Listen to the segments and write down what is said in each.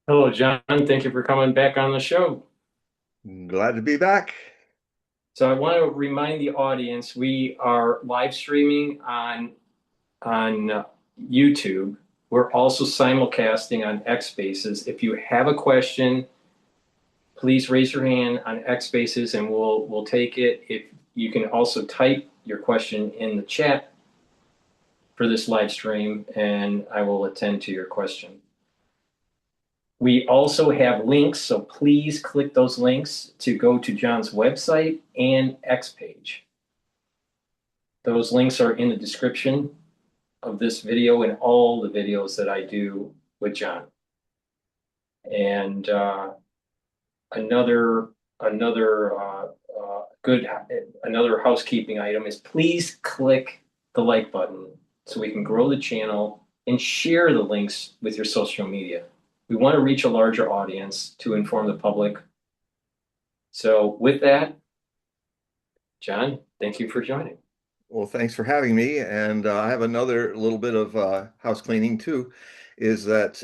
Hello, John. Thank you for coming back on the show. Glad to be back. So I want to remind the audience we are live streaming on YouTube. We're also simulcasting on X Spaces. If you have a question, please raise your hand on X Spaces and we'll take it. If you can also type your question in the chat for this live stream, and I will attend to your question. We also have links, so please click those links to go to John's website and X page. Those links are in the description of this video and all the videos that I do with John. And another another good another housekeeping item is please click the like button so we can grow the channel and share the links with your social media. We want to reach a larger audience to inform the public. So with that, John, thank you for joining. Well, thanks for having me. And I have another little bit of house cleaning too, is that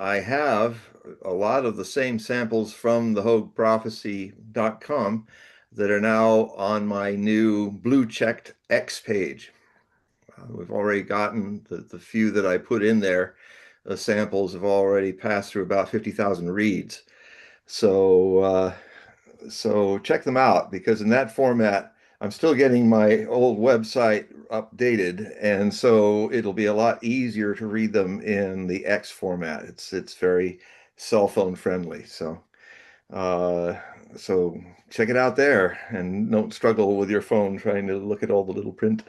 I have a lot of the same samples from the HogueProphecy.com that are now on my new blue checked X page. We've already gotten the few that I put in there. The samples have already passed through about 50,000 reads. So so check them out because in that format, I'm still getting my old website updated, and so it'll be a lot easier to read them in the X format. It's very cell phone friendly. Uh, so check it out there, and don't struggle with your phone trying to look at all the little print.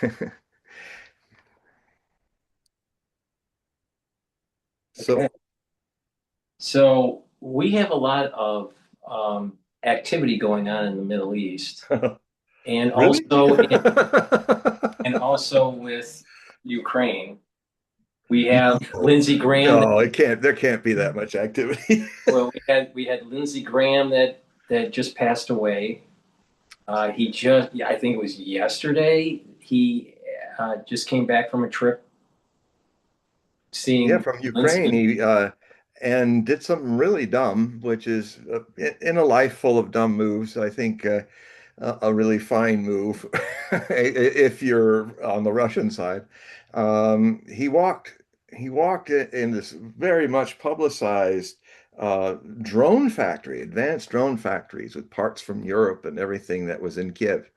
Okay. So So we have a lot of activity going on in the Middle East, and really? also with Ukraine. We have Lindsey Graham. No, it can't. There can't be that much activity. Well, we had Lindsey Graham that just passed away. He just, yeah, I think it was yesterday. He just came back from a trip Yeah, seeing from Ukraine. Lindsey. He and did something really dumb, which is in a life full of dumb moves. I think a really fine move if you're on the Russian side. He walked in this very much publicized drone factory, advanced drone factories with parts from Europe and everything that was in Kiev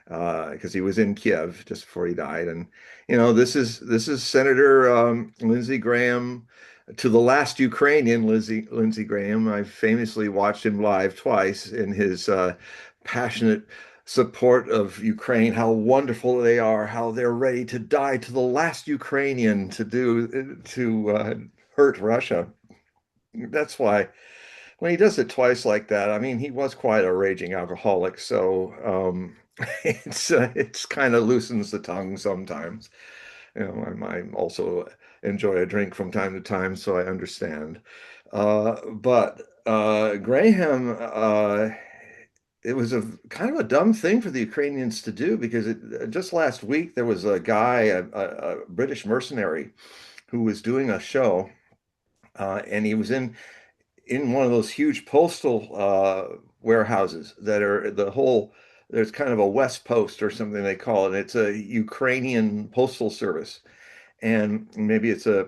because he was in Kiev just before he died. And this is Senator Lindsey Graham, to the last Ukrainian Lindsey Graham. I famously watched him live twice in his passionate support of Ukraine, how wonderful they are, how they're ready to die to the last Ukrainian to hurt Russia. That's why when he does it twice like that, I mean, he was quite a raging alcoholic, so it's kind of loosens the tongue sometimes. I also enjoy a drink from time to time, so I understand. But Graham, it was a kind of a dumb thing for the Ukrainians to do because just last week there was a guy, a British mercenary, who was doing a show, and he was in one of those huge postal warehouses that are there's kind of a West Post or something they call it. It's a Ukrainian postal service. And maybe it's a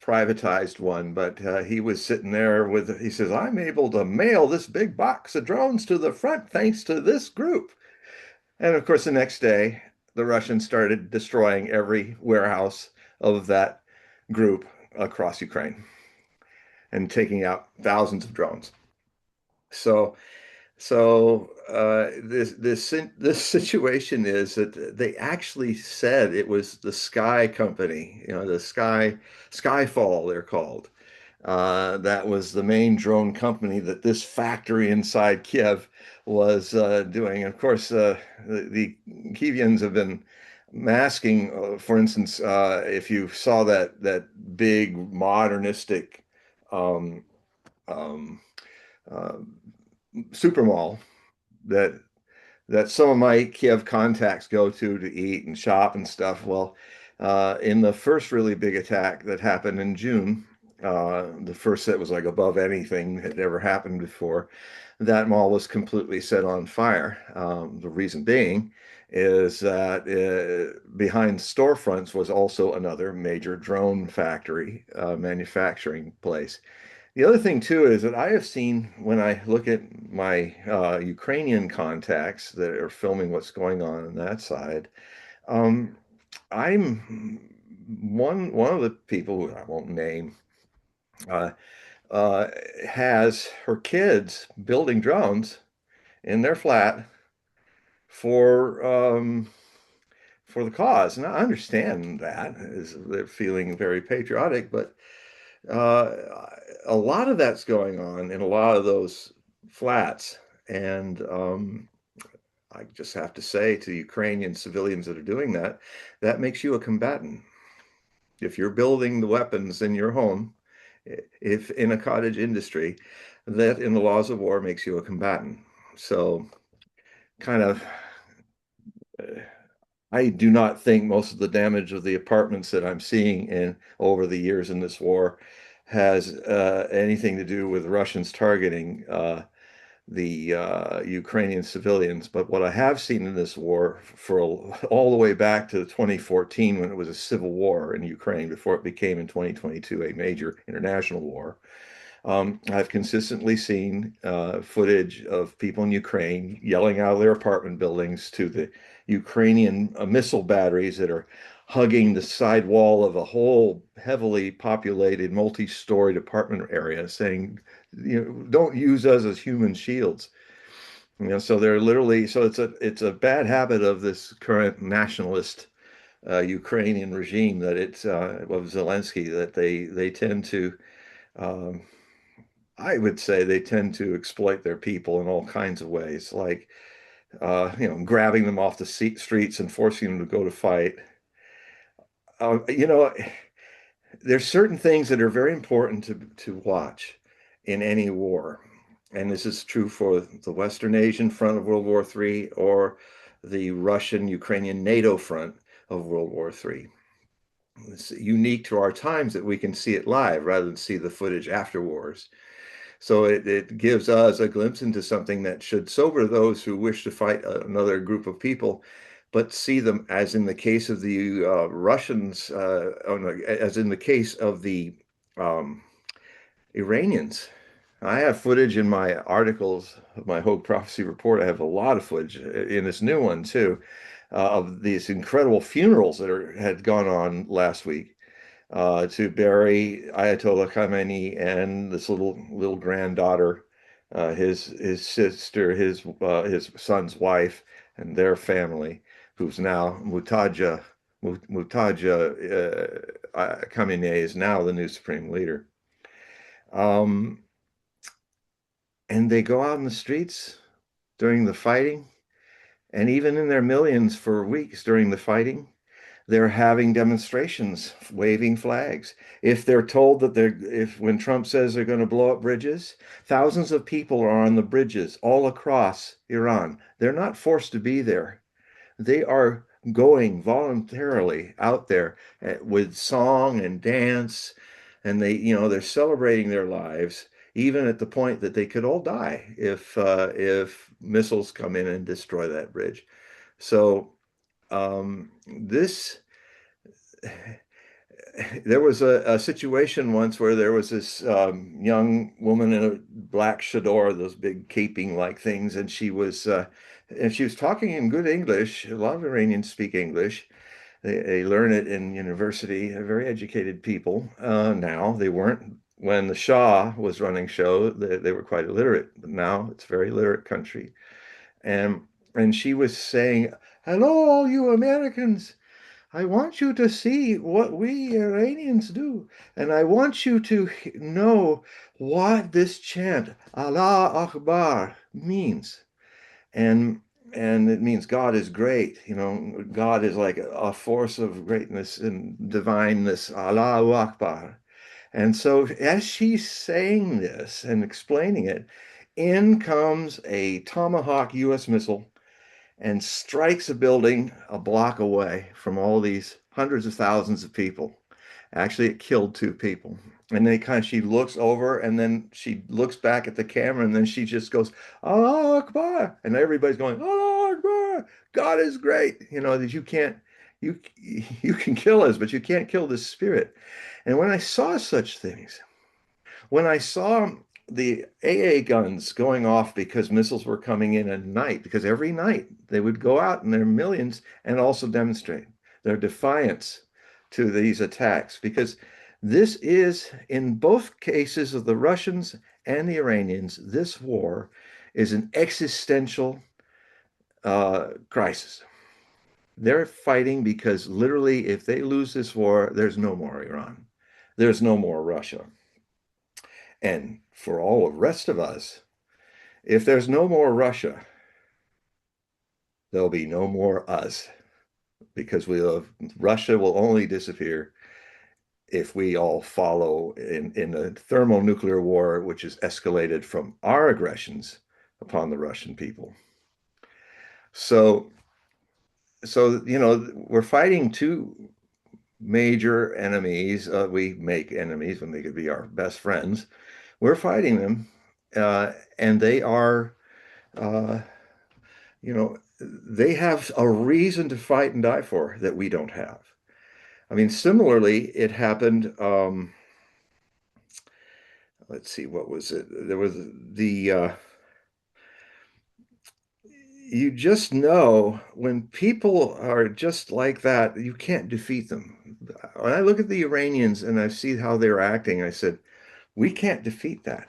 privatized one, but he was sitting there he says, I'm able to mail this big box of drones to the front thanks to this group. And of course, the next day, the Russians started destroying every warehouse of that group across Ukraine and taking out thousands of drones. So, this situation is that they actually said it was the Sky Company, the Skyfall they're called. That was the main drone company that this factory inside Kiev was doing. Of course, the Kievians have been masking. For instance, if you saw that big modernistic um, um, uh, super mall that some of my Kiev contacts go to eat and shop and stuff. Well, in the first really big attack that happened in June, The first that was like above anything had ever happened before. That mall was completely set on fire. The reason being is that behind storefronts was also another major drone factory, manufacturing place. The other thing too is that I have seen when I look at my Ukrainian contacts that are filming what's going on that side. Um, I'm one of the people who I won't name uh, uh, has her kids building drones in their flat for the cause. And I understand that is they're feeling very patriotic, but uh, a lot of that's going on in a lot of those flats. And I just have to say to Ukrainian civilians that are doing that, that makes you a combatant. If you're building the weapons in your home, if in a cottage industry, that in the laws of war makes you a combatant. So kind of, I do not think most of the damage of the apartments that I'm seeing in over the years in this war has anything to do with Russians targeting the Ukrainian civilians. But what I have seen in this war for all the way back to 2014 when it was a civil war in Ukraine before it became in 2022 a major international war, I've consistently seen footage of people in Ukraine yelling out of their apartment buildings to the Ukrainian missile batteries that are hugging the side wall of a whole heavily populated multi-storied apartment area, saying, don't use us as human shields. So they're literally, so it's a bad habit of this current nationalist Ukrainian regime that it's of Zelensky that they tend to um, I would say they tend to exploit their people in all kinds of ways, like grabbing them off the streets and forcing them to go to fight. Uh, you know, there's certain things that are very important to watch in any war, and this is true for the Western Asian front of World War III or the Russian-Ukrainian NATO front of World War III. It's unique to our times that we can see it live rather than see the footage after wars. So it gives us a glimpse into something that should sober those who wish to fight another group of people, but see them as in the case of the Russians, oh no, as in the case of the um, Iranians. I have footage in my articles, my Hogue Prophecy report. I have a lot of footage in this new one too, of these incredible funerals that had gone on last week to bury Ayatollah Khamenei and this little granddaughter, his sister, his son's wife, and their family, who's now Khamenei is now the new supreme leader. Um, and they go out in the streets during the fighting, and even in their millions for weeks during the fighting they're having demonstrations, waving flags. If they're told that if when Trump says they're going to blow up bridges, thousands of people are on the bridges all across Iran. They're not forced to be there. They are going voluntarily out there with song and dance, and they're celebrating their lives, even at the point that they could all die if missiles come in and destroy that bridge. So this there was a situation once where there was this young woman in a black chador, those big caping like things, and she was talking in good English. A lot of Iranians speak English. They learn it in university. They're very educated people now. They weren't when the Shah was running show. They were quite illiterate, but now it's a very literate country. And and she was saying, "Hello, all you Americans. I want you to see what we Iranians do, and I want you to know what this chant, Allah Akbar, means. And and it means God is great. God is like a force of greatness and divineness, Allahu Akbar. And so as she's saying this and explaining it, in comes a Tomahawk U.S. missile and strikes a building a block away from all these hundreds of thousands of people. Actually, it killed two people. And then she looks over and then she looks back at the camera and then she just goes, Allah Akbar. And everybody's going, Allah Akbar. God is great. You know, that you can kill us, but you can't kill the spirit. And when I saw such things, when I saw the AA guns going off because missiles were coming in at night, because every night they would go out in their millions and also demonstrate their defiance to these attacks, because this is, in both cases of the Russians and the Iranians, this war is an existential crisis. They're fighting because literally, if they lose this war, there's no more Iran. There's no more Russia. And for all the rest of us, if there's no more Russia, there'll be no more us, because Russia will only disappear if we all follow in a thermonuclear war, which is escalated from our aggressions upon the Russian people. So, we're fighting two major enemies. We make enemies when they could be our best friends. We're fighting them, and they are, uh, they have a reason to fight and die for that we don't have. I mean, similarly, it happened. Let's see, what was it? There was you just know when people are just like that, you can't defeat them. When I look at the Iranians and I see how they're acting, I said, we can't defeat that.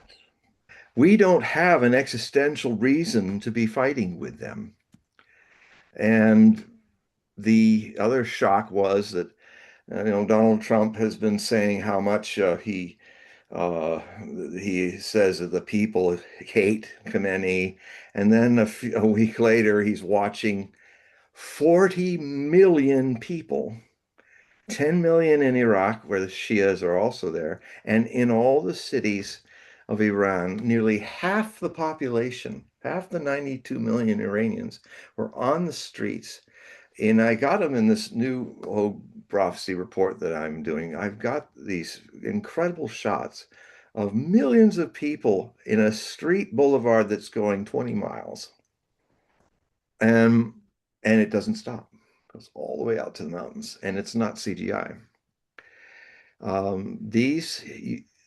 We don't have an existential reason to be fighting with them. And the other shock was that, Donald Trump has been saying how much uh, he says that the people hate Khamenei, and then a week later he's watching 40 million people, 10 million in Iraq, where the Shias are also there, and in all the cities of Iran, nearly half the population, half the 92 million Iranians, were on the streets. And I got them in this new Hogue prophecy report that I'm doing. I've got these incredible shots of millions of people in a street boulevard that's going 20 miles. And it doesn't stop. It goes all the way out to the mountains, and it's not CGI. These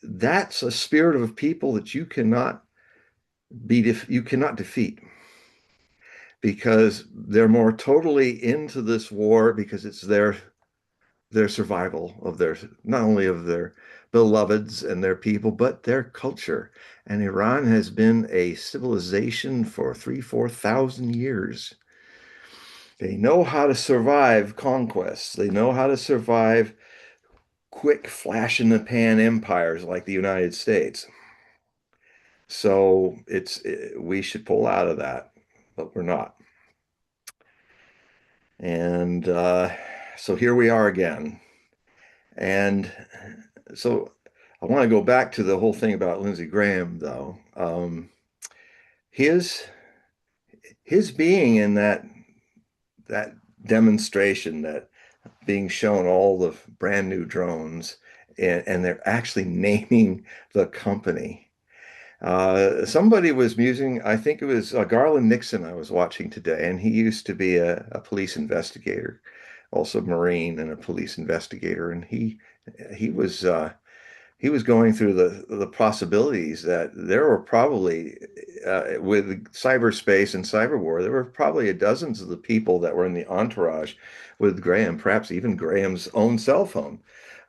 That's a spirit of people that you cannot defeat, because they're more totally into this war because it's their survival of their, not only of their beloveds and their people, but their culture. And Iran has been a civilization for 4,000 years. They know how to survive conquests. They know how to survive quick flash in the pan empires like the United States. So we should pull out of that, but we're not. And so here we are again. And so I want to go back to the whole thing about Lindsey Graham, though. His his being in that demonstration, that being shown all the brand new drones, and they're actually naming the company. Somebody was musing, I think it was Garland Nixon I was watching today, and he used to be a police investigator, also Marine and a police investigator, and he was going through the possibilities that there were probably with cyberspace and cyber war, there were probably dozens of the people that were in the entourage with Graham, perhaps even Graham's own cell phone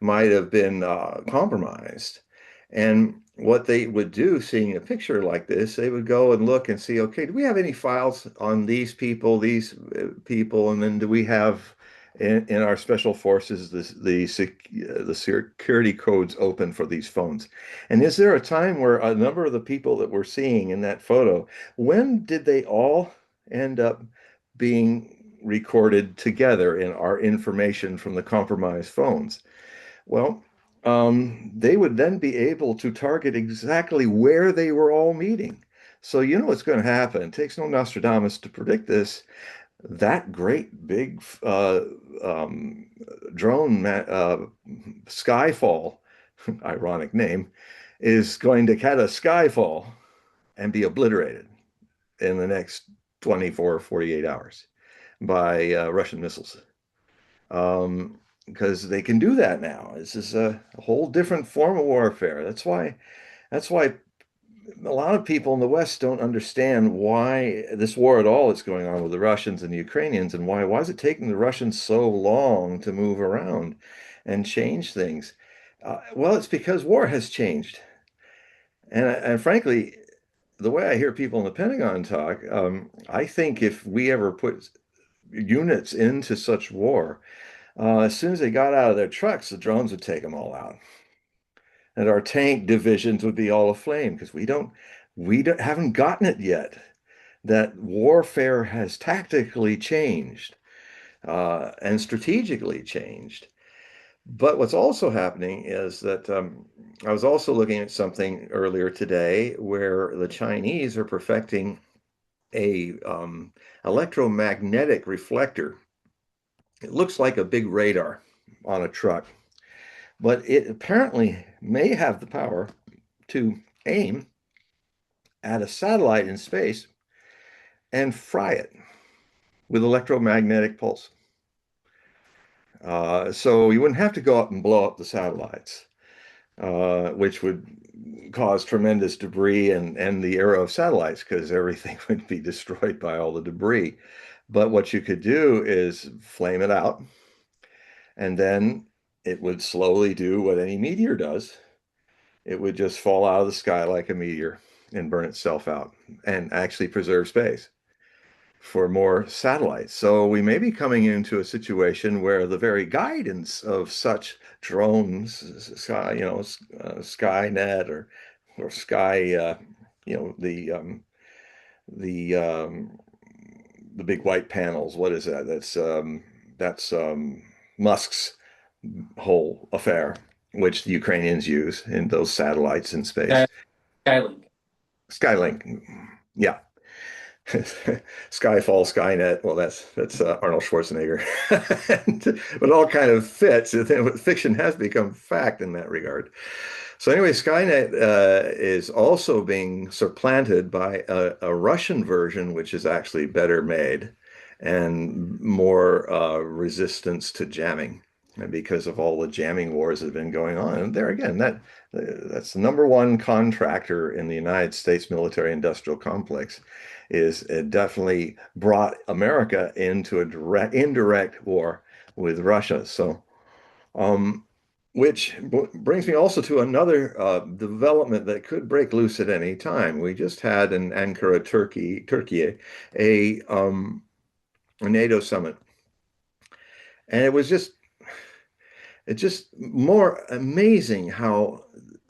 might have been compromised. And what they would do, seeing a picture like this, they would go and look and see, okay, do we have any files on these people, and then do we have in our special forces the security codes open for these phones? And is there a time where a number of the people that we're seeing in that photo, when did they all end up being recorded together in our information from the compromised phones? Well, they would then be able to target exactly where they were all meeting. So you know what's going to happen. It takes no Nostradamus to predict this. that great big um, drone Skyfall, ironic name, is going to catch a Skyfall and be obliterated in the next 24 or 48 hours by Russian missiles. Because they can do that now. This is a whole different form of warfare. That's why a lot of people in the West don't understand why this war at all is going on with the Russians and the Ukrainians, and why is it taking the Russians so long to move around and change things? Well, it's because war has changed. And frankly, the way I hear people in the Pentagon talk, I think if we ever put units into such war, as soon as they got out of their trucks, the drones would take them all out. And our tank divisions would be all aflame because we haven't gotten it yet. That warfare has tactically changed and strategically changed. But what's also happening is that I was also looking at something earlier today where the Chinese are perfecting a electromagnetic reflector. It looks like a big radar on a truck, but it apparently may have the power to aim at a satellite in space and fry it with electromagnetic pulse. So you wouldn't have to go up and blow up the satellites, which would cause tremendous debris and the era of satellites because everything would be destroyed by all the debris. But what you could do is flame it out, and then it would slowly do what any meteor does. It would just fall out of the sky like a meteor and burn itself out and actually preserve space for more satellites. So we may be coming into a situation where the very guidance of such drones, sky, Skynet or Sky, you know, the the big white panels. What is that? That's Musk's whole affair, which the Ukrainians use in those satellites in space. Sky- Skylink. Skylink, yeah. Skyfall, Skynet. Well, that's Arnold Schwarzenegger, but it all kind of fits. Fiction has become fact in that regard. So anyway, Skynet is also being supplanted by a Russian version, which is actually better made and more resistance to jamming. And because of all the jamming wars that have been going on, and there again, that's the number one contractor in the United States military industrial complex, is it definitely brought America into a indirect war with Russia. So, um, which brings me also to another development that could break loose at any time. We just had in Ankara, Turkey, a NATO summit, and it's just more amazing how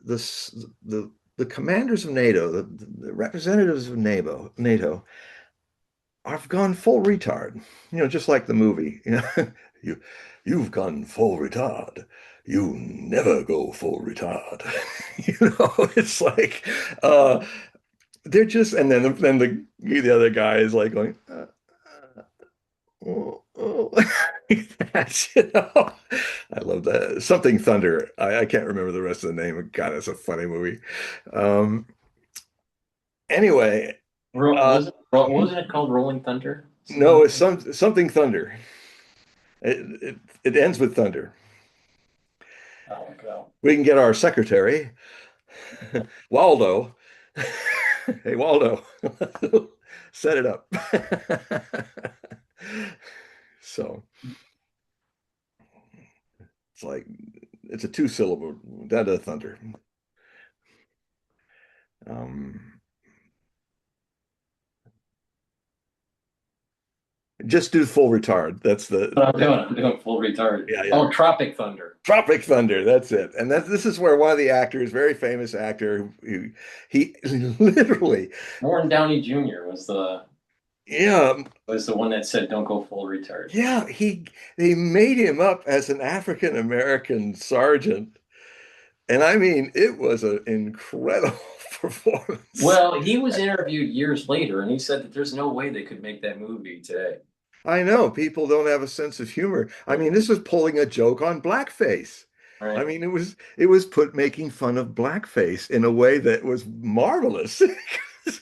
the commanders of NATO, the representatives of NATO I've gone full retard, just like the movie, you, you've gone full retard. You never go full retard. It's like, they're just, and then the other guy is like going, oh, oh. That's, I love that. Something Thunder. I can't remember the rest of the name. God, it's a funny movie. Um, anyway, Wasn't it called Rolling Thunder? Something no, like it's that. something Thunder. It ends with thunder. Oh my God. We can get our secretary, Waldo. Hey, Waldo, set it up. So it's like it's a two-syllable, da da thunder. Um, just do full retard. But I'm doing full retard. Yeah, yeah. Oh, Tropic Thunder. Tropic Thunder. That's it. And this is where one of the actors, very famous actor, he literally, Warren Downey Jr. was the yeah, one that said, "Don't go full retard." yeah, they made him up as an African American sergeant, and I mean, it was an incredible performance. Well, he was interviewed years later, and he said that there's no way they could make that movie today. I know people don't have a sense of humor. I mean, this was pulling a joke on blackface. I Right. mean, it was put making fun of blackface in a way that was marvelous.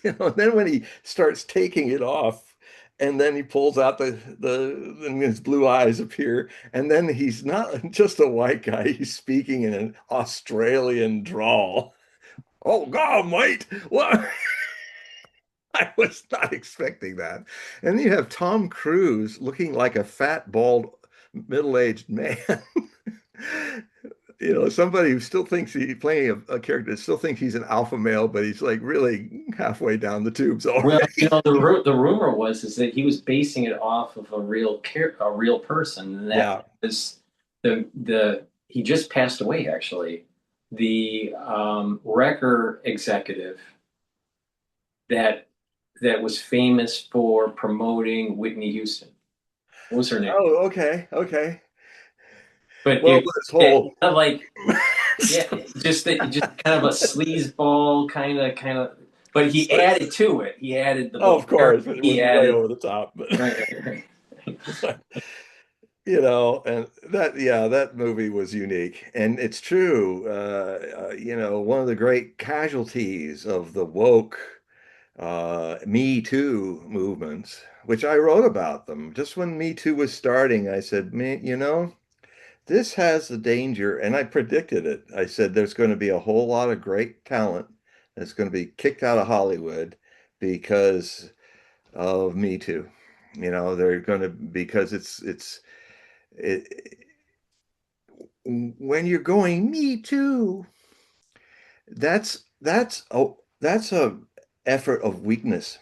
And then when he starts taking it off, and then he pulls out and his blue eyes appear, and then he's not just a white guy, he's speaking in an Australian drawl. Oh God, mate! What? I was not expecting that. And you have Tom Cruise looking like a fat, bald, middle-aged man. Somebody who still thinks he's playing a character that still thinks he's an alpha male, but he's like really halfway down the tubes Well, already. the rumor was is that he was basing it off of a real person, and that Yeah. was the he just passed away actually. The record executive that was famous for promoting Whitney Houston. What was her name? Oh, okay. Okay. But Well, this it whole kind of like yeah, story. just kind of a sleazeball kind of. But he So, added to it. He added the oh, of vulgarity. course, but it He was way added over the top. But right, right, and that, yeah, that movie was unique. And it's true, one of the great casualties of the woke Me Too movements, which I wrote about them. Just when Me Too was starting, I said, "Me, this has the danger," and I predicted it. I said there's going to be a whole lot of great talent that's going to be kicked out of Hollywood because of Me Too. They're going to because it, when you're going Me Too, that's a effort of weakness.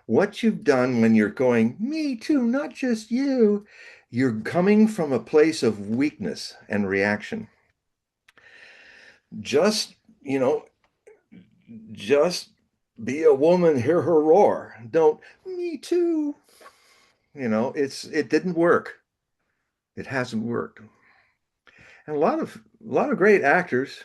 What you've done when you're going, me too, not just you, you're coming from a place of weakness and reaction. Just, you know, just be a woman, hear her roar. Don't, me too. It didn't work. It hasn't worked. And a lot of great actors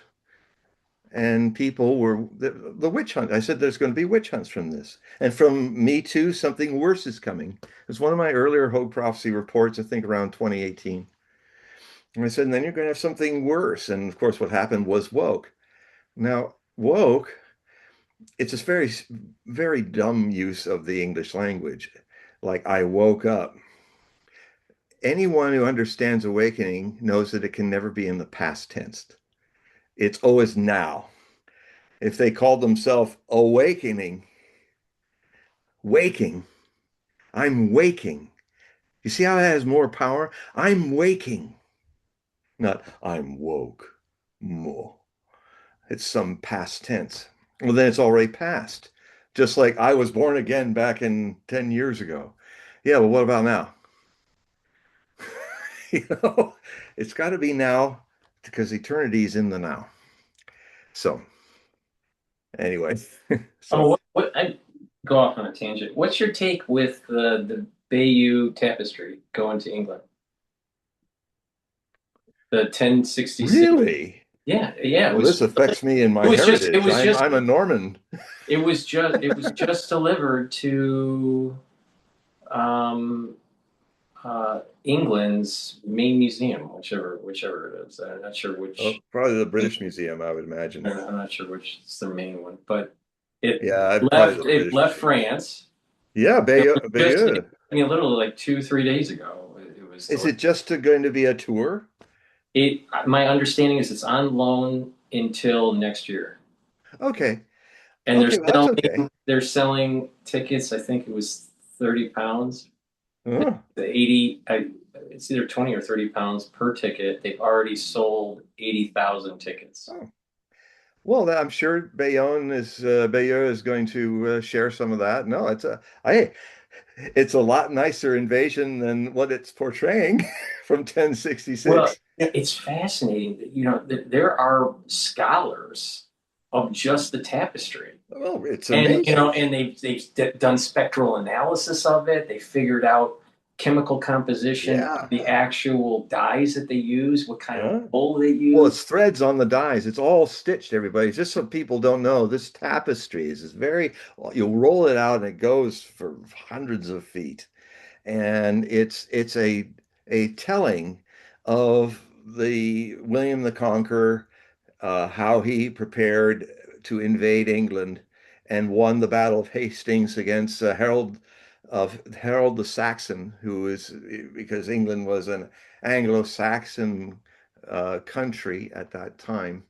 and people were the witch hunt. I said there's going to be witch hunts from this. And from Me Too, something worse is coming. It was one of my earlier Hogue prophecy reports, I think around 2018. And I said, and then you're going to have something worse. And of course, what happened was woke. Now, woke, it's a very, very dumb use of the English language. Like, I woke up. Anyone who understands awakening knows that it can never be in the past tense. It's always now. If they called themselves awakening, waking, I'm waking. You see how that has more power? I'm waking, not I'm woke. More. It's some past tense. Well, then it's already past. Just like I was born again back in 10 years ago. Yeah, well, what about now? You know, it's got to be now because eternity is in the now. So, anyway, so Oh, I go off on a tangent. What's your take with the Bayeux Tapestry going to England? The 1066. really, Yeah, yeah. well, this affects me in It my was just it heritage. was I'm just I'm a Norman. it was just delivered to um England's main museum, whichever it is. I'm not sure Oh, which. probably the British Museum, I would imagine. I'm not sure which is their main one, but it Yeah, probably left the British Museum. France. Yeah, It was just Bayeux. I mean, literally like 2 3 days ago. It was Is delivered. it just going to be a tour? It my understanding is it's on loan until next year, Okay. and Okay, well, that's okay. they're selling tickets. I think it was £30. Oh, The 80, it's either 20 or £30 per ticket. They've already sold 80,000 tickets. oh. Well, I'm sure Bayeux is going to share some of that. No, it's a lot nicer invasion than what it's portraying from Well, 1066. it's fascinating that there are scholars of just the tapestry. Well, it's And amazing. and they've done spectral analysis of it. They figured out chemical composition of Yeah. the actual dyes that they use, what kind of Yeah. wool they Well, use. it's threads on the dies. It's all stitched, everybody. Just so people don't know, this tapestry is very, well, you'll roll it out and it goes for hundreds of feet. and it's a telling of the William the Conqueror, how he prepared to invade England and won the Battle of Hastings against Harold the Saxon, who is, because England was an Anglo-Saxon country at that time.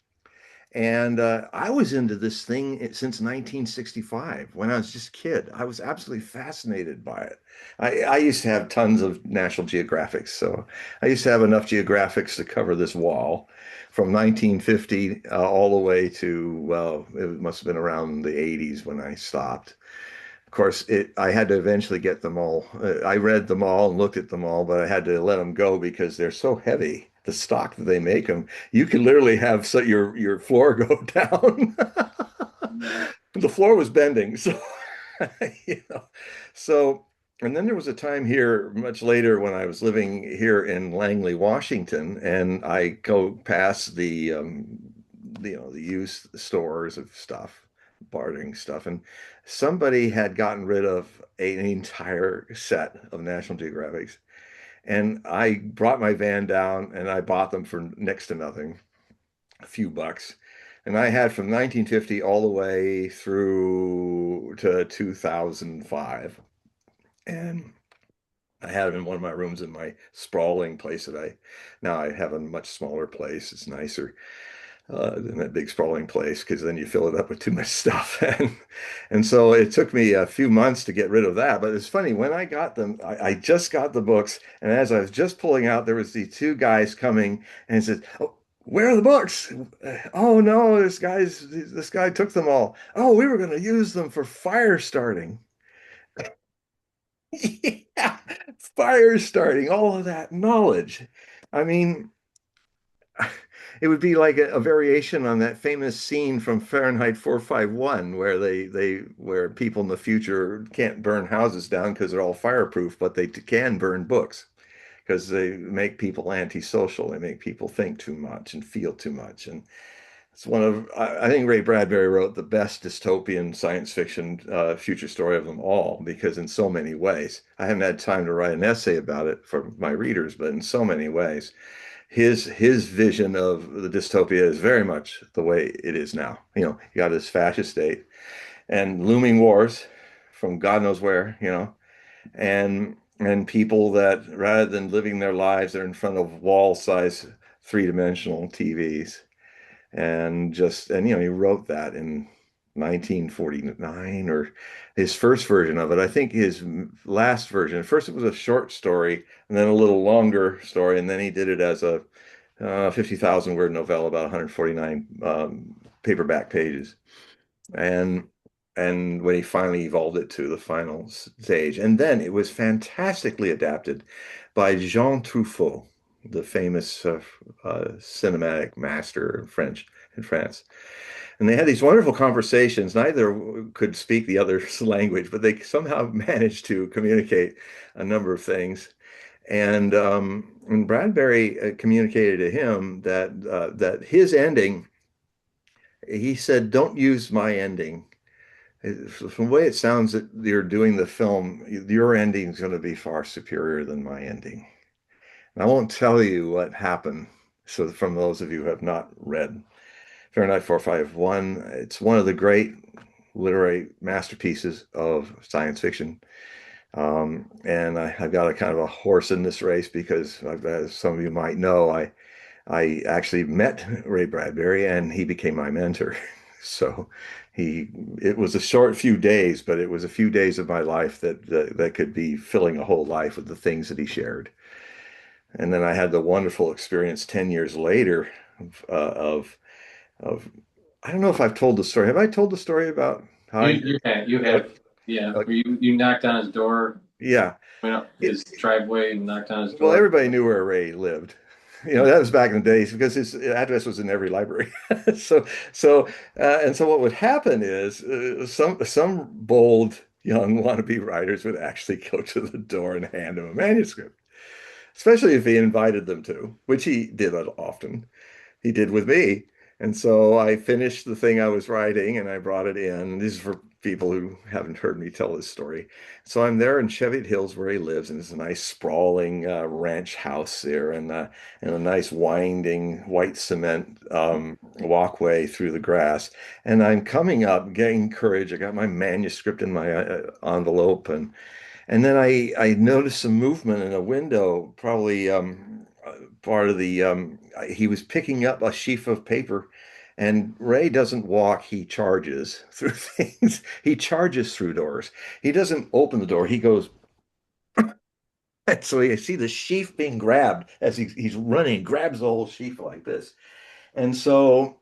And I was into this thing since 1965 when I was just a kid. I was absolutely fascinated by it. I used to have tons of National Geographics, so I used to have enough geographics to cover this wall from 1950 all the way to, well, it must have been around the 80s when I stopped. Of course, I had to eventually get them all. I read them all and looked at them all, but I had to let them go because they're so heavy. The stock that they make them, you can literally have your floor go down. The floor was bending, so you know. So, and then there was a time here much later when I was living here in Langley, Washington, and I go past the used stores of stuff, bartering stuff, and somebody had gotten rid of an entire set of National Geographics, and I brought my van down and I bought them for next to nothing, a few bucks. And I had from 1950 all the way through to 2005. And I had them in one of my rooms in my sprawling place that now I have a much smaller place. It's nicer than that big sprawling place because then you fill it up with too much stuff. And so it took me a few months to get rid of that. But it's funny, when I got them, I just got the books. And as I was just pulling out, there was these two guys coming and he said, "Oh, where are the books? Oh no, this guy took them all. Oh, we were going to use them for fire starting." Yeah, fire starting, all of that knowledge. I mean, it would be like a variation on that famous scene from Fahrenheit 451 where where people in the future can't burn houses down because they're all fireproof, but they can burn books because they make people antisocial. They make people think too much and feel too much. And it's one of, I think Ray Bradbury wrote the best dystopian science fiction future story of them all, because in so many ways, I haven't had time to write an essay about it for my readers, but in so many ways, his vision of the dystopia is very much the way it is now. You got this fascist state and looming wars from God knows where, and people that rather than living their lives, they're in front of wall-size three-dimensional TVs. And he wrote that in 1949, or his first version of it. I think his last version, first it was a short story and then a little longer story, and then he did it as a 50,000 word novella, about 149 paperback pages. And when he finally evolved it to the final stage, and then it was fantastically adapted by Jean Truffaut, the famous cinematic master in France. And they had these wonderful conversations. Neither could speak the other's language, but they somehow managed to communicate a number of things. And Bradbury communicated to him that his ending, he said, "Don't use my ending. From the way it sounds that you're doing the film, your ending is going to be far superior than my ending." And I won't tell you what happened. So, from those of you who have not read Fahrenheit 451, it's one of the great literary masterpieces of science fiction. And I've got a kind of a horse in this race because, as some of you might know, I actually met Ray Bradbury and he became my mentor. So it was a short few days, but it was a few days of my life that could be filling a whole life with the things that he shared. And then I had the wonderful experience 10 years later of I don't know if I've told the story. Have I told the story about how You I you have you uh, have yeah. uh, Where you knocked on his door, yeah. went up It, his driveway and knocked on his well, door. everybody knew where Ray lived. That was back in the days because his address was in every library. So, so what would happen is some bold young wannabe writers would actually go to the door and hand him a manuscript, especially if he invited them to, which he did often. He did with me. And so I finished the thing I was writing and I brought it in. This is for people who haven't heard me tell this story. So I'm there in Cheviot Hills where he lives, and it's a nice sprawling ranch house there, and a nice winding white cement walkway through the grass. And I'm coming up, getting courage. I got my manuscript in my envelope, and then I noticed some movement in a window, probably part of the he was picking up a sheaf of paper. And Ray doesn't walk, he charges through things. He charges through doors. He doesn't open the door, he goes. And so you see the sheaf being grabbed as he's running, grabs the whole sheaf like this. And so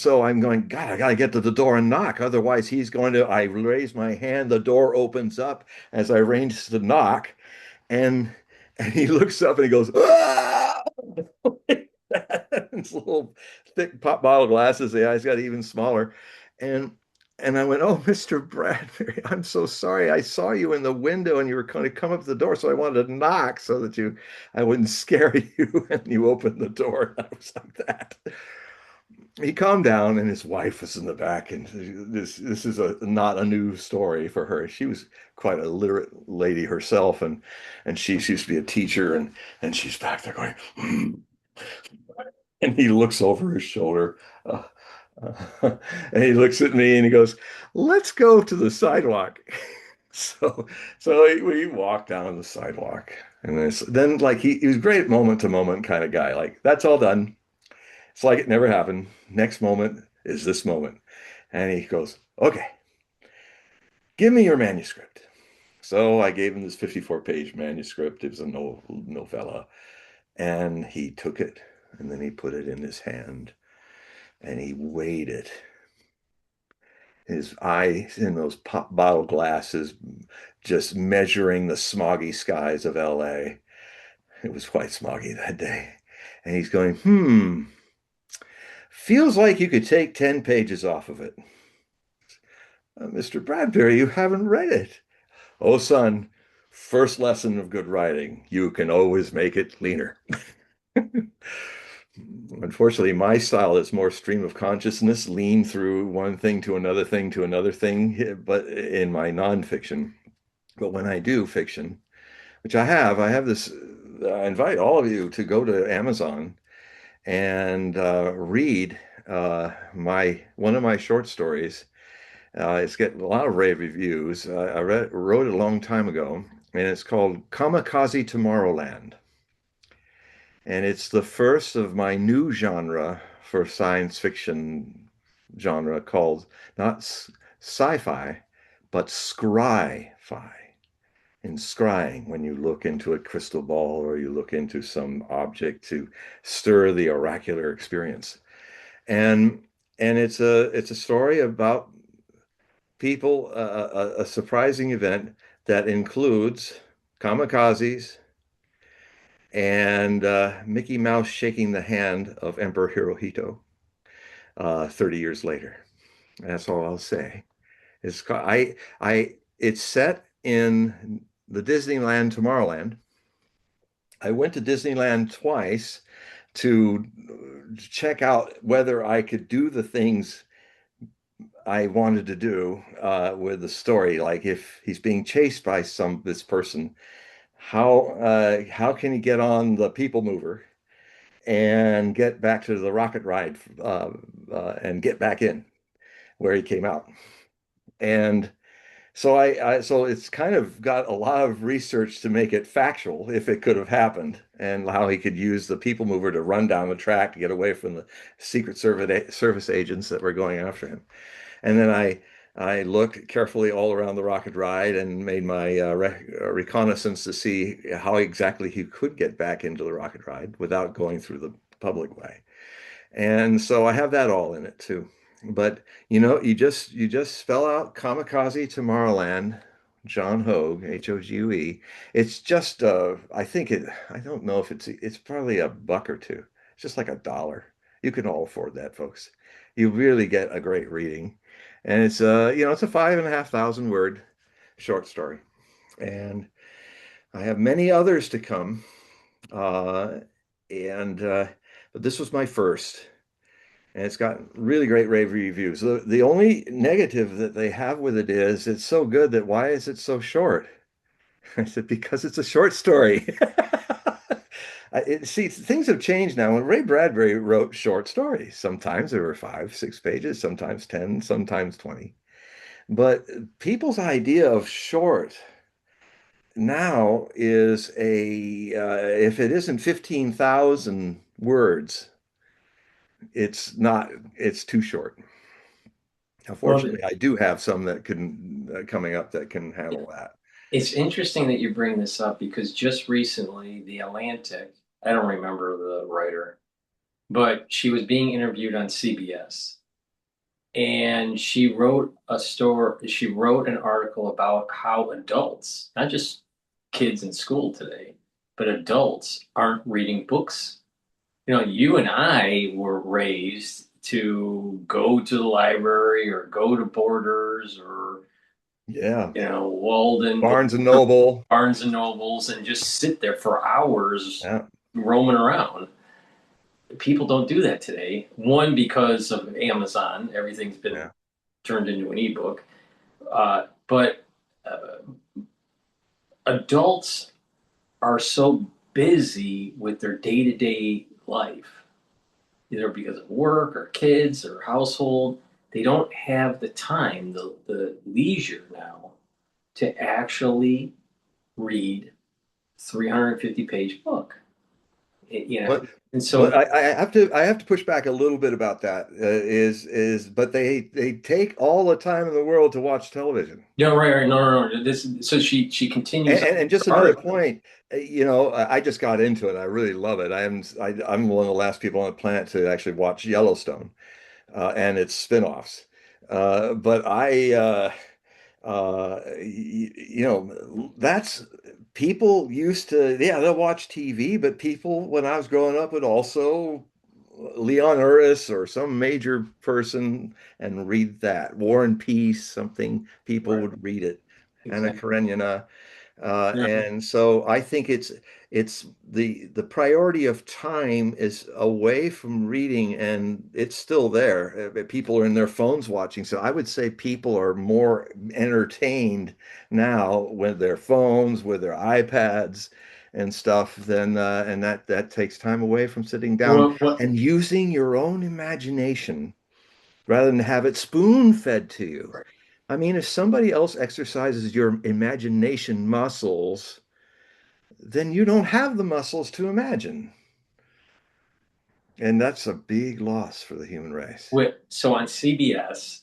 I'm going, God, I gotta get to the door and knock. Otherwise, he's going to. I raise my hand, the door opens up as I arrange to knock, and and he looks up and he goes, ah! His little thick pop bottle glasses, the eyes got even smaller. And and I went, oh, Mr. Bradbury, I'm so sorry. I saw you in the window and you were going to come up the door, so I wanted to knock so that I wouldn't scare you. And you opened the door. And I was like that. He calmed down, and his wife was in the back, and this is not a new story for her. She was quite a literate lady herself, and she used to be a teacher, and she's back there going, and he looks over his shoulder, uh, and he looks at me, and he goes, "Let's go to the sidewalk." So we walked down the sidewalk, and then like he was great moment to moment kind of guy. Like, that's all done. It's like it never happened. Next moment is this moment. And he goes, okay, give me your manuscript. So I gave him this 54-page manuscript. It was a novella. And he took it and then he put it in his hand and he weighed it. His eyes in those pop bottle glasses, just measuring the smoggy skies of LA. It was quite smoggy that day. And he's going, feels like you could take 10 pages off of it. Mr. Bradbury, you haven't read it. Oh, son, first lesson of good writing. You can always make it leaner. Unfortunately, my style is more stream of consciousness, lean through one thing to another thing to another thing, but in my nonfiction. But when I do fiction, which I have this, I invite all of you to go to Amazon and read my one of my short stories. It's getting a lot of rave reviews. Wrote it a long time ago, and it's called Kamikaze Tomorrowland. And it's the first of my new genre for science fiction genre called not sci-fi, but scry-fi. In scrying, when you look into a crystal ball or you look into some object to stir the oracular experience. And it's a story about people, a surprising event that includes kamikazes and Mickey Mouse shaking the hand of Emperor Hirohito 30 years later. That's all I'll say. It's set in the Disneyland Tomorrowland. I went to Disneyland twice to check out whether I could do the things I wanted to do with the story. Like, if he's being chased by this person, how can he get on the people mover and get back to the rocket ride and get back in where he came out? And so so it's kind of got a lot of research to make it factual if it could have happened, and how he could use the people mover to run down the track to get away from the Secret Service agents that were going after him. And then I looked carefully all around the rocket ride and made my reconnaissance to see how exactly he could get back into the rocket ride without going through the public way. And so I have that all in it too. But you just spell out Kamikaze Tomorrowland, John Hogue, Hogue. It's just I don't know if it's probably a buck or two. It's just like $1. You can all afford that, folks. You really get a great reading. And it's a 5,500 word short story. And I have many others to come. Uh, and but this was my first. and it's got really great rave reviews. The only negative that they have with it is it's so good that why is it so short? I said, because it's a short story. See, things have changed now. When Ray Bradbury wrote short stories, sometimes there were 5, 6 pages, sometimes 10, sometimes 20. But people's idea of short now is if it isn't 15,000 words, it's not, it's too short. Well, Unfortunately, I do have some that can coming up that can handle that. it's interesting that you bring this up because just recently, The Atlantic, I don't remember the writer, but she was being interviewed on CBS. And she wrote an article about how adults, not just kids in school today, but adults aren't reading books. You know, you and I were raised to go to the library or go to Borders or, Yeah. Walden Barnes and Noble. Barnes and Nobles and just sit there for hours Yeah. roaming around. People don't do that today. One, because of Amazon, everything's been Yeah. turned into an ebook. But adults are so busy with their day to day life, either because of work or kids or household, they don't have the time, the leisure now to actually read 350-page book. But And so but I have to push back a little bit about that but they take all the time in the world to watch television. no, right, right, no, no, no. This so she continues on And just her another article. point, I just got into it. I really love it. I'm one of the last people on the planet to actually watch Yellowstone and its spin-offs. But that's people used to, yeah, they'll watch TV, but people when I was growing up would also Leon Uris or some major person and read that. War and Peace, something people Right, would read it. Anna exactly. Karenina. Yeah. And so I think it's the priority of time is away from reading, and it's still there. People are in their phones watching. So I would say people are more entertained now with their phones, with their iPads and stuff and that takes time away from sitting down What and using your own imagination rather than have it spoon-fed to you. right. I mean, if somebody else exercises your imagination muscles, then you don't have the muscles to imagine. And that's a big loss for the human race. So on CBS,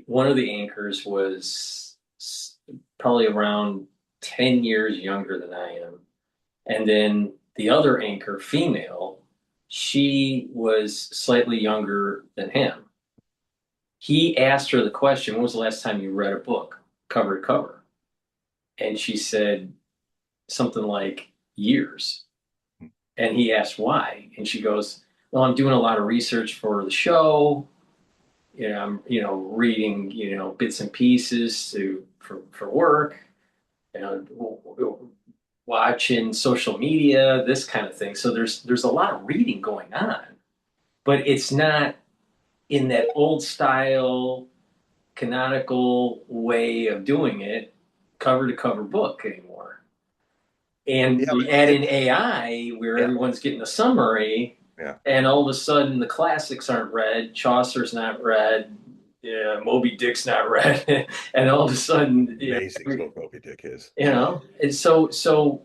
one of the anchors was probably around 10 years younger than I am. And then the other anchor, female, she was slightly younger than him. He asked her the question, when was the last time you read a book cover to cover? And she said something like years. And he asked why. And she goes, well, I'm doing a lot of research for the show. I'm reading bits and pieces for work, you know, watching social media, this kind of thing. So there's a lot of reading going on, but it's not in that old style canonical way of doing it, cover to cover book anymore. And Yeah, we add in AI where yeah, everyone's getting a summary, yeah. and all of a sudden the classics aren't read, Chaucer's not read, yeah, Moby Dick's not read, and all of a sudden, Amazing book Moby Dick is. and so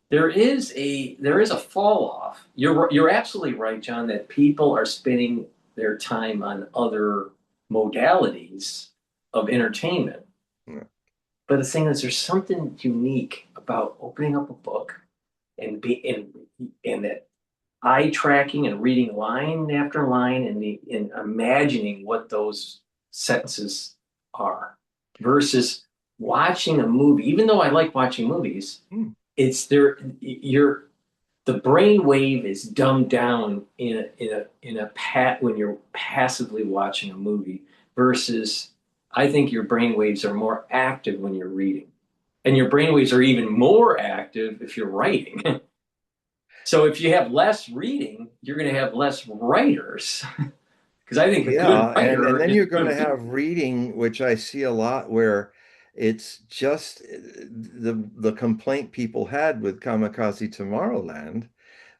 there is a fall off. You're absolutely right, John, that people are spending their time on other modalities of entertainment. Yeah. But the thing is, there's something unique about opening up a book and that eye tracking and reading line after line and imagining what those sentences are versus watching a movie. Even though I like watching movies, Hmm. it's there. The brain wave is dumbed down in a pat when you're passively watching a movie versus I think your brain waves are more active when you're reading. And your brain waves are even more active if you're writing. So if you have less reading, you're going to have less writers. Because I think a good Yeah, and writer then is you're a going to good reader. have reading, which I see a lot where it's just the complaint people had with Kamikaze Tomorrowland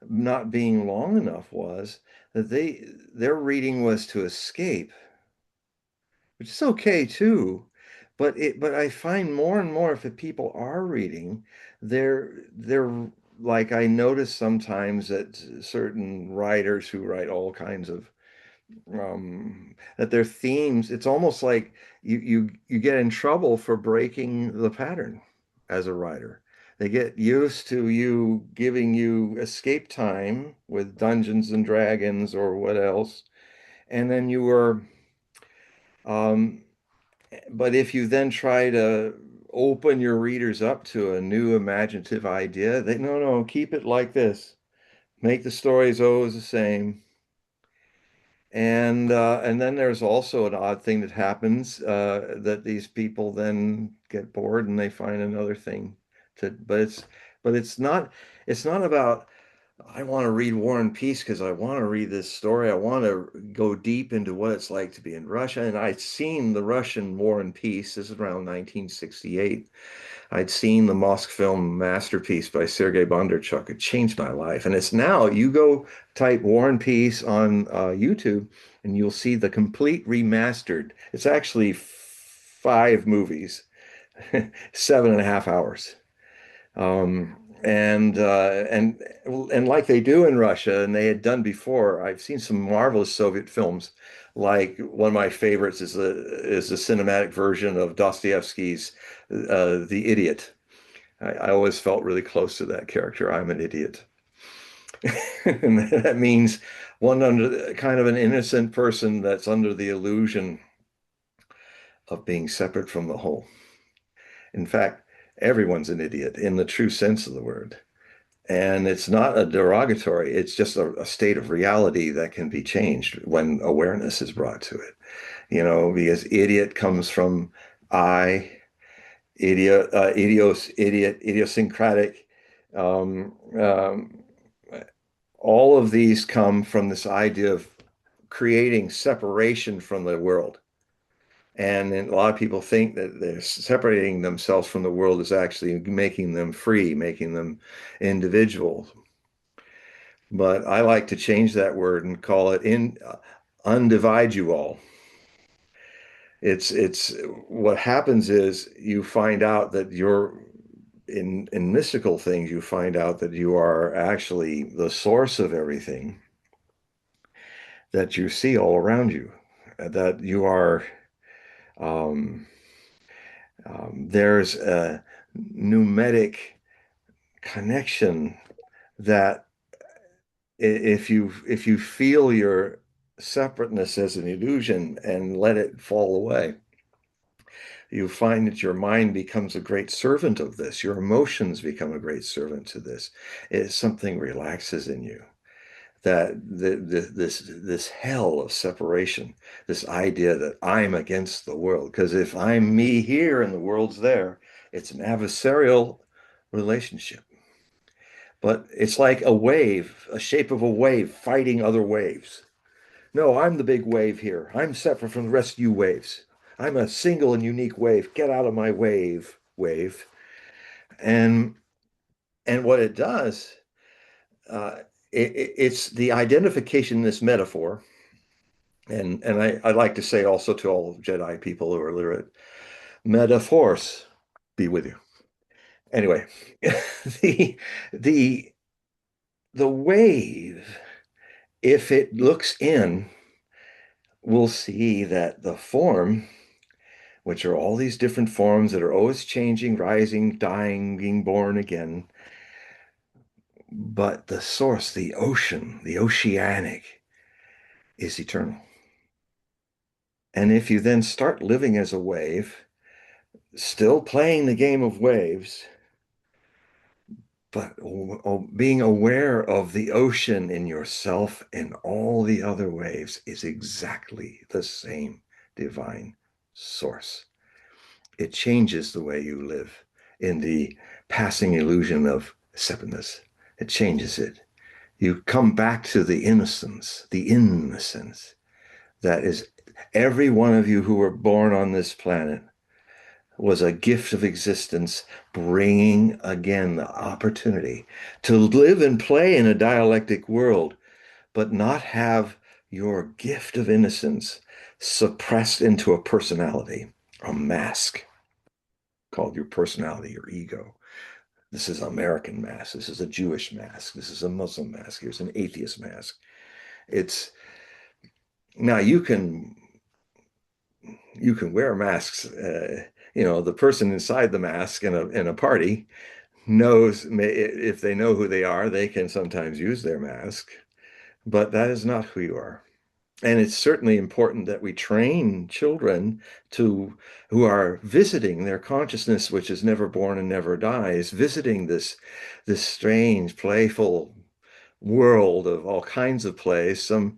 not being long enough was that their reading was to escape, which is okay too. But I find more and more if the people are reading, they're like I notice sometimes that certain writers who write all kinds of that their themes, it's almost like you get in trouble for breaking the pattern as a writer. They get used to you giving you escape time with Dungeons and Dragons or what else, and then you were um, but if you then try to open your readers up to a new imaginative idea, they no, keep it like this. Make the stories always the same. And then there's also an odd thing that happens that these people then get bored and they find another thing to. But it's not about I want to read War and Peace because I want to read this story. I want to go deep into what it's like to be in Russia. And I'd seen the Russian War and Peace. This is around 1968. I'd seen the Mosque film Masterpiece by Sergei Bondarchuk. It changed my life. And it's now you go type War and Peace on YouTube and you'll see the complete remastered. It's actually 5 movies, 7.5 hours. And like they do in Russia, and they had done before, I've seen some marvelous Soviet films. Like one of my favorites is the cinematic version of Dostoevsky's The Idiot. I always felt really close to that character. I'm an idiot. And that means one under kind of an innocent person that's under the illusion of being separate from the whole. In fact, everyone's an idiot in the true sense of the word. And it's not a derogatory, it's just a state of reality that can be changed when awareness is brought to it. Because idiot comes from I, idiosyncratic. Um, um, all of these come from this idea of creating separation from the world. And then a lot of people think that they're separating themselves from the world is actually making them free, making them individuals. But I like to change that word and call it undivide you all. It's what happens is you find out that you're in mystical things, you find out that you are actually the source of everything that you see all around you, that you are um, there's a pneumatic connection that if you feel your separateness as an illusion and let it fall away, you find that your mind becomes a great servant of this. Your emotions become a great servant to this. Something relaxes in you. That this hell of separation, this idea that I'm against the world, because if I'm me here and the world's there, it's an adversarial relationship. But it's like a wave, a shape of a wave fighting other waves. No, I'm the big wave here. I'm separate from the rest of you waves. I'm a single and unique wave. Get out of my wave. And and what it does, uh, it's the identification in this metaphor. And I like to say also to all Jedi people who are literate, metaphors be with you. Anyway, the the the wave, if it looks in, will see that the form, which are all these different forms that are always changing, rising, dying, being born again. But the source, the ocean, the oceanic, is eternal. And if you then start living as a wave, still playing the game of waves, but being aware of the ocean in yourself and all the other waves is exactly the same divine source. It changes the way you live in the passing illusion of separateness. It changes it. You come back to the innocence that is every one of you who were born on this planet was a gift of existence, bringing again the opportunity to live and play in a dialectic world, but not have your gift of innocence suppressed into a personality, a mask called your personality, your ego. This is American mask. This is a Jewish mask. This is a Muslim mask. Here's an atheist mask. It's now you can wear masks. The person inside the mask in a party knows if they know who they are, they can sometimes use their mask, but that is not who you are. And it's certainly important that we train children to who are visiting their consciousness, which is never born and never dies, visiting this strange, playful world of all kinds of plays, some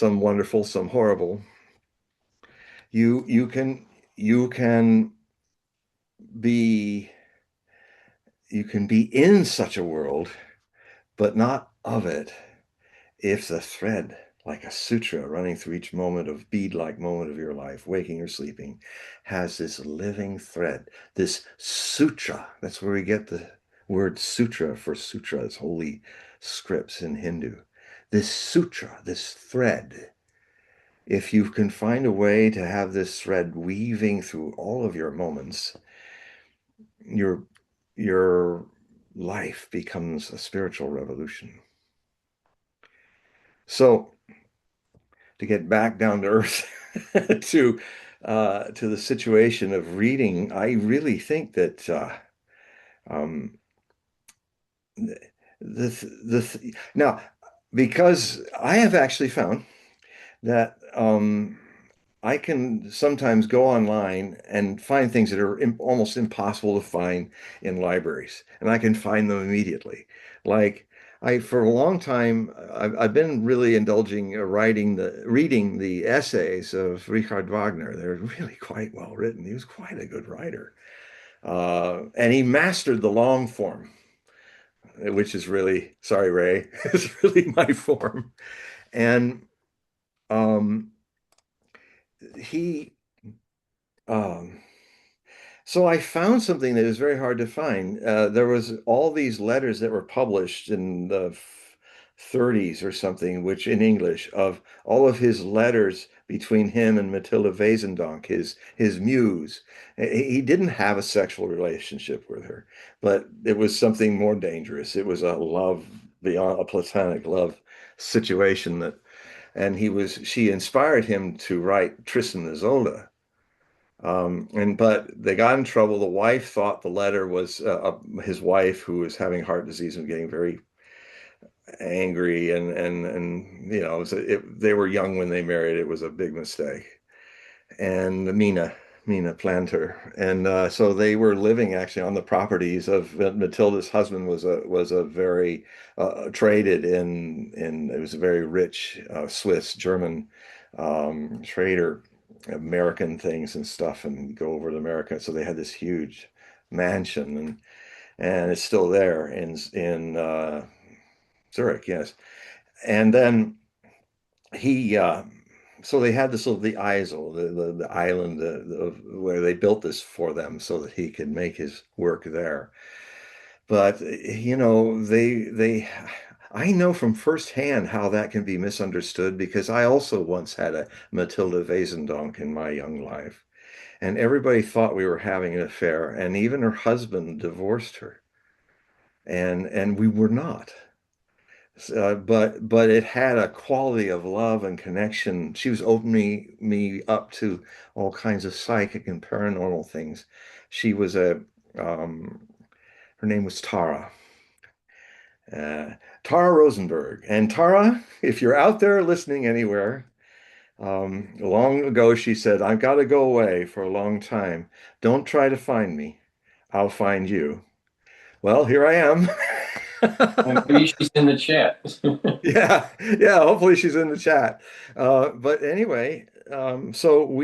wonderful, some horrible. You can be you can be in such a world, but not of it. If the thread, like a sutra running through each moment of bead-like moment of your life, waking or sleeping, has this living thread, this sutra. That's where we get the word sutra for sutras, holy scripts in Hindu. This sutra, this thread, if you can find a way to have this thread weaving through all of your moments, your your life becomes a spiritual revolution. So to get back down to earth to the situation of reading, I really think that um, now because I have actually found that I can sometimes go online and find things that are almost impossible to find in libraries, and I can find them immediately. Like for a long time, I've been really indulging reading the essays of Richard Wagner. They're really quite well written. He was quite a good writer, and he mastered the long form, which is really, sorry, Ray, is really my form. And um, he um, So I found something that is very hard to find. There was all these letters that were published in the 30s or something, which in English, of all of his letters between him and Matilda Wesendonck, his muse. He didn't have a sexual relationship with her, but it was something more dangerous. It was a love beyond a platonic love situation and she inspired him to write Tristan and Isolde. But they got in trouble. The wife thought the letter was his wife, who was having heart disease and getting very angry, and they were young when they married. It was a big mistake. And Mina Planter, and so they were living actually on the properties of Matilda's husband was a very traded in it was a very rich Swiss German trader, American things and stuff, and go over to America. So they had this huge mansion, and it's still there in Zurich, yes. And then he so they had this little the Isle, the island where they built this for them so that he could make his work there. But they I know from firsthand how that can be misunderstood because I also once had a Matilda Wesendonck in my young life, and everybody thought we were having an affair, and even her husband divorced her, and we were not. But it had a quality of love and connection. She was opening me up to all kinds of psychic and paranormal things. She was um, her name was Tara, uh, Tara Rosenberg. And Tara, if you're out there listening anywhere, long ago she said, "I've got to go away for a long time. Don't try to find me. I'll find you." Well, here I am. Well, maybe she's in the chat. Yeah, yeah. Hopefully she's in the chat. But anyway, so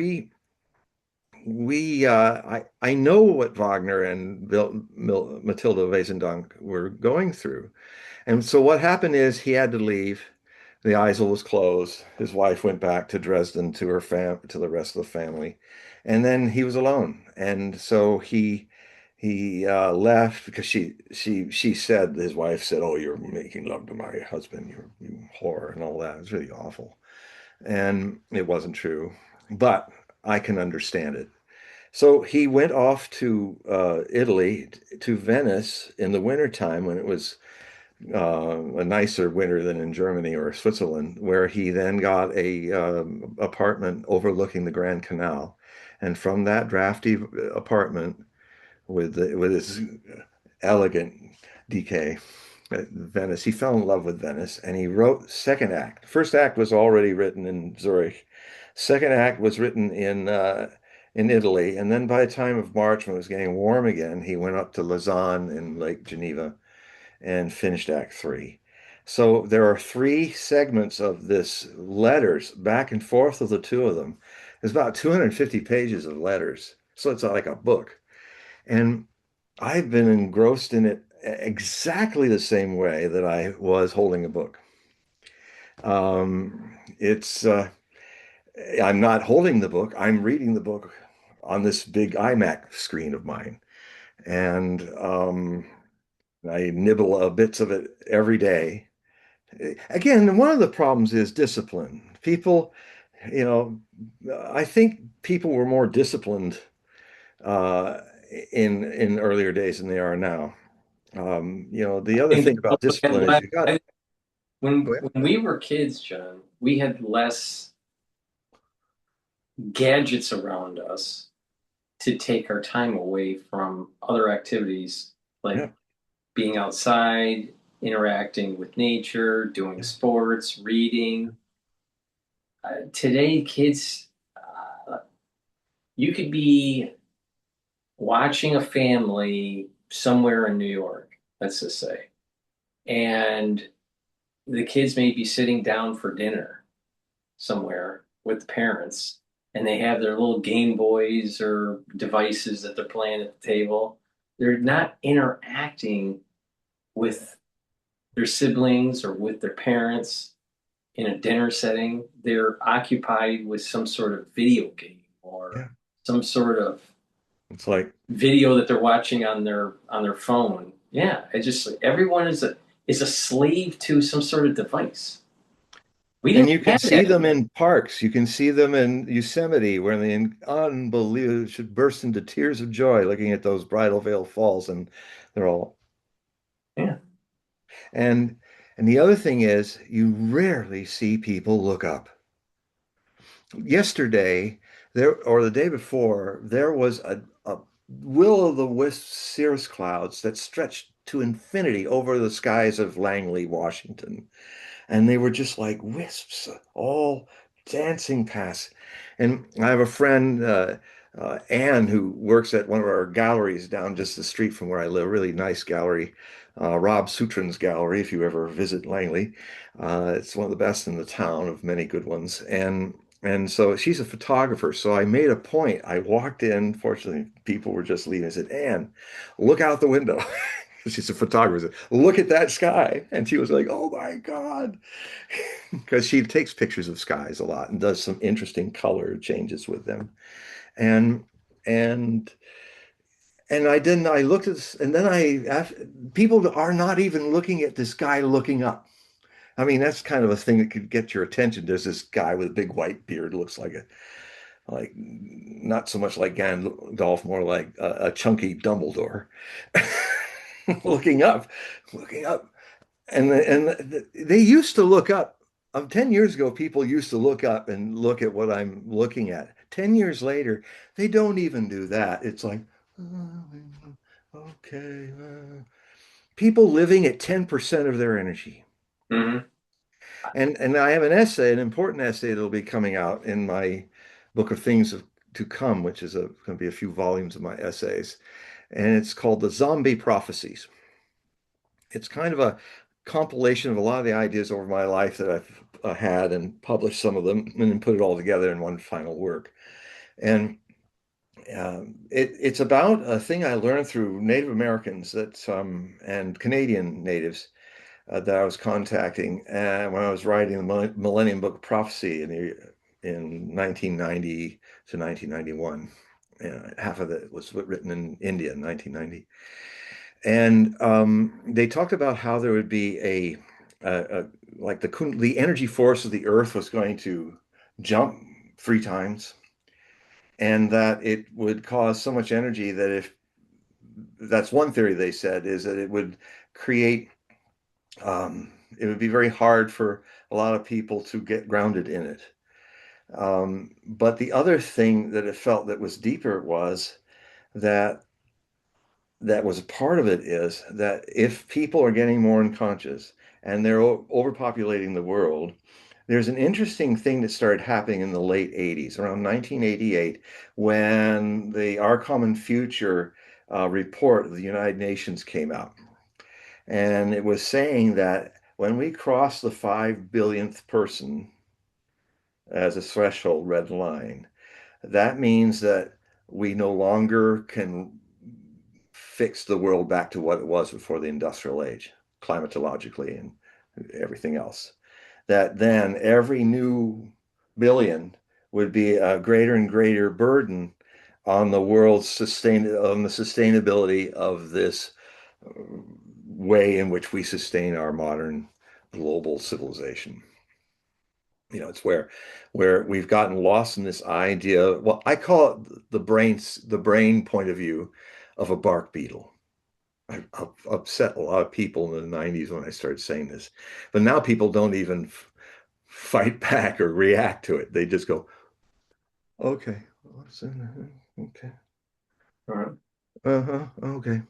I know what Wagner and Matilda Wesendonck were going through, And so what happened is he had to leave. The Eisel was closed. His wife went back to Dresden to her to the rest of the family, and then he was alone. And so he left because she said, his wife said, "Oh, you're making love to my husband, you whore," and all that. It was really awful, and it wasn't true, but I can understand it. So he went off to Italy, to Venice in the wintertime when it was a nicer winter than in Germany or Switzerland, where he then got a apartment overlooking the Grand Canal. And from that drafty apartment with his elegant DK at Venice, he fell in love with Venice and he wrote second act. First act was already written in Zurich. Second act was written in Italy. And then by the time of March, when it was getting warm again, he went up to Lausanne in Lake Geneva and finished Act Three. So there are three segments of this letters back and forth of the two of them. There's about 250 pages of letters. So it's like a book. And I've been engrossed in it exactly the same way that I was holding a book. It's I'm not holding the book, I'm reading the book on this big iMac screen of mine. And I nibble bits of it every day. Again, one of the problems is discipline. People, you know, I think people were more disciplined uh, in earlier days than they are now. The other And thing about we had discipline is less, you got. when we were kids, John, we had less gadgets around us to take our time away from other activities like Yeah, being outside, interacting with nature, doing yeah, sports, reading. Today, kids, you could be watching a family somewhere in New York, let's just say, and the kids may be sitting down for dinner somewhere with the parents, and they have their little Game Boys or devices that they're playing at the table. They're not interacting with their siblings or with their parents in a dinner setting. They're occupied with some sort of video game or yeah. some sort of It's like, video that they're watching on their phone. Yeah, it just everyone is a slave to some sort of device. We and didn't you can have see that. them in parks. You can see them in Yosemite, where they unbelievable should burst into tears of joy looking at those Bridal Veil Falls, and they're all. Yeah. And and the other thing is, you rarely see people look up. Yesterday, there or the day before, there was a will-o'-the-wisp cirrus clouds that stretched to infinity over the skies of Langley, Washington. And they were just like wisps, all dancing past. And I have a friend, Anne, who works at one of our galleries down just the street from where I live, a really nice gallery, Rob Sutrin's gallery, if you ever visit Langley. It's one of the best in the town of many good ones. And so she's a photographer. So I made a point. I walked in, fortunately, people were just leaving. I said, Anne, look out the window. She's a photographer. Look at that sky. And she was like, oh my God. Because she takes pictures of skies a lot and does some interesting color changes with them. And and I looked at this, and then people are not even looking at this guy looking up. I mean, that's kind of a thing that could get your attention. There's this guy with a big white beard, looks like not so much like Gandalf, more like a chunky Dumbledore, looking up, looking up. And they used to look up. 10 years ago, people used to look up and look at what I'm looking at. 10 years later, they don't even do that. It's like, okay. People living at 10% of their energy. Hmm. And I have an essay, an important essay that'll be coming out in my book of things to come, which is going to be a few volumes of my essays. And it's called The Zombie Prophecies. It's kind of a compilation of a lot of the ideas over my life that I've had and published some of them and then put it all together in one final work. And it's about a thing I learned through Native Americans and Canadian natives that I was contacting, and when I was writing the Millennium Book of Prophecy in 1990 to 1991. Half of it was written in India in 1990. And they talked about how there would be a like the energy force of the Earth was going to jump 3 times, and that it would cause so much energy that if that's one theory they said is that it would create it would be very hard for a lot of people to get grounded in it. But the other thing that it felt that was deeper was that that was a part of it is that if people are getting more unconscious and they're overpopulating the world, there's an interesting thing that started happening in the late 80s, around 1988, when the Our Common Future report of the United Nations came out. And it was saying that when we cross the 5 billionth person as a threshold red line, that means that we no longer can fix the world back to what it was before the industrial age, climatologically and everything else. That then every new billion would be a greater and greater burden on the on the sustainability of this way in which we sustain our modern global civilization. It's where we've gotten lost in this idea. Well, I call it the brain point of view of a bark beetle. I upset a lot of people in the 90s when I started saying this, but now people don't even fight back or react to it. They just go, okay, okay, All right. okay.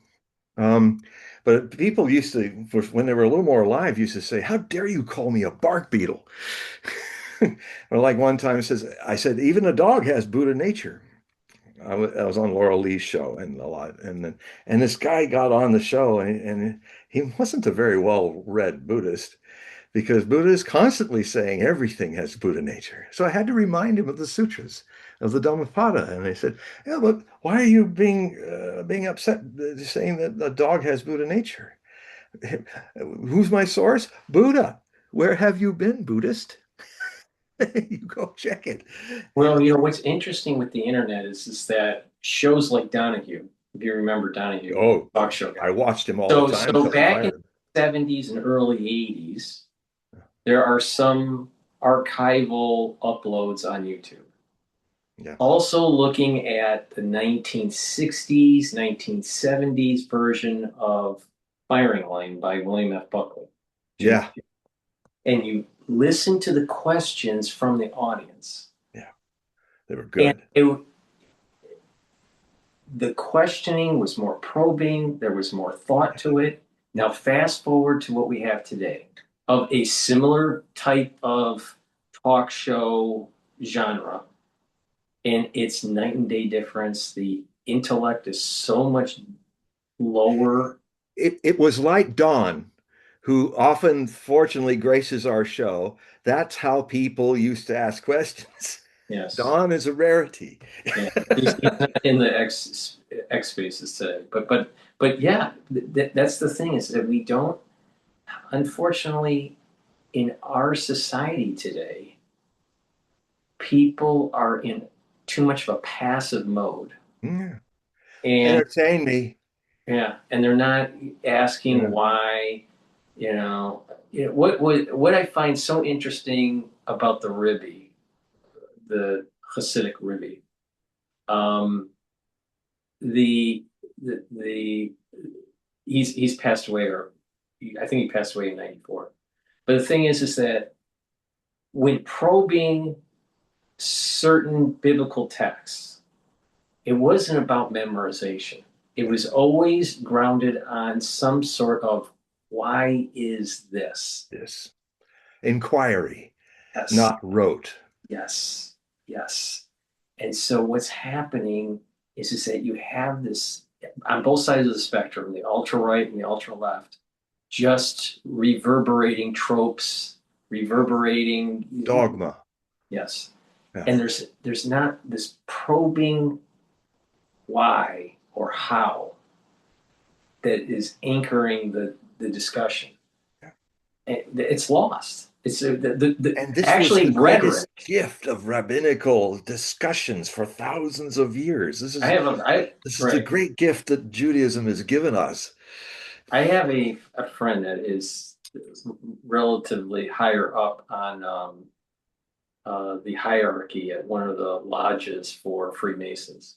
Um, but people used to, when they were a little more alive, used to say, "How dare you call me a bark beetle?" Or like one time it says, I said, "Even a dog has Buddha nature." I was on Laurel Lee's show and a lot, and this guy got on the show, and he wasn't a very well-read Buddhist because Buddha is constantly saying everything has Buddha nature. So I had to remind him of the sutras of the Dhammapada, and I said, "Yeah, but why are you being upset saying that the dog has Buddha nature? Who's my source? Buddha. Where have you been, Buddhist? You go check it." Well, what's interesting with the internet is that shows like Donahue, if you remember Donahue, Oh, talk show guy. I watched him all the So, time so till he back in fired him. the 70s and early 80s, there are some archival uploads on YouTube. Yeah. Also looking at the 1960s, 1970s version of Firing Line by William F. Buckley. Yeah. And you listen to the questions from the audience. Yeah. They were And good. the questioning was more probing, there was more thought to it. Now, fast forward to what we have today of a similar type of talk show genre, and it's night and day difference. The intellect is so much lower. It was like Dawn, who often, fortunately, graces our show. That's how people used to ask questions. Yes. Dawn is a rarity. Yeah. He's not in the X spaces today. But yeah, that's the thing is that we don't, unfortunately, in our society today, people are in too much of a passive mode. Yeah. And Entertain me. yeah, and they're not asking Yeah. why, what I find so interesting about the Rebbe, the Hasidic Rebbe, um, the the he's passed away, or I think he passed away in '94. But the thing is that when probing certain biblical texts, it wasn't about memorization. It was always grounded on some sort of why is this? Yes. Inquiry, Yes, not rote. yes, yes. And so what's happening is that you have this on both sides of the spectrum, the ultra right and the ultra left, just reverberating tropes, reverberating, Dogma. yes. Yeah. And there's not this probing why or how that is anchoring the discussion. it's lost. It's And this was actually the rhetoric. greatest gift of rabbinical discussions for thousands of years. This is the Right. great gift that Judaism has given us. I have a friend that is relatively higher up on the hierarchy at one of the lodges for Freemasons.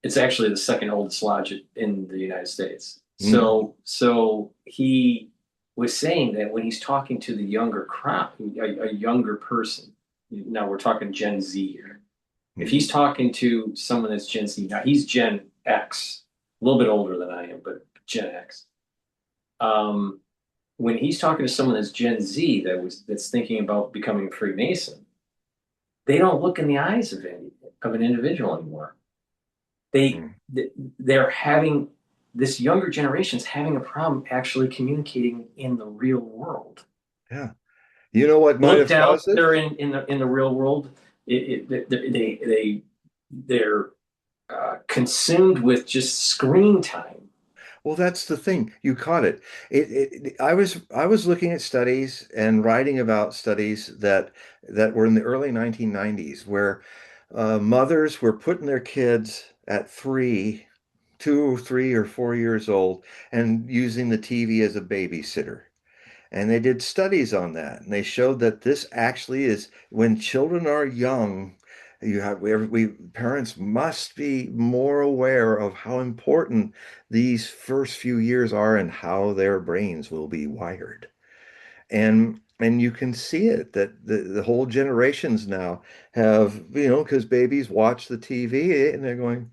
It's actually the second oldest lodge in the United States. Mm, So he was saying that when he's talking to the younger crowd, a younger person, now we're talking Gen Z here. If mm, he's talking to someone that's Gen Z, now he's Gen X, a little bit older than I am, but Gen X. Um, when he's talking to someone that's Gen Z that's thinking about becoming a Freemason, they don't look in the eyes of an individual anymore. They mm. they're having this younger generation's having a problem actually communicating in the real world. Yeah. You know what might Look have down caused it? there in the real world. They're consumed with just screen time. Well, that's the thing. You caught it. I was looking at studies and writing about studies that were in the early 1990s where mothers were putting their kids at 2, 3, or 4 years old and using the TV as a babysitter. And they did studies on that, and they showed that this actually is when children are young, we parents must be more aware of how important these first few years are and how their brains will be wired. And you can see it that the whole generations now have, because babies watch the TV and they're going,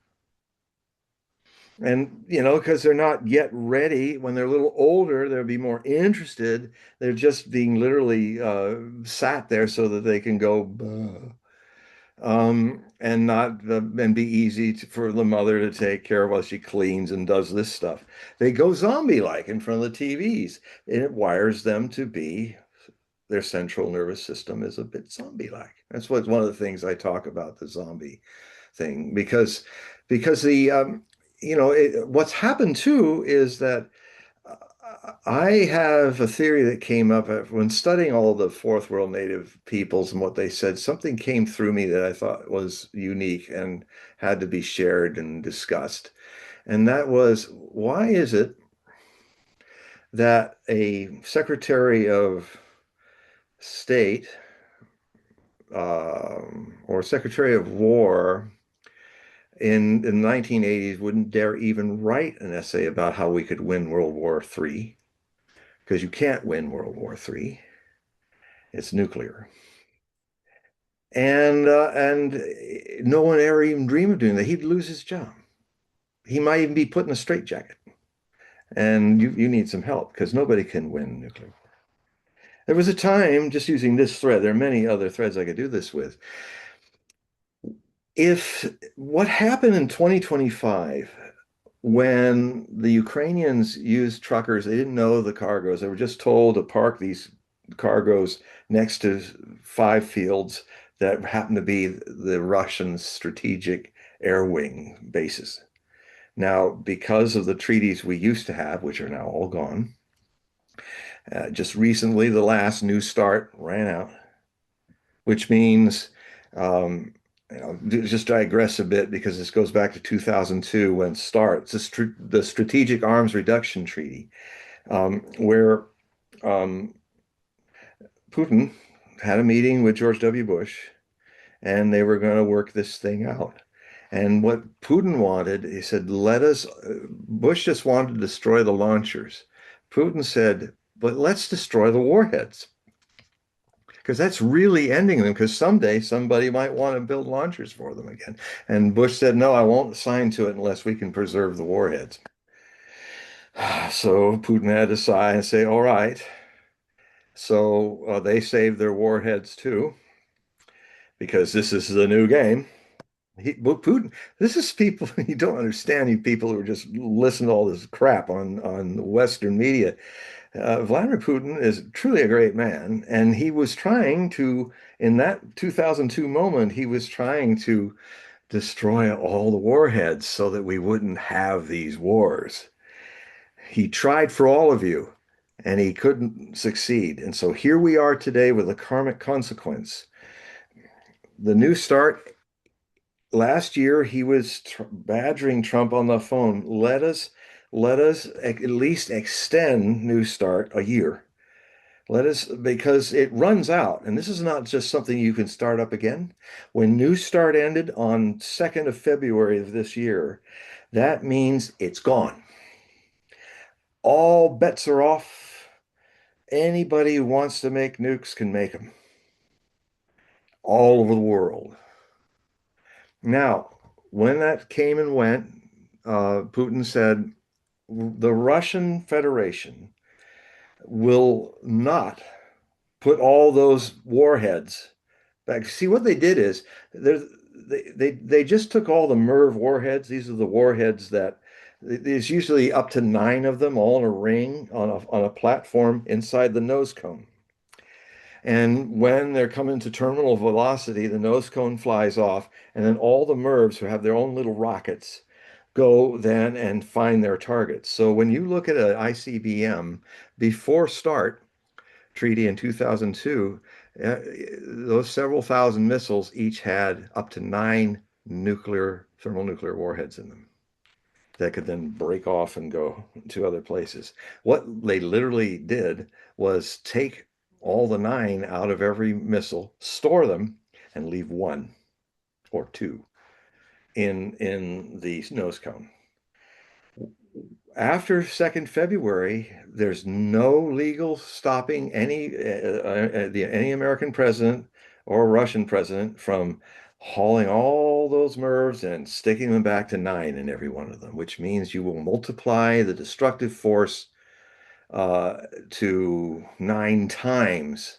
and, because they're not yet ready. When they're a little older, they'll be more interested. They're just being literally sat there so that they can go, "Buh," and not and be easy for the mother to take care of while she cleans and does this stuff. They go zombie-like in front of the TVs, and it wires them to be. Their central nervous system is a bit zombie-like. That's what's one of the things I talk about, the zombie thing, because what's happened too is that I have a theory that came up when studying all the fourth world native peoples and what they said. Something came through me that I thought was unique and had to be shared and discussed. And that was, why is it that a Secretary of State or Secretary of War in the 1980s wouldn't dare even write an essay about how we could win World War III, because you can't win World War III. It's nuclear. And no one ever even dreamed of doing that. He'd lose his job. He might even be put in a straitjacket. And you need some help because nobody can win nuclear. There was a time, just using this thread, there are many other threads I could do this with. If what happened in 2025 when the Ukrainians used truckers, they didn't know the cargoes. They were just told to park these cargoes next to 5 fields that happened to be the Russian strategic air wing bases. Now, because of the treaties we used to have, which are now all gone, just recently the last New START ran out, which means um, just digress a bit because this goes back to 2002 when START, the Strategic Arms Reduction Treaty, where um, Putin had a meeting with George W. Bush and they were going to work this thing out. And what Putin wanted, he said, Bush just wanted to destroy the launchers. Putin said, but let's destroy the warheads. Because that's really ending them, because someday somebody might want to build launchers for them again. And Bush said, no, I won't sign to it unless we can preserve the warheads. So Putin had to sigh and say, all right. So they saved their warheads too, because this is the new game. Putin, this is people you don't understand. You people who are just listen to all this crap on Western media. Vladimir Putin is truly a great man, and he was trying to, in that 2002 moment, he was trying to destroy all the warheads so that we wouldn't have these wars. He tried for all of you, and he couldn't succeed. And so here we are today with a karmic consequence. The New Start, last year he was badgering Trump on the phone. Let us at least extend New Start a year. Let us, because it runs out, and this is not just something you can start up again. When New Start ended on 2nd of February of this year, that means it's gone. All bets are off. Anybody who wants to make nukes can make them all over the world. Now, when that came and went, Putin said the Russian Federation will not put all those warheads back. See, what they did is they just took all the MIRV warheads. These are the warheads that there's usually up to 9 of them all in a ring on a platform inside the nose cone. And when they're coming to terminal velocity, the nose cone flies off, and then all the MIRVs who have their own little rockets go then and find their targets. So when you look at an ICBM before START treaty in 2002, those several thousand missiles each had up to 9 thermonuclear warheads in them that could then break off and go to other places. What they literally did was take all the 9 out of every missile, store them, and leave 1 or 2 in the nose cone. After 2nd February, there's no legal stopping any American president or Russian president from hauling all those MIRVs and sticking them back to 9 in every one of them, which means you will multiply the destructive force to 9 times,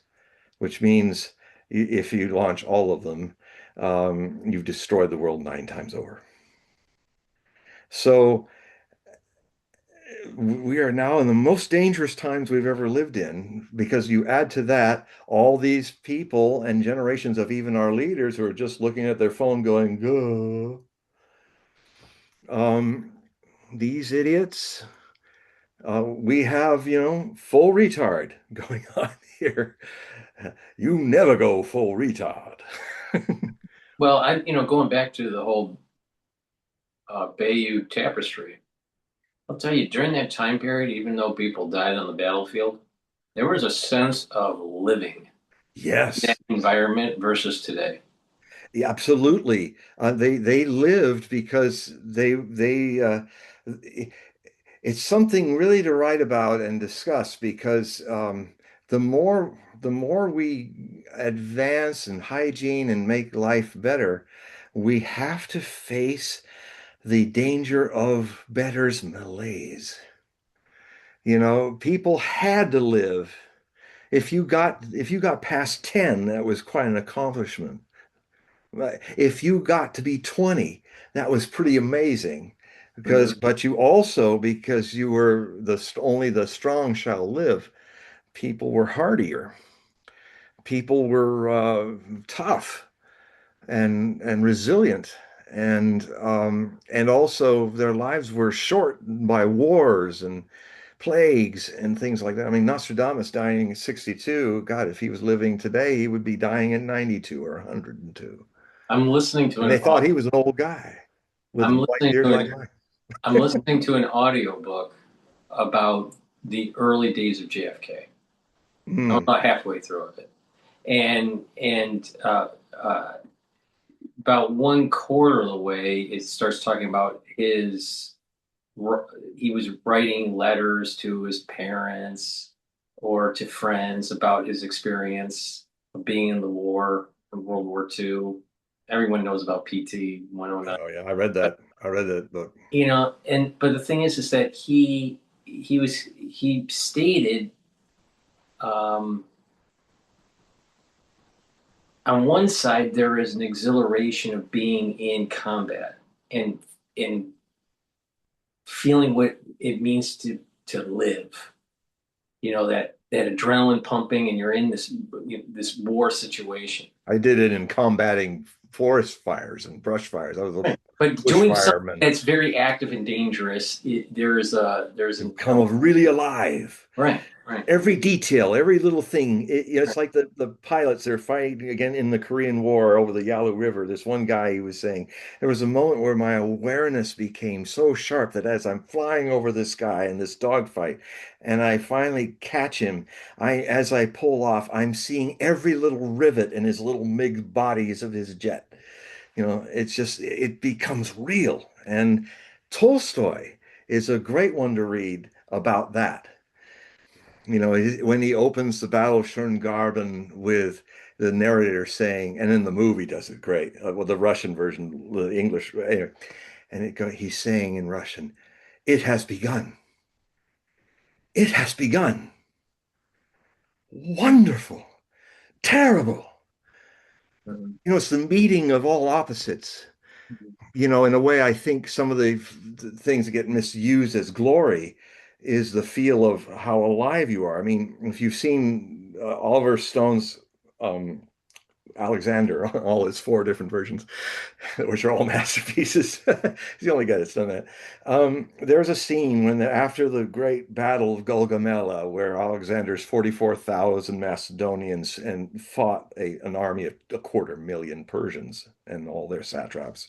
which means if you launch all of them, you've destroyed the world 9 times over. So we are now in the most dangerous times we've ever lived in, because you add to that all these people and generations of even our leaders who are just looking at their phone going, "Gah." These idiots, we have, full retard going on here. You never go full retard. Well, going back to the whole Bayeux tapestry, I'll tell you, during that time period, even though people died on the battlefield, there was a sense of living in that Yes. environment versus today. Yeah, absolutely. They lived because they it's something really to write about and discuss, because the more we advance in hygiene and make life better, we have to face the danger of better's malaise. People had to live. If you got past 10, that was quite an accomplishment. If you got to be 20, that was pretty amazing. Mhm. But you also, because you were only the strong shall live, people were hardier. People were tough and resilient, and also their lives were short by wars and plagues and things like that. I mean, Nostradamus dying at 62, God, if he was living today, he would be dying at 92 or 102. I'm listening to And an they thought he was an old guy with I'm white listening beard to like an mine. I'm listening to an audiobook about the early days of JFK. I'm Hmm. about halfway through it, and about one quarter of the way, it starts talking about he was writing letters to his parents or to friends about his experience of being in the war in World War II. Everyone knows about PT 109. Oh yeah, I read that. I read that book. But the thing is that he stated, um, on one side there is an exhilaration of being in combat and and feeling what it means to live. That adrenaline pumping, and you're in this war situation. I did it in combating forest fires and brush fires. I was a Right. But bush doing something fireman. that's very active and dangerous, there's You an come really alive. right. Right. Every detail, every little thing. It's like the pilots they're fighting again in the Korean War over the Yalu River. This one guy, he was saying, there was a moment where my awareness became so sharp that as I'm flying over this guy in this dogfight, and I finally catch him, as I pull off, I'm seeing every little rivet in his little MiG bodies of his jet. It's just, it becomes real. And Tolstoy is a great one to read about that. When he opens the Battle of Schöngarten with the narrator saying, and in the movie does it great, well, the Russian version, the English, anyway, and he's saying in Russian, "It has begun. It has begun. Wonderful, terrible." Mhm. It's the meeting of all opposites. In a way, I think some of the things that get misused as glory is the feel of how alive you are. I mean, if you've seen Oliver Stone's um, Alexander, all his four different versions, which are all masterpieces. He's the only guy that's done that. There's a scene after the great battle of Gaugamela, where Alexander's 44,000 Macedonians and fought an army of 250,000 Persians and all their satraps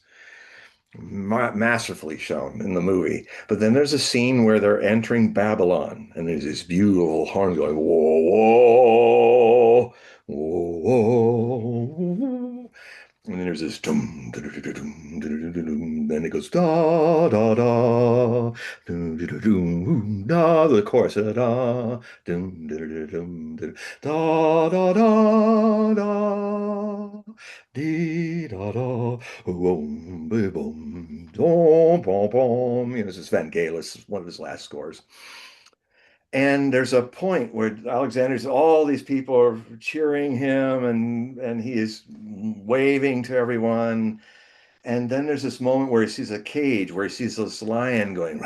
masterfully shown in the movie. But then there's a scene where they're entering Babylon, and there's this beautiful horn going, whoa, whoa, whoa. And then there's this dum, then it goes da da da, da, the chorus, da da, da da da da, dee da da, boom, boom, boom, boom, boom. This is Van Galis, one of his last scores. And there's a point where all these people are cheering him, and he is waving to everyone. And then there's this moment where he sees a cage, where he sees this lion going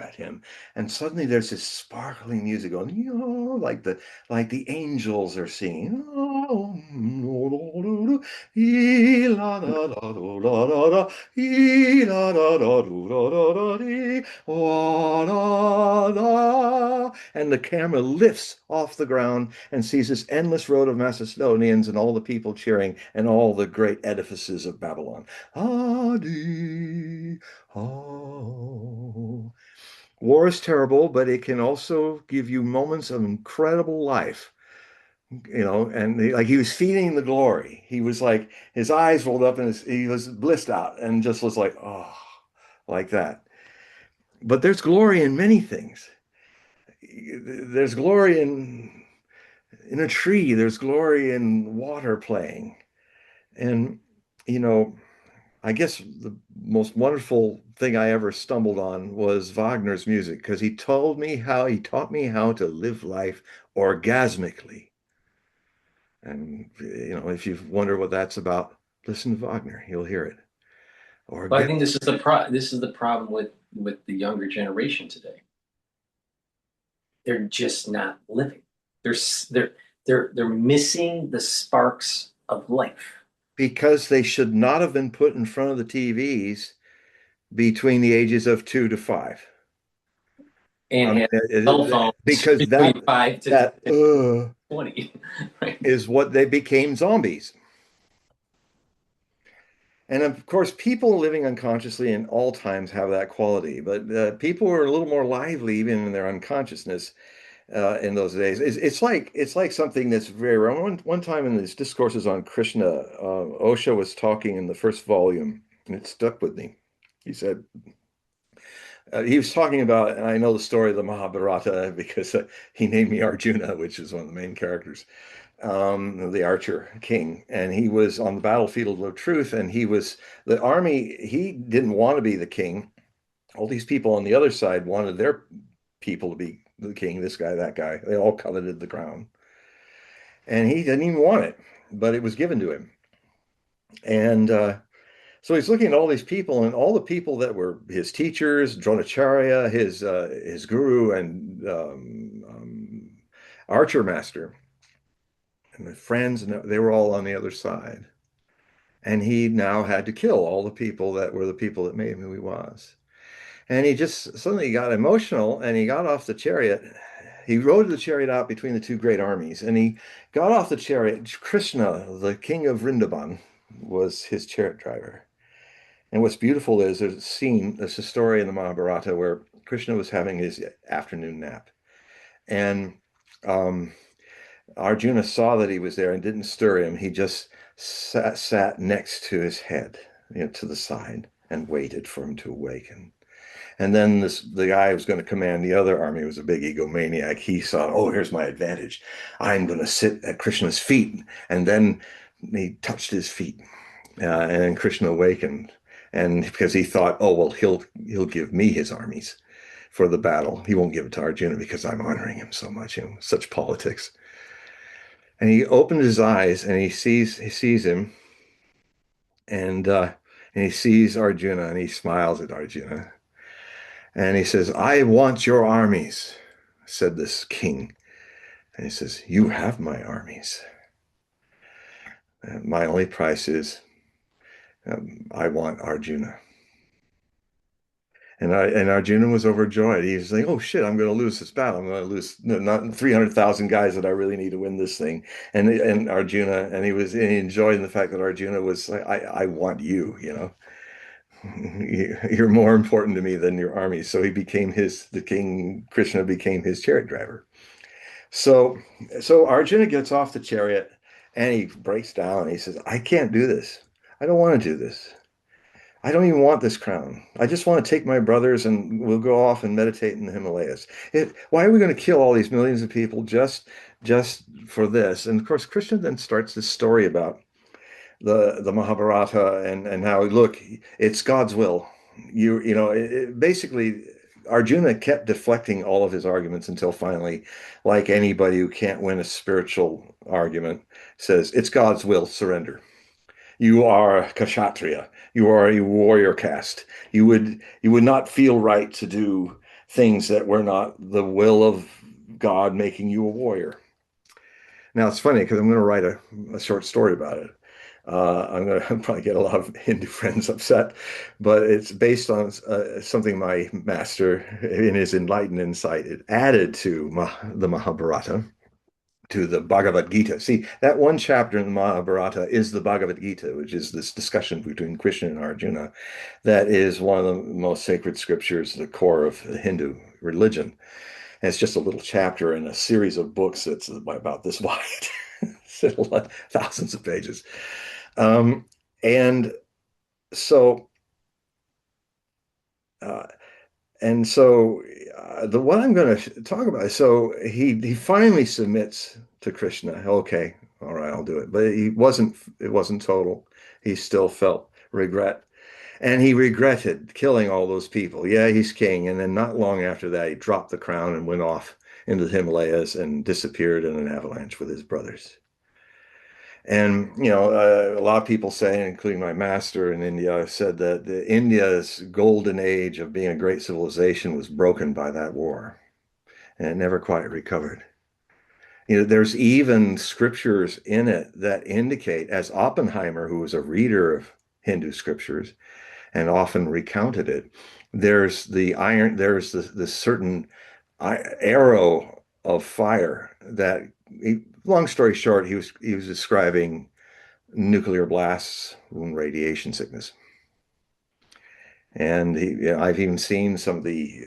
at him, and suddenly there's this sparkling music going, like the angels are singing. And the camera lifts off the ground and sees this endless road of Macedonians and all the people cheering and all the great edifices of Babylon. Adi, oh. War is terrible, but it can also give you moments of incredible life, and like he was feeding the glory. He was like, his eyes rolled up and he was blissed out and just was like, oh, like that. But there's glory in many things. There's glory in a tree, there's glory in water playing. And, you know, I guess the most wonderful thing I ever stumbled on was Wagner's music because he taught me how to live life orgasmically. And if you wonder what that's about, listen to Wagner. You'll hear it. But I Orgasm. think this is the problem with the younger generation today. They're just not living. They're they're missing the sparks of life. Because they should not have been put in front of the TVs between the ages of 2 to 5. And I mean, have cell phones because between 5 to that 20, right? is what they became zombies. And of course, people living unconsciously in all times have that quality, but people were a little more lively even in their unconsciousness in those days. It's like something that's very rare. One time in his discourses on Krishna, Osho was talking in the first volume, and it stuck with me. He said, he was talking about, and I know the story of the Mahabharata because he named me Arjuna, which is one of the main characters, the archer king. And he was on the battlefield of truth, and the army, he didn't want to be the king. All these people on the other side wanted their people to be the king, this guy, that guy. They all coveted the crown. And he didn't even want it, but it was given to him. And so he's looking at all these people, and all the people that were his teachers, Dronacharya, his guru, and archer master, and the friends, and they were all on the other side. And he now had to kill all the people that were the people that made him who he was. And he just suddenly got emotional, and he got off the chariot. he rode the chariot out between the two great armies, and he got off the chariot. Krishna, the king of Vrindavan, was his chariot driver. And what's beautiful is there's a story in the Mahabharata where Krishna was having his afternoon nap. And um, Arjuna saw that he was there and didn't stir him. He just sat next to his head, to the side, and waited for him to awaken. And then the guy who was going to command the other army was a big egomaniac. He saw, oh, here's my advantage. I'm going to sit at Krishna's feet. And then he touched his feet, and then Krishna awakened. And because he thought, oh, well, he'll give me his armies for the battle. He won't give it to Arjuna because I'm honoring him so much, such politics. And he opened his eyes and he sees him, and he sees Arjuna, and he smiles at Arjuna. And he says, I want your armies, said this king. And he says, you have my armies. My only price is I want Arjuna. And Arjuna was overjoyed. He was like, oh shit, I'm going to lose this battle. I'm going to lose not 300,000 guys that I really need to win this thing. And Arjuna, and he enjoyed the fact that Arjuna was like, I want you. You're more important to me than your army. So the king, Krishna became his chariot driver. So Arjuna gets off the chariot and he breaks down. He says, I can't do this. I don't want to do this. I don't even want this crown. I just want to take my brothers and we'll go off and meditate in the Himalayas. Why are we going to kill all these millions of people just for this? And of course, Krishna then starts this story about the Mahabharata and how, look, it's God's will. Basically, Arjuna kept deflecting all of his arguments until finally, like anybody who can't win a spiritual argument, says, it's God's will, surrender. You are a kshatriya. You are a warrior caste. You would not feel right to do things that were not the will of God making you a warrior. Now it's funny because I'm going to write a short story about it. I'm going to probably get a lot of Hindu friends upset, but it's based on something my master, in his enlightened insight, it added to the Mahabharata, to the Bhagavad Gita. See, that one chapter in the Mahabharata is the Bhagavad Gita, which is this discussion between Krishna and Arjuna. That is one of the most sacred scriptures, the core of the Hindu religion. And it's just a little chapter in a series of books that's about this wide, thousands of pages. And so, uh, the what I'm going to talk about. So he finally submits to Krishna. Okay, all right, I'll do it. But it wasn't total. He still felt regret, and he regretted killing all those people. Yeah, he's king. And then not long after that, he dropped the crown and went off into the Himalayas and disappeared in an avalanche with his brothers. And a lot of people say, including my master in India, said that India's golden age of being a great civilization was broken by that war, and it never quite recovered. There's even scriptures in it that indicate, as Oppenheimer, who was a reader of Hindu scriptures and often recounted it, there's the certain arrow of fire that, long story short, he was describing nuclear blasts and radiation sickness. And I've even seen some of the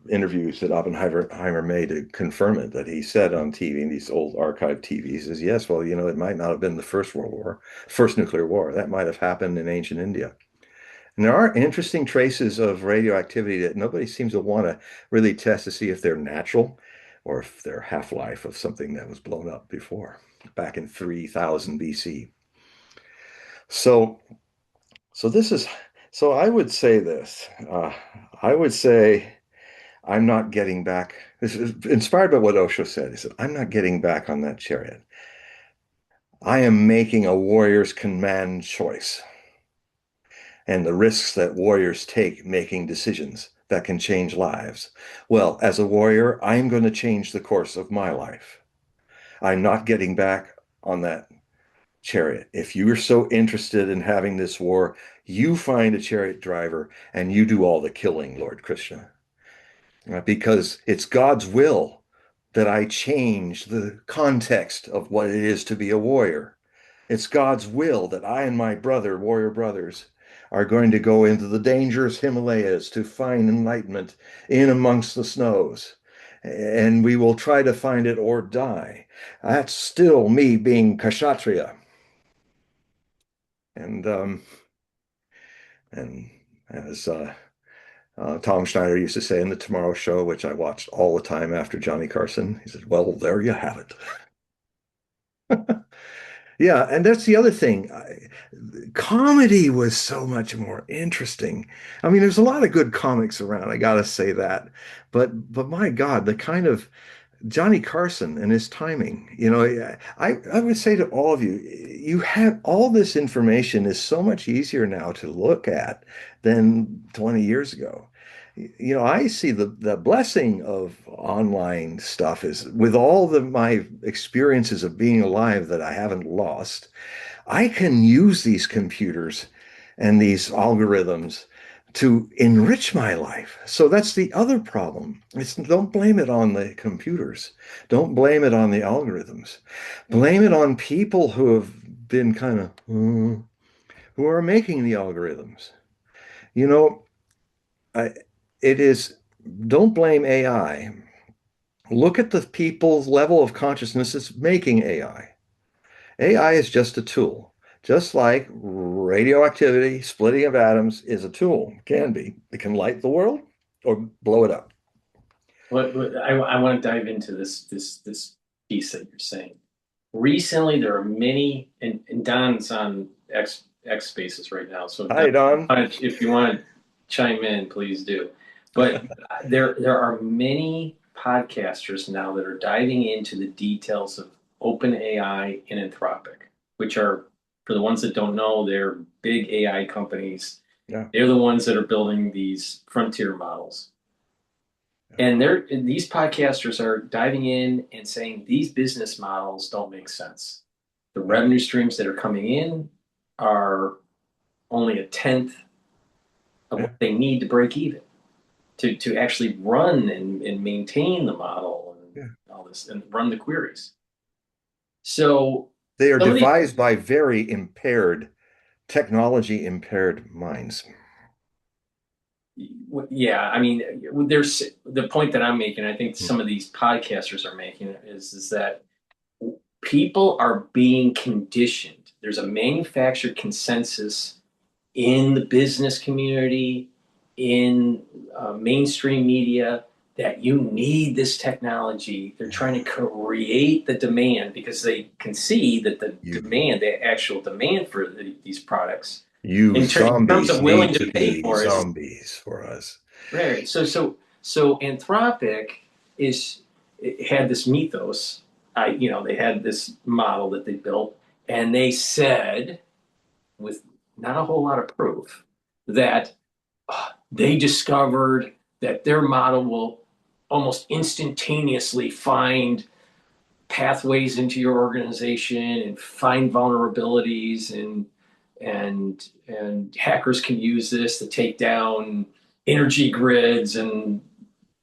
interviews that Oppenheimer made to confirm it, that he said on TV, in these old archive TVs, is yes, well, it might not have been the first World War, first nuclear war. That might have happened in ancient India. And there are interesting traces of radioactivity that nobody seems to want to really test to see if they're natural or if they're half-life of something that was blown up before, back in 3000 BC. So I would say this. I would say I'm not getting back. This is inspired by what Osho said. He said, I'm not getting back on that chariot. I am making a warrior's command choice, and the risks that warriors take making decisions that can change lives. Well, as a warrior, I'm going to change the course of my life. I'm not getting back on that chariot. If you are so interested in having this war, you find a chariot driver and you do all the killing, Lord Krishna. Because it's God's will that I change the context of what it is to be a warrior. It's God's will that I and my brother, warrior brothers, are going to go into the dangerous Himalayas to find enlightenment in amongst the snows. And we will try to find it or die. That's still me being Kshatriya. And and as Tom Schneider used to say in the Tomorrow Show, which I watched all the time after Johnny Carson, he said, "Well, there you have it." Yeah, and that's the other thing. Comedy was so much more interesting. I mean, there's a lot of good comics around, I gotta say that. But my God, the kind of Johnny Carson and his timing, I would say to all of you, you have all this information is so much easier now to look at than 20 years ago. I see the blessing of online stuff is with all my experiences of being alive that I haven't lost. I can use these computers and these algorithms to enrich my life. So that's the other problem. Don't blame it on the computers. Don't blame it on the algorithms. Blame it on people who have been kind of who are making the algorithms. You know, I, it is, don't blame AI. Look at the people's level of consciousness that's making AI. AI is just a tool, just like radioactivity, splitting of atoms is a tool, can be. It can light the world or blow it up. I want to dive into this piece that you're saying. Recently, there are many, and Don's on X Spaces right now. So Don, Hi, Don. if you want to chime in, please do. But there are many podcasters now that are diving into the details of OpenAI and Anthropic, which are, for the ones that don't know, they're big AI companies. Yeah. They're the ones that are building these frontier models. And these podcasters are diving in and saying these business models don't make sense. The revenue streams that are coming in are only a tenth of Yeah. what they need to break even to actually run and maintain the model and Yeah. all this and run the queries. So They are some of these, devised by very impaired, technology impaired minds. yeah, I mean, there's the point that I'm making. I think some of these podcasters are making is that people are being conditioned. There's a manufactured consensus in the business community, in mainstream media, that you need this technology. They're trying to create the demand because they can see that the You, demand, the actual demand for these products, you in terms zombies of willing need to to pay be for it, is zombies for us. right. So Anthropic is it had this mythos. They had this model that they built, and they said, with not a whole lot of proof, that they discovered that their model will almost instantaneously find pathways into your organization and find vulnerabilities and hackers can use this to take down energy grids and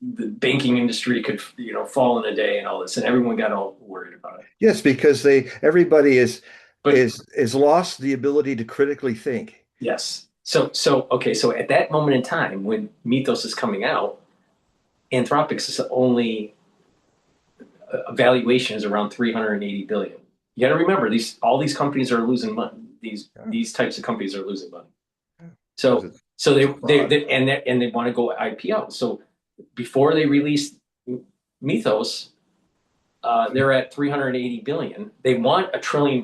the banking industry could fall in a day and all this and everyone got all worried about it. Yes, because everybody But is lost the ability to critically think. yes, so at that moment in time when Mythos is coming out, Anthropic's is only valuation is around 380 billion. You got to remember all these companies are losing money. Yeah, These types of companies are losing money. yeah, because So so it's they a fraud. and they want to go IPO. So before they released Mythos, they're at 380 billion. They want $1 trillion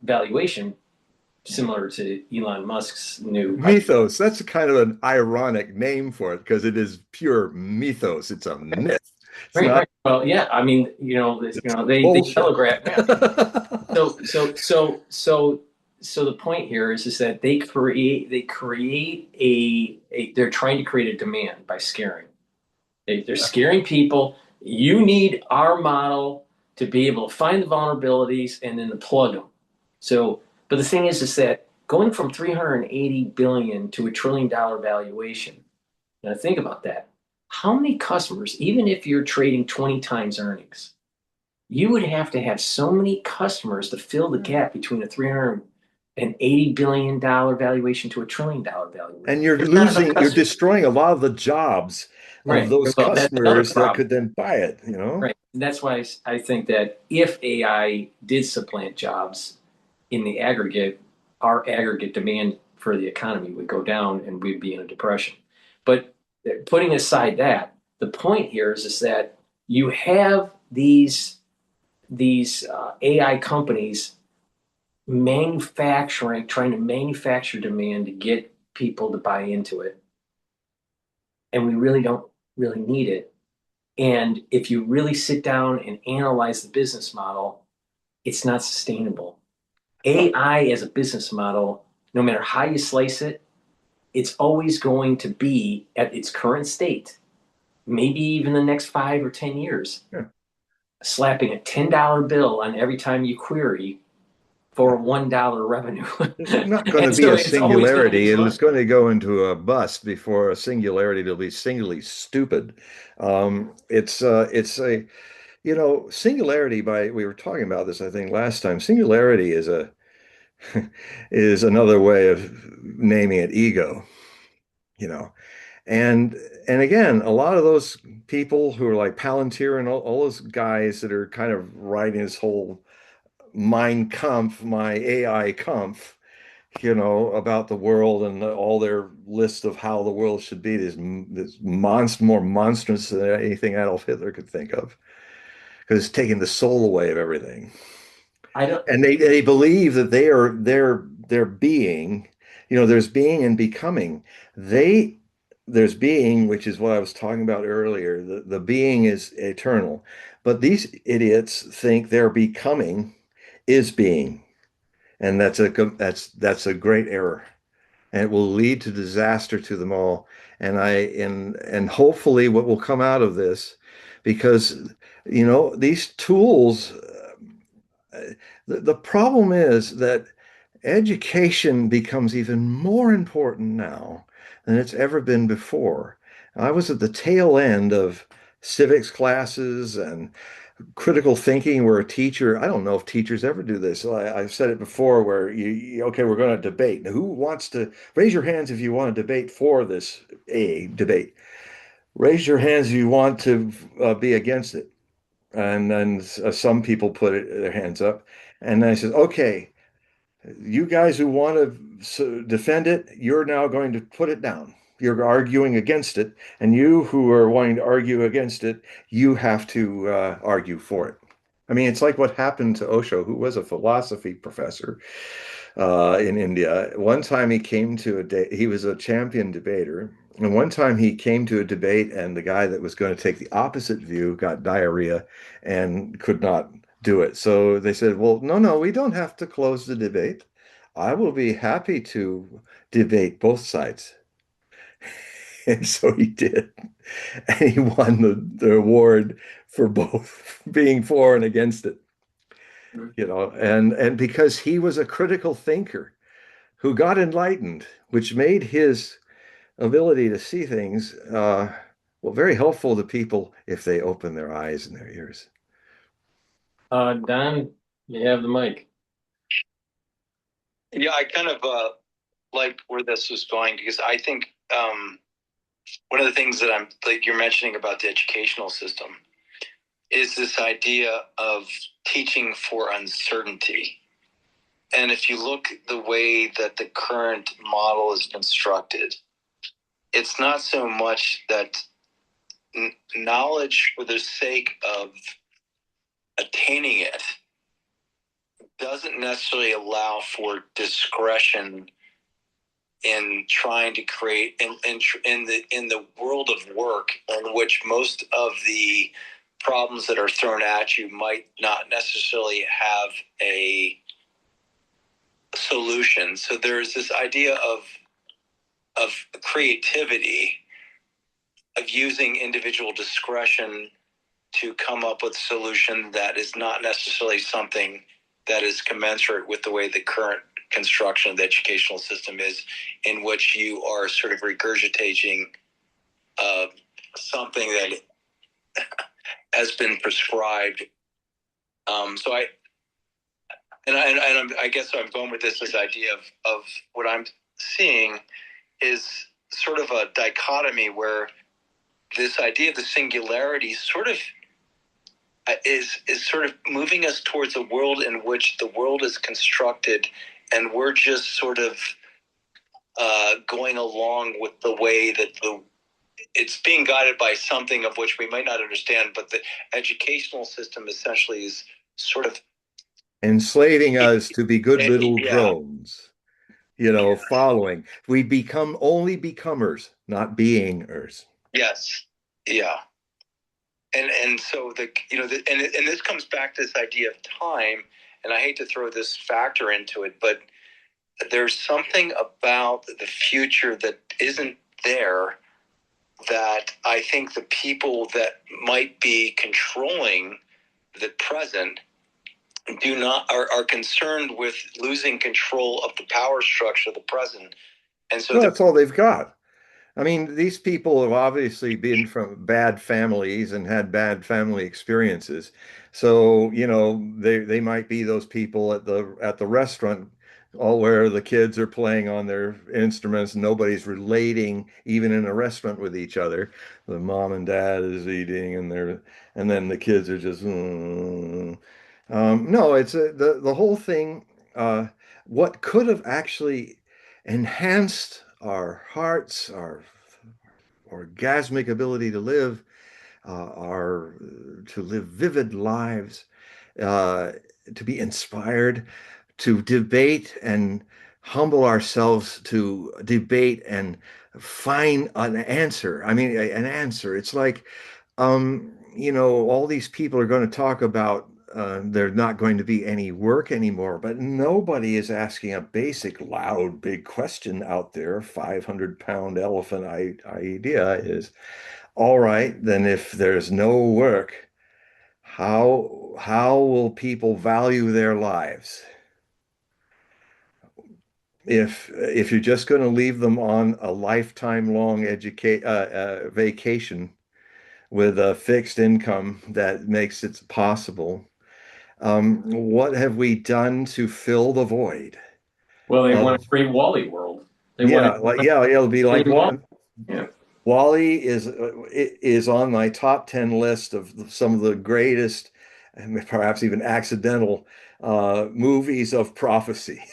valuation, similar to Elon Musk's new IPO. Mythos, that's a kind of an ironic name for it because it is pure mythos. It's a myth. It's Right, not right. Well, yeah. I mean, it's they bullshit. telegraph. Yeah. So the point here is that they create they're trying to create a demand by scaring. They're scaring people. You need our model to be able to find the vulnerabilities and then to plug them. So, but the thing is that going from 380 billion to $1 trillion valuation. Now think about that. how many customers, even if you're trading 20 times earnings, you would have to have so many customers to fill the gap between a $380 billion valuation to $1 trillion valuation. And you're There's not enough you're customers. destroying a lot of the jobs of Right. those Well, that's another customers that problem. could then buy it, you know? Right. And that's why I think that if AI did supplant jobs in the aggregate, our aggregate demand for the economy would go down and we'd be in a depression. But putting aside that, the point here is that you have these AI companies manufacturing, trying to manufacture demand to get people to buy into it, and we really don't really need it. And if you really sit down and analyze the business model, it's not sustainable. Well, AI as a business model, no matter how you slice it, it's always going to be at its current state, maybe even the next 5 or 10 years, yeah, slapping a $10 bill on every time you query for $1 revenue. there's not going to And be so a it's always going to singularity. lose It's money. going to go into a bust before a singularity. It'll be singularly stupid. It's a, you know, singularity by, we were talking about this, I think, last time. Singularity is a, is another way of naming it ego, you know. And and again, a lot of those people who are like Palantir and all those guys that are kind of writing this whole Mein Kampf, my AI Kampf, you know, about the world and all their list of how the world should be, this monster, more monstrous than anything Adolf Hitler could think of, because it's taking the soul away of everything. I don't. And they believe that they're being, you know, there's being and becoming. They there's being, which is what I was talking about earlier. The being is eternal, but these idiots think their becoming is being, and that's a great error, and it will lead to disaster to them all. And hopefully, what will come out of this, because you know these tools. The problem is that education becomes even more important now than it's ever been before. I was at the tail end of civics classes and critical thinking where a teacher, I don't know if teachers ever do this. I've said it before where okay, we're going to debate. Now, who wants to raise your hands if you want to debate for this A debate? Raise your hands if you want to be against it. And then some people put their hands up. And then I said, okay, you guys who want to defend it, you're now going to put it down. You're arguing against it. And you who are wanting to argue against it, you have to argue for it. I mean, it's like what happened to Osho, who was a philosophy professor in India. One time he came to he was a champion debater. And one time he came to a debate, and the guy that was going to take the opposite view got diarrhea and could not do it. So they said, well, no, we don't have to close the debate. I will be happy to debate both sides. And so he did. And he won the award for both being for and against it, you know, and because he was a critical thinker who got enlightened, which made his ability to see things, well, very helpful to people if they open their eyes and their ears. Don, you have the mic. Yeah, I kind of like where this was going because I think one of the things that I'm like you're mentioning about the educational system is this idea of teaching for uncertainty. And if you look the way that the current model is constructed, it's not so much that knowledge for the sake of attaining it doesn't necessarily allow for discretion in trying to create in the world of work in which most of the problems that are thrown at you might not necessarily have a solution. So there's this idea of creativity, of using individual discretion to come up with a solution that is not necessarily something that is commensurate with the way the current construction of the educational system is, in which you are sort of regurgitating something that has been prescribed. I guess I'm going with this idea of what I'm seeing is sort of a dichotomy where this idea of the singularity sort of is sort of moving us towards a world in which the world is constructed and we're just sort of going along with the way that it's being guided by something of which we might not understand, but the educational system essentially is sort of enslaving us to be good little drones, following. We become only becomers, not beingers. Yes. Yeah. And so and this comes back to this idea of time, and I hate to throw this factor into it, but there's something about the future that isn't there that I think the people that might be controlling the present are concerned with losing control of the power structure of the present. And so that's all they've got. I mean, these people have obviously been from bad families and had bad family experiences. So, they might be those people at the restaurant, all where the kids are playing on their instruments. Nobody's relating, even in a restaurant, with each other. The mom and dad is eating, and then the kids are just. No, it's the whole thing. What could have actually enhanced our hearts, our orgasmic ability to live, to live vivid lives, to be inspired, to debate and humble ourselves to debate and find an answer. I mean, an answer. It's like, all these people are going to talk about there's not going to be any work anymore, but nobody is asking a basic, loud, big question out there. 500-pound elephant idea is, all right, then if there's no work, how will people value their lives? If you're just going to leave them on a lifetime long vacation with a fixed income that makes it possible, what have we done to fill the void? Well, they want a free Wally world. It'll be like yeah. Wally is on my top 10 list of some of the greatest, and perhaps even accidental, movies of prophecy.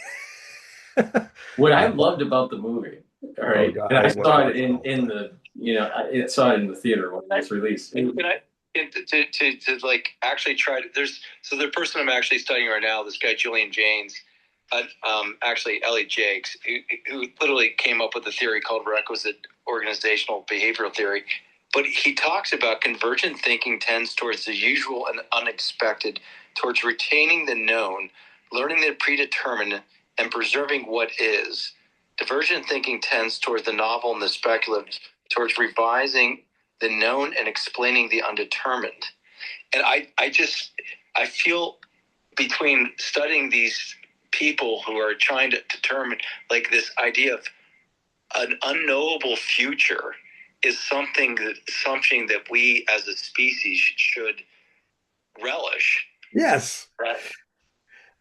What I loved about the movie, all right, God, and I saw it in the, I saw it in the theater when it was released. To like actually try to, the person I'm actually studying right now, this guy Julian Jaynes, actually Ellie Jakes, who literally came up with a theory called requisite organizational behavioral theory. But he talks about convergent thinking tends towards the usual and unexpected, towards retaining the known, learning the predetermined, and preserving what is. Divergent thinking tends towards the novel and the speculative, towards revising the known and explaining the undetermined. And I feel between studying these people who are trying to determine, like, this idea of an unknowable future is something that we as a species should relish. Yes. Right.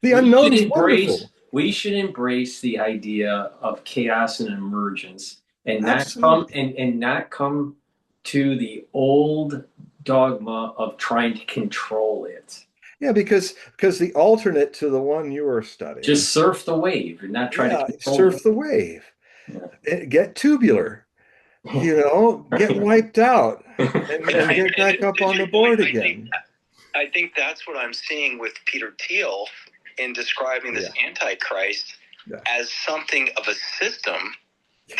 The unknown is wonderful. We should embrace the idea of chaos and emergence, and not come to the old dogma of trying to control it. Yeah, because the alternate to the one you are studying, just surf the wave and not try to surf the wave. Get tubular, get wiped out, and get back up on the board again. I think that's what I'm seeing with Peter Thiel in describing this Antichrist as something of a system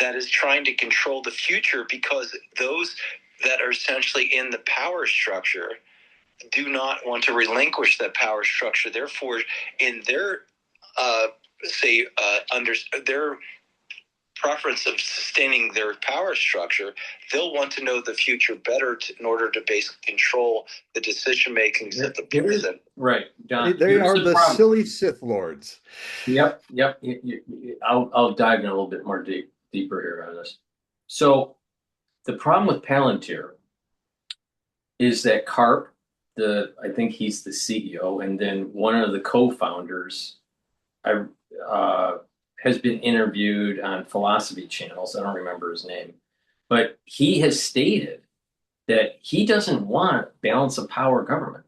that is trying to control the future, because those that are essentially in the power structure do not want to relinquish that power structure. Therefore, in their their preference of sustaining their power structure, they'll want to know the future better in order to basically control the decision makings at the present. Right, John. They are the silly Sith Lords. Yep. I'll dive in a little bit more deeper here on this. So the problem with Palantir is that Karp, I think he's the CEO, and then one of the co-founders, I has been interviewed on philosophy channels. I don't remember his name, but he has stated that he doesn't want balance of power government.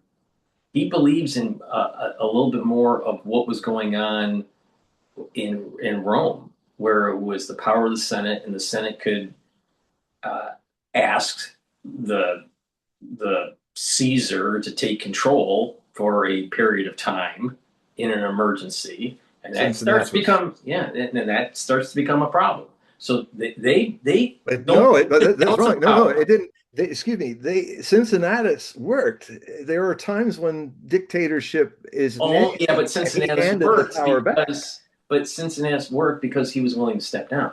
He believes in a little bit more of what was going on in Rome, where it was the power of the Senate, and the Senate could uh, ask the Caesar to take control for a period of time in an emergency, and that starts to Cincinnatus. become and that starts to become a problem. So they don't No, the that's balance wrong. of No, power. it didn't. Excuse me. Cincinnatus worked. There are times when dictatorship is Oh yeah, negative, but and he Cincinnati handed the worked power back. because Cincinnati worked because he was willing to step down.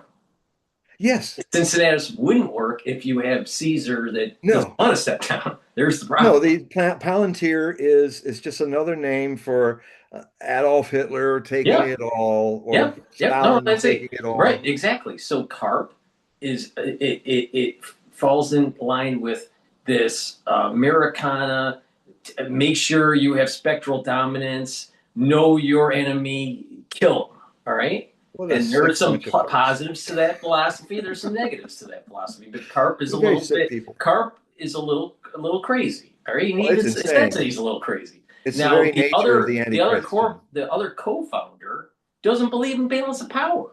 Yes. Cincinnati wouldn't work if you have Caesar that doesn't No. want to step down. There's the No. problem. The Palantir is just another name for Adolf Hitler taking Yeah, it all, or yep, yep. No, Stalin that's it. taking it Right, all. exactly. So carp it falls in line with this Americana. Make sure you have spectral dominance. Know your enemy. Kill them. All right. What a And there are sick some bunch of folks. positives to that philosophy. There's some negatives to that philosophy. But carp is a Very little sick bit. people. Carp is a little crazy. All right. And he Well, it's even says that insane. he's a little crazy. It's the Now very nature of the Antichrist. the other co-founder doesn't believe in balance of power.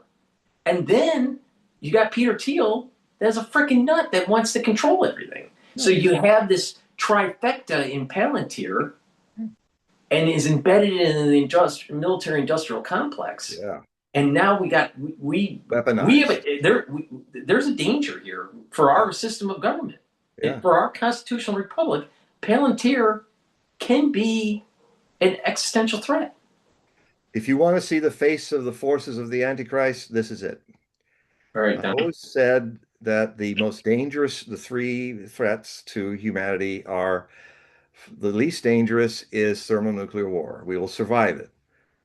And then you got Peter Thiel that's a freaking nut that wants to control everything. No, So he's you have this trifecta in Palantir and is embedded in the military industrial complex. yeah, And now we have weaponized. there's a danger here for Yeah, our system of government and yeah. for our constitutional republic. Palantir can be an existential threat. If you want to see the face of the forces of the Antichrist, this is it. All right, I've Don. always said that the most dangerous, the three threats to humanity are the least dangerous is thermonuclear war. We will survive it.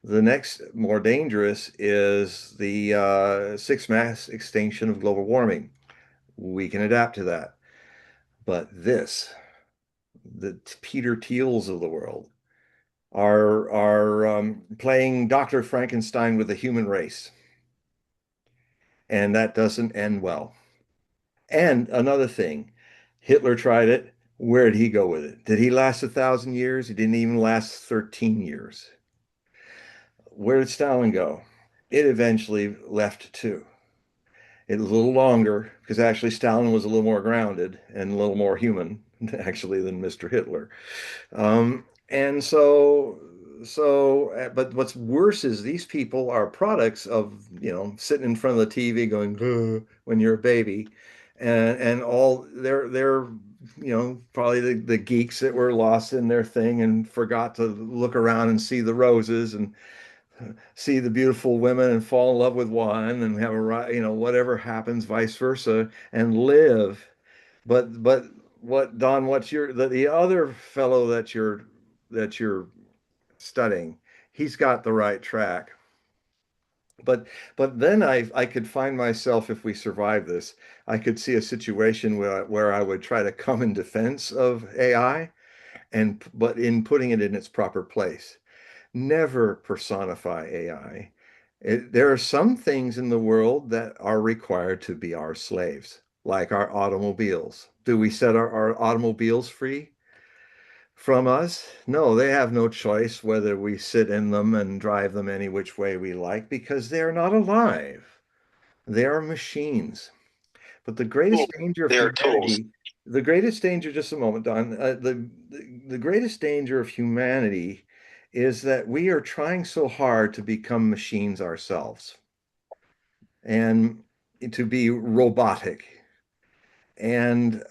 The next more dangerous is the sixth mass extinction of global warming. We can adapt to that. But this, the Peter Thiels of the world, are playing Dr. Frankenstein with the human race, and that doesn't end well. And another thing, Hitler tried it. Where did he go with it? Did he last 1,000 years? He didn't even last 13 years. Where did Stalin go? It eventually left too. It was a little longer because actually Stalin was a little more grounded and a little more human actually than Mr. Hitler. And but what's worse is these people are products of, sitting in front of the TV going, "Ugh," when you're a baby, and all they're probably the geeks that were lost in their thing and forgot to look around and see the roses and see the beautiful women and fall in love with one and have whatever happens, vice versa, and live. But what Don, what's the other fellow that you're studying? He's got the right track. But then I could find myself, if we survive this, I could see a situation where I would try to come in defense of AI, but in putting it in its proper place. Never personify AI. There are some things in the world that are required to be our slaves, like our automobiles. Do we set our automobiles free from us? No, they have no choice whether we sit in them and drive them any which way we like because they're not alive. They are machines. But the Tools. greatest danger of They're tools. humanity, the greatest danger, just a moment, Don, the greatest danger of humanity is that we are trying so hard to become machines ourselves and to be robotic. And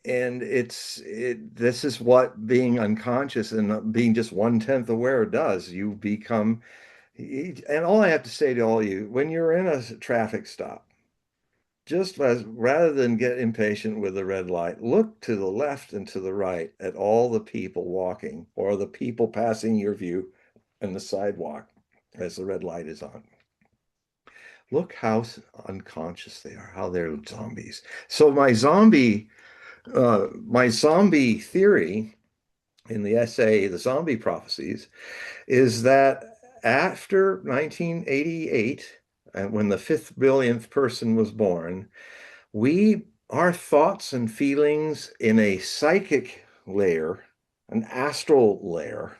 this is what being unconscious and being just 1/10 aware does. You become, and all I have to say to all you, when you're in a traffic stop, just as rather than get impatient with the red light, look to the left and to the right at all the people walking or the people passing your view on the sidewalk as the red light is on. Look how unconscious they are, how they're zombies. So my zombie My zombie theory in the essay, The Zombie Prophecies, is that after 1988, when the fifth billionth person was born, our thoughts and feelings in a psychic layer, an astral layer,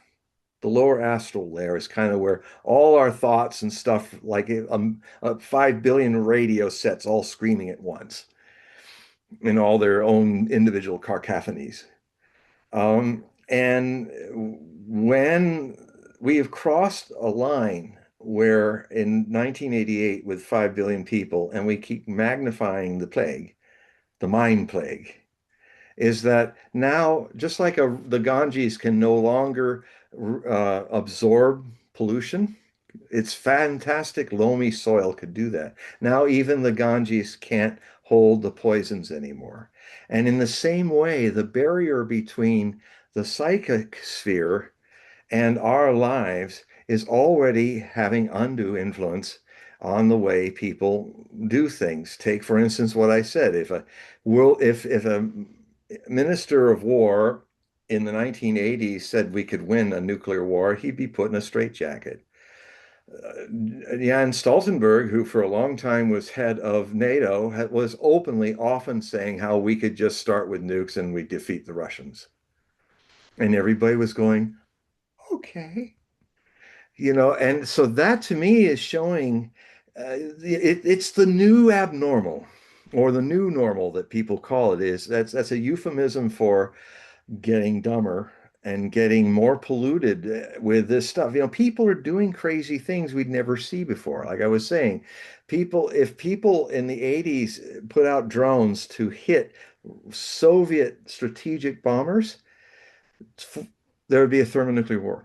the lower astral layer is kind of where all our thoughts and stuff, like 5 billion radio sets all screaming at once in all their own individual cacophonies. And when we have crossed a line where in 1988 with 5 billion people, and we keep magnifying the plague, the mind plague, is that now, just like the Ganges can no longer absorb pollution, its fantastic loamy soil could do that. Now even the Ganges can't hold the poisons anymore. And in the same way, the barrier between the psychic sphere and our lives is already having undue influence on the way people do things. Take, for instance, what I said. If a minister of war in the 1980s said we could win a nuclear war, he'd be put in a straitjacket. Jan Stoltenberg, who for a long time was head of NATO, was openly often saying how we could just start with nukes and we defeat the Russians. And everybody was going, okay. And so that to me is showing it's the new abnormal, or the new normal that people call it. That's a euphemism for getting dumber and getting more polluted with this stuff. People are doing crazy things we'd never see before. Like I was saying, if people in the 80s put out drones to hit Soviet strategic bombers, there would be a thermonuclear war.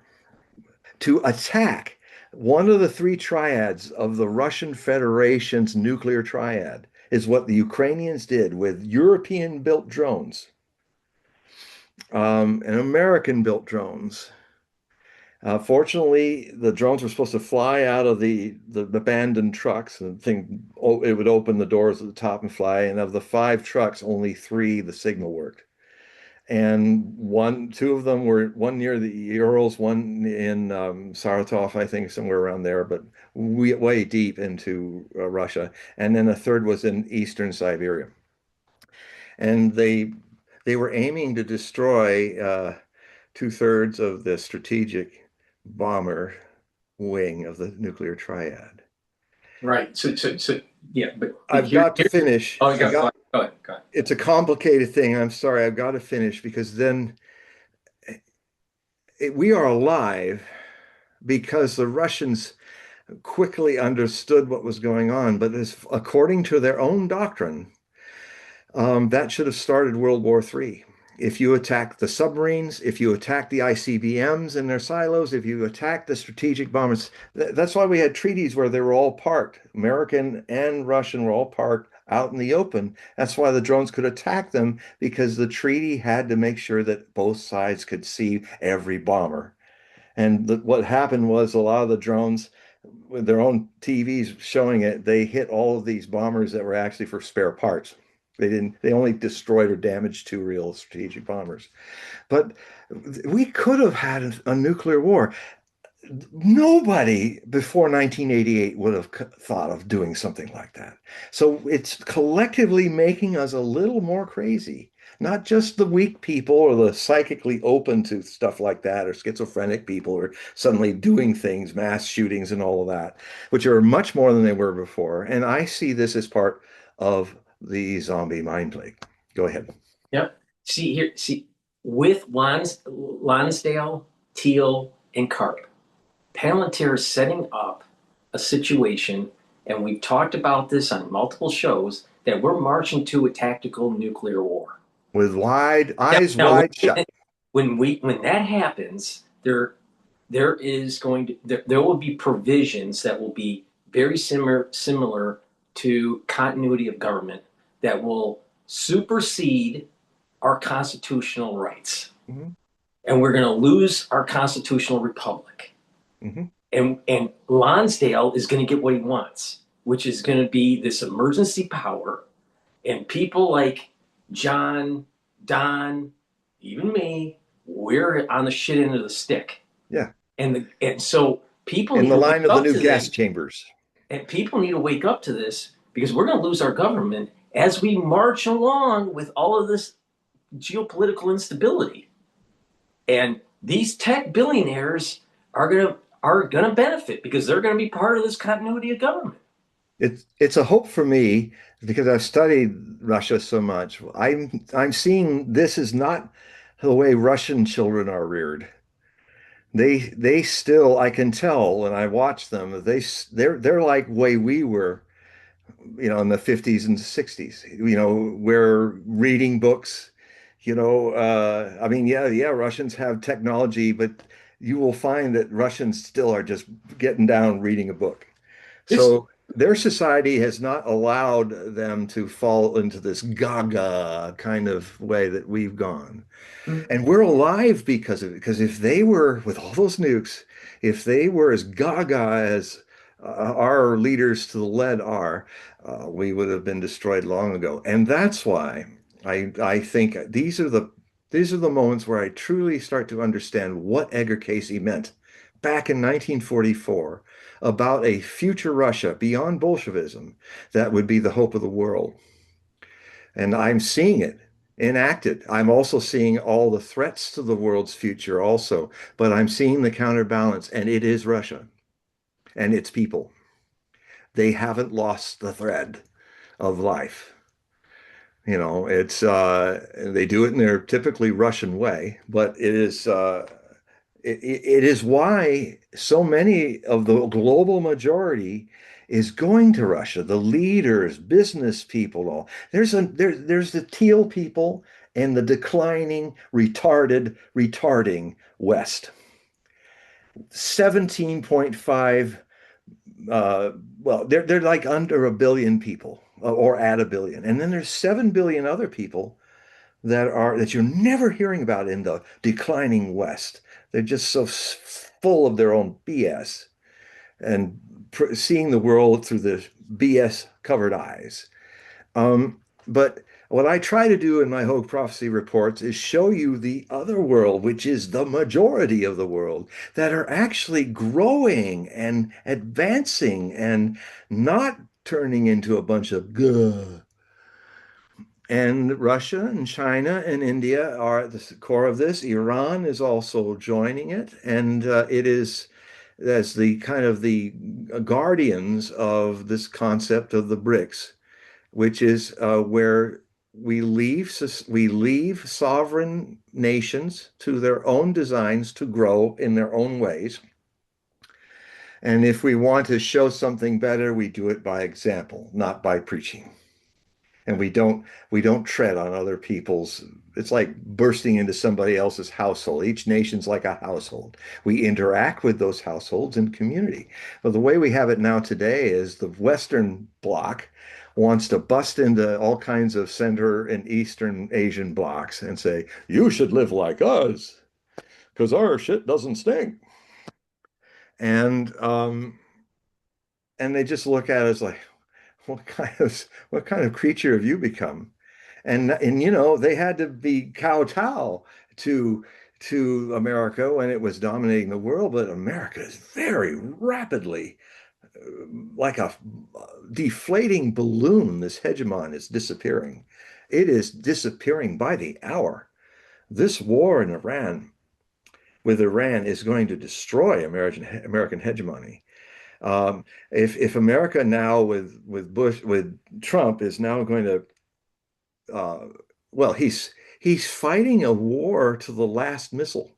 To attack one of the three triads of the Russian Federation's nuclear triad is what the Ukrainians did with European-built drones and American-built drones. Fortunately, the drones were supposed to fly out of the abandoned trucks, and it would open the doors at the top and fly. And of the 5 trucks, only 3 the signal worked. And two of them were one near the Urals, one in Saratov, I think, somewhere around there, but way deep into Russia. And then a third was in eastern Siberia. And they were aiming to destroy 2/3 of the strategic bomber wing of the nuclear triad. Right. So yeah, but I've got to finish. Oh, go ahead. It's a complicated thing. I'm sorry. I've got to finish because then we are alive because the Russians quickly understood what was going on. But according to their own doctrine, that should have started World War III. If you attack the submarines, if you attack the ICBMs in their silos, if you attack the strategic bombers, that's why we had treaties where they were all parked. American and Russian were all parked out in the open. That's why the drones could attack them, because the treaty had to make sure that both sides could see every bomber. And what happened was a lot of the drones, with their own TVs showing it, they hit all of these bombers that were actually for spare parts. They only destroyed or damaged 2 real strategic bombers. But we could have had a nuclear war. Nobody before 1988 would have thought of doing something like that. So it's collectively making us a little more crazy. Not just the weak people or the psychically open to stuff like that, or schizophrenic people or suddenly doing things, mass shootings and all of that, which are much more than they were before. And I see this as part of the zombie mind plague. Go ahead. Yep. See, with Lonsdale, Teal, and Karp, Palantir is setting up a situation, and we've talked about this on multiple shows, that we're marching to a tactical nuclear war. With eyes wide shut. When that happens, there will be provisions that will be very similar to continuity of government that will supersede our constitutional rights. Mm-hmm. And we're going to lose our constitutional republic. Mm-hmm. And Lonsdale is going to get what he wants, which is going to be this emergency power. And people like John Don, even me, we're on the shit end of the stick. Yeah. And so people In need the to line wake of the up new to gas this. chambers. And people need to wake up to this because we're going to lose our government as we march along with all of this geopolitical instability. And these tech billionaires are going to benefit because they're going to be part of this continuity of government. It's a hope for me because I've studied Russia so much. I'm seeing this is not the way Russian children are reared. They still, I can tell when I watch them, they're like way we were, in the 50s and 60s. We're reading books, I mean, yeah, Russians have technology, but you will find that Russians still are just getting down reading a book. This So their society has not allowed them to fall into this gaga kind of way that we've gone. And we're alive because of it. Because if they were, with all those nukes, if they were as gaga as our leaders to the lead are, we would have been destroyed long ago. And that's why I think these are the moments where I truly start to understand what Edgar Casey meant back in 1944 about a future Russia beyond Bolshevism that would be the hope of the world. And I'm seeing it enacted. I'm also seeing all the threats to the world's future also, but I'm seeing the counterbalance, and it is Russia and its people. They haven't lost the thread of life. It's they do it in their typically Russian way, but it is why so many of the global majority is going to Russia. The leaders, business people, all there's the teal people and the declining, retarding West. 17.5 well, they're like under a billion people or at a billion. And then there's 7 billion other people that you're never hearing about in the declining West. They're just so full of their own BS and seeing the world through the BS covered eyes. But what I try to do in my Hogue Prophecy reports is show you the other world, which is the majority of the world, that are actually growing and advancing and not turning into a bunch of guh. And Russia and China and India are at the core of this. Iran is also joining it, and it is as the kind of the guardians of this concept of the BRICS, which is where we leave sovereign nations to their own designs to grow in their own ways. And if we want to show something better, we do it by example, not by preaching. And we don't tread on other people's. It's like bursting into somebody else's household. Each nation's like a household. We interact with those households in community. But the way we have it now today is the Western Bloc wants to bust into all kinds of Center and Eastern Asian blocs and say, you should live like us because our shit doesn't stink. And and they just look at us like, what kind of creature have you become? And they had to be kowtow to America when it was dominating the world, but America is very rapidly like a deflating balloon. This hegemon is disappearing. It is disappearing by the hour. This war in Iran with Iran is going to destroy American hegemony. If America now with Trump is now going to uh, well, he's fighting a war to the last missile,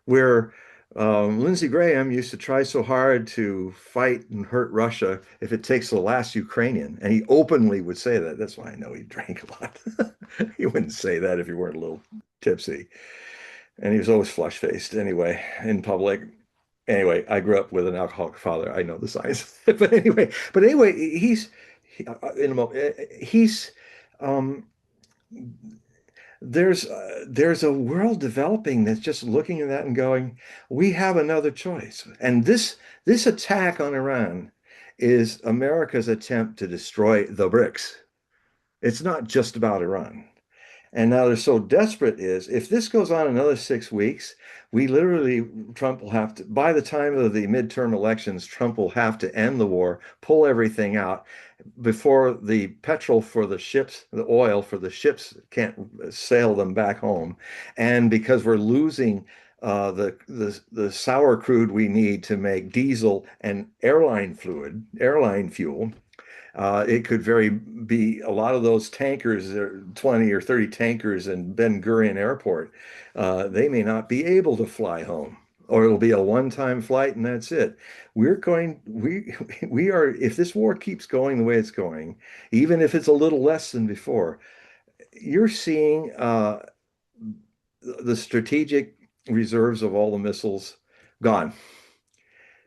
where Lindsey Graham used to try so hard to fight and hurt Russia if it takes the last Ukrainian, and he openly would say that. That's why I know he drank a lot. He wouldn't say that if he weren't a little tipsy, and he was always flush-faced anyway in public. Anyway, I grew up with an alcoholic father. I know the signs, but anyway, in a moment. He's um, there's a world developing that's just looking at that and going, we have another choice. And this attack on Iran is America's attempt to destroy the BRICS. It's not just about Iran. And now they're so desperate is if this goes on another 6 weeks, we literally, Trump will have to, by the time of the midterm elections, Trump will have to end the war, pull everything out before the petrol for the ships, the oil for the ships can't sail them back home. And because we're losing the sour crude we need to make diesel and airline fuel, it could very be a lot of those tankers, 20 or 30 tankers in Ben Gurion Airport. They may not be able to fly home, or it'll be a one-time flight and that's it. We are, if this war keeps going the way it's going, even if it's a little less than before, you're seeing the strategic reserves of all the missiles gone.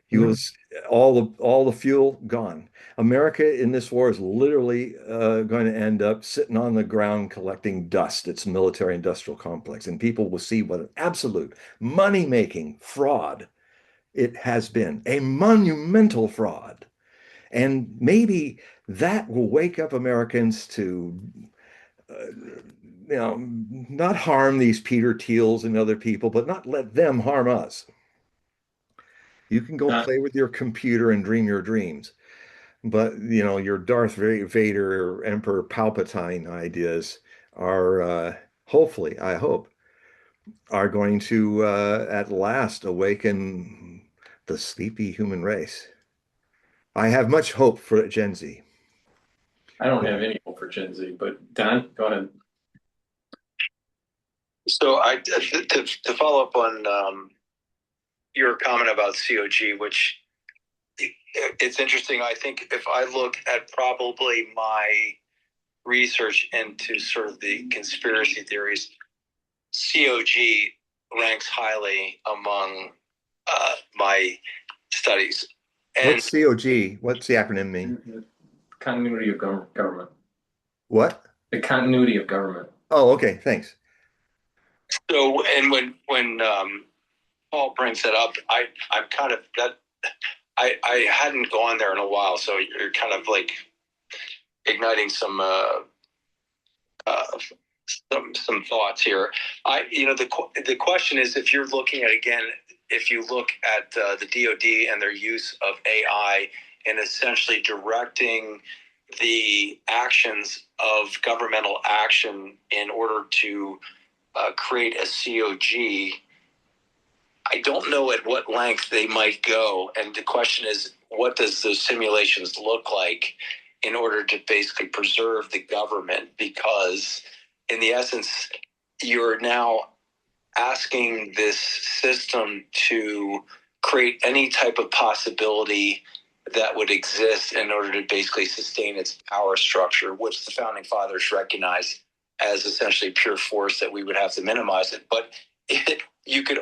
Use all the fuel gone. America in this war is literally going to end up sitting on the ground collecting dust. It's a military industrial complex, and people will see what an absolute money-making fraud it has been, a monumental fraud. And maybe that will wake up Americans to, not harm these Peter Thiels and other people, but not let them harm us. You can go Don, play with your computer and dream your dreams. But your Darth Vader or Emperor Palpatine ideas are hopefully, I hope, are going to at last awaken the sleepy human race. I have much hope for Gen Z. I don't have any hope for Gen Z, but Don, go ahead. So to follow up on your comment about COG, which it's interesting. I think if I look at probably my research into sort of the conspiracy theories, COG ranks highly among my studies. And What's COG? What's the acronym mean? Continuity of government. What? The continuity of government. Oh, okay. Thanks. so, and when Paul brings it up, I'm kind of that. I hadn't gone there in a while, so you're kind of like igniting some thoughts here. The question is, if you're looking at, again, if you look at the DoD and their use of AI and essentially directing the actions of governmental action in order to create a COG, I don't know at what length they might go. And the question is, what does those simulations look like in order to basically preserve the government? Because in the essence, you're now asking this system to create any type of possibility that would exist in order to basically sustain its power structure, which the founding fathers recognized as essentially pure force that we would have to minimize it. But you could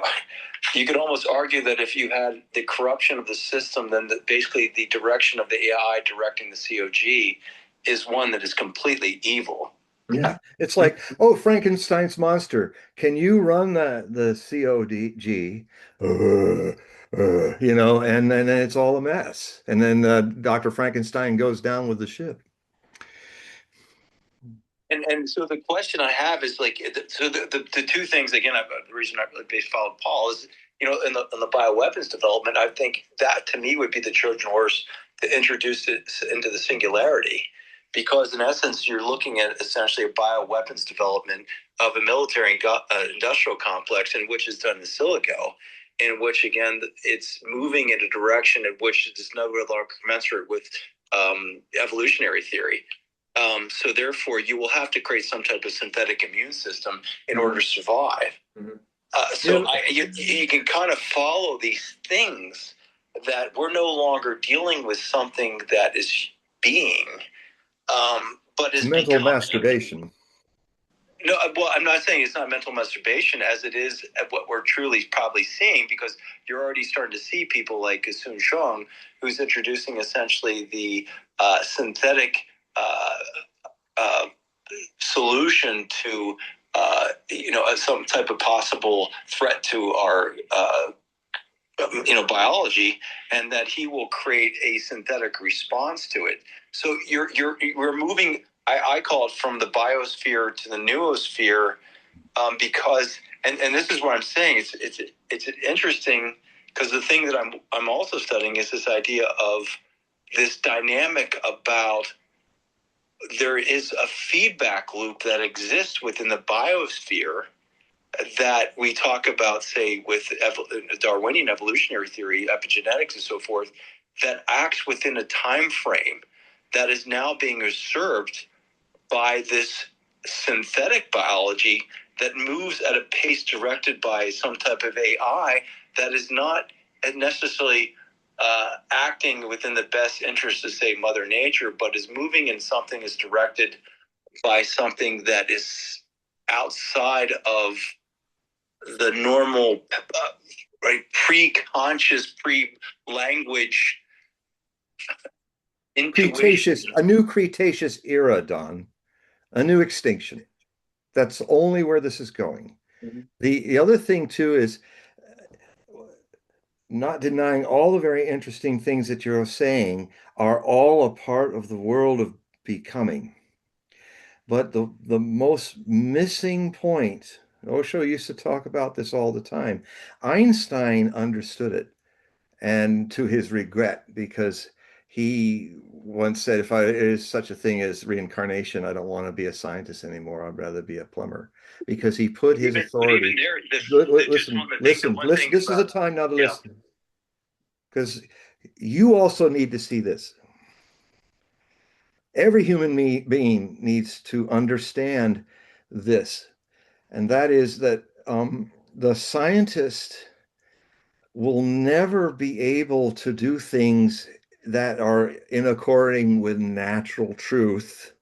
almost argue that if you had the corruption of the system, then basically the direction of the AI directing the COG is one that is completely evil. Yeah, it's like, oh, Frankenstein's monster. Can you run the CODG? And then it's all a mess. And then Dr. Frankenstein goes down with the ship. And so the question I have is like, so the two things, again, the reason I really followed Paul is, in the bioweapons development, I think that to me would be the Trojan horse to introduce it into the singularity. Because in essence, you're looking at essentially a bioweapons development of a military industrial complex in which is done in silico, in which, again, it's moving in a direction in which it is no longer commensurate with evolutionary theory. So therefore, you will have to create some type of synthetic immune system in order to survive. You can kind of follow these things that we're no longer dealing with something that is being, but is mental masturbation. No, well, I'm not saying it's not mental masturbation as it is what we're truly probably seeing, because you're already starting to see people like Sun Shong, who's introducing essentially the synthetic solution to some type of possible threat to our biology, and that he will create a synthetic response to it. So we're moving. I call it from the biosphere to the noosphere, because and this is what I'm saying. It's interesting because the thing that I'm also studying is this idea of this dynamic about there is a feedback loop that exists within the biosphere that we talk about, say, with Darwinian evolutionary theory, epigenetics, and so forth, that acts within a time frame that is now being usurped by this synthetic biology that moves at a pace directed by some type of AI that is not necessarily acting within the best interest of, say, Mother Nature, but is moving in something is directed by something that is outside of the normal, right, pre-conscious, pre-language intuition. Cretaceous, a new Cretaceous era, Don, a new extinction. That's only where this is going. Mhm. The other thing too is not denying all the very interesting things that you're saying are all a part of the world of becoming. But the most missing point, Osho used to talk about this all the time. Einstein understood it, and to his regret, because he once said, if there is such a thing as reincarnation, I don't want to be a scientist anymore. I'd rather be a plumber, because he put his authority. Listen. This is a time now to listen, because you also need to see this. Every human being needs to understand this, and that is that the scientist will never be able to do things that are in according with natural truth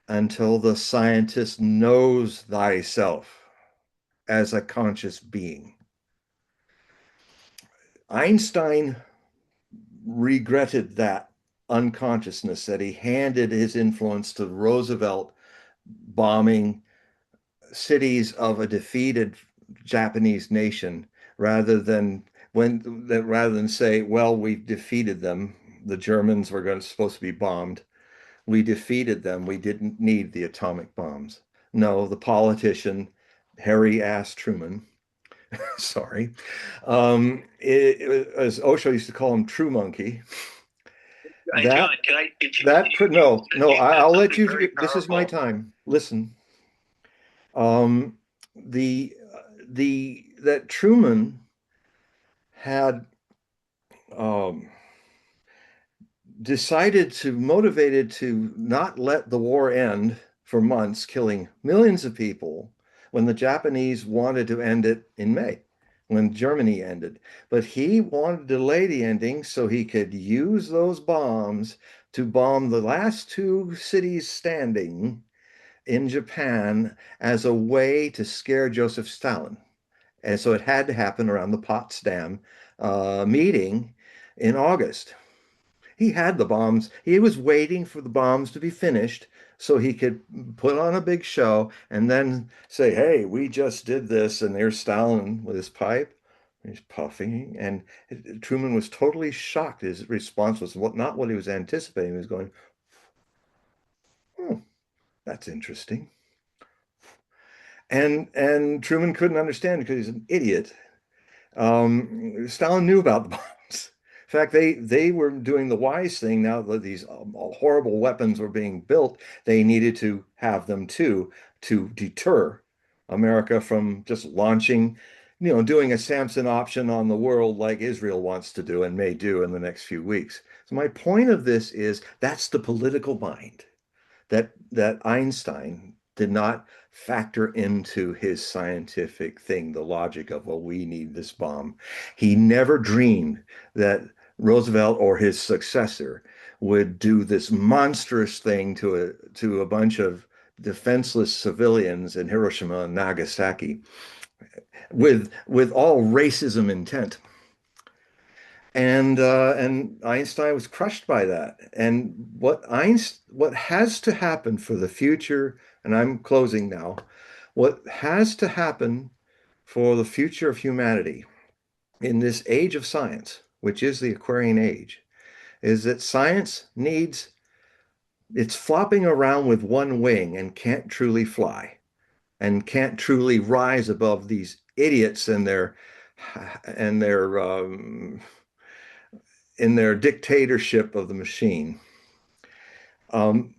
until the scientist knows thyself as a conscious being. Einstein regretted that unconsciousness, that he handed his influence to Roosevelt bombing cities of a defeated Japanese nation rather than say, well, we've defeated them. The Germans were supposed to be bombed. We defeated them. We didn't need the atomic bombs. No, the politician, hairy ass Truman, sorry, as Osho used to call him, True Monkey. John, I'll let you. This is my time. Listen. The that Truman had decided to motivated to not let the war end for months, killing millions of people when the Japanese wanted to end it in May, when Germany ended. But he wanted to delay the ending so he could use those bombs to bomb the last two cities standing in Japan as a way to scare Joseph Stalin. And so it had to happen around the Potsdam meeting in August. He had the bombs. He was waiting for the bombs to be finished so he could put on a big show and then say, hey, we just did this. And there's Stalin with his pipe. He's puffing. And Truman was totally shocked. His response was not what he was anticipating. He was going, oh, that's interesting. And Truman couldn't understand because he's an idiot. Stalin knew about the bombs. In fact, they were doing the wise thing. Now that these horrible weapons were being built, they needed to have them too to deter America from just launching, doing a Samson option on the world like Israel wants to do and may do in the next few weeks. So my point of this is that's the political mind that Einstein did not factor into his scientific thing, the logic of, well, we need this bomb. He never dreamed that Roosevelt or his successor would do this monstrous thing to a bunch of defenseless civilians in Hiroshima and Nagasaki with all racism intent. And Einstein was crushed by that. And what has to happen for the future, and I'm closing now, what has to happen for the future of humanity in this age of science, which is the Aquarian age, is that science needs It's flopping around with one wing and can't truly fly and can't truly rise above these idiots and in their dictatorship of the machine. Um,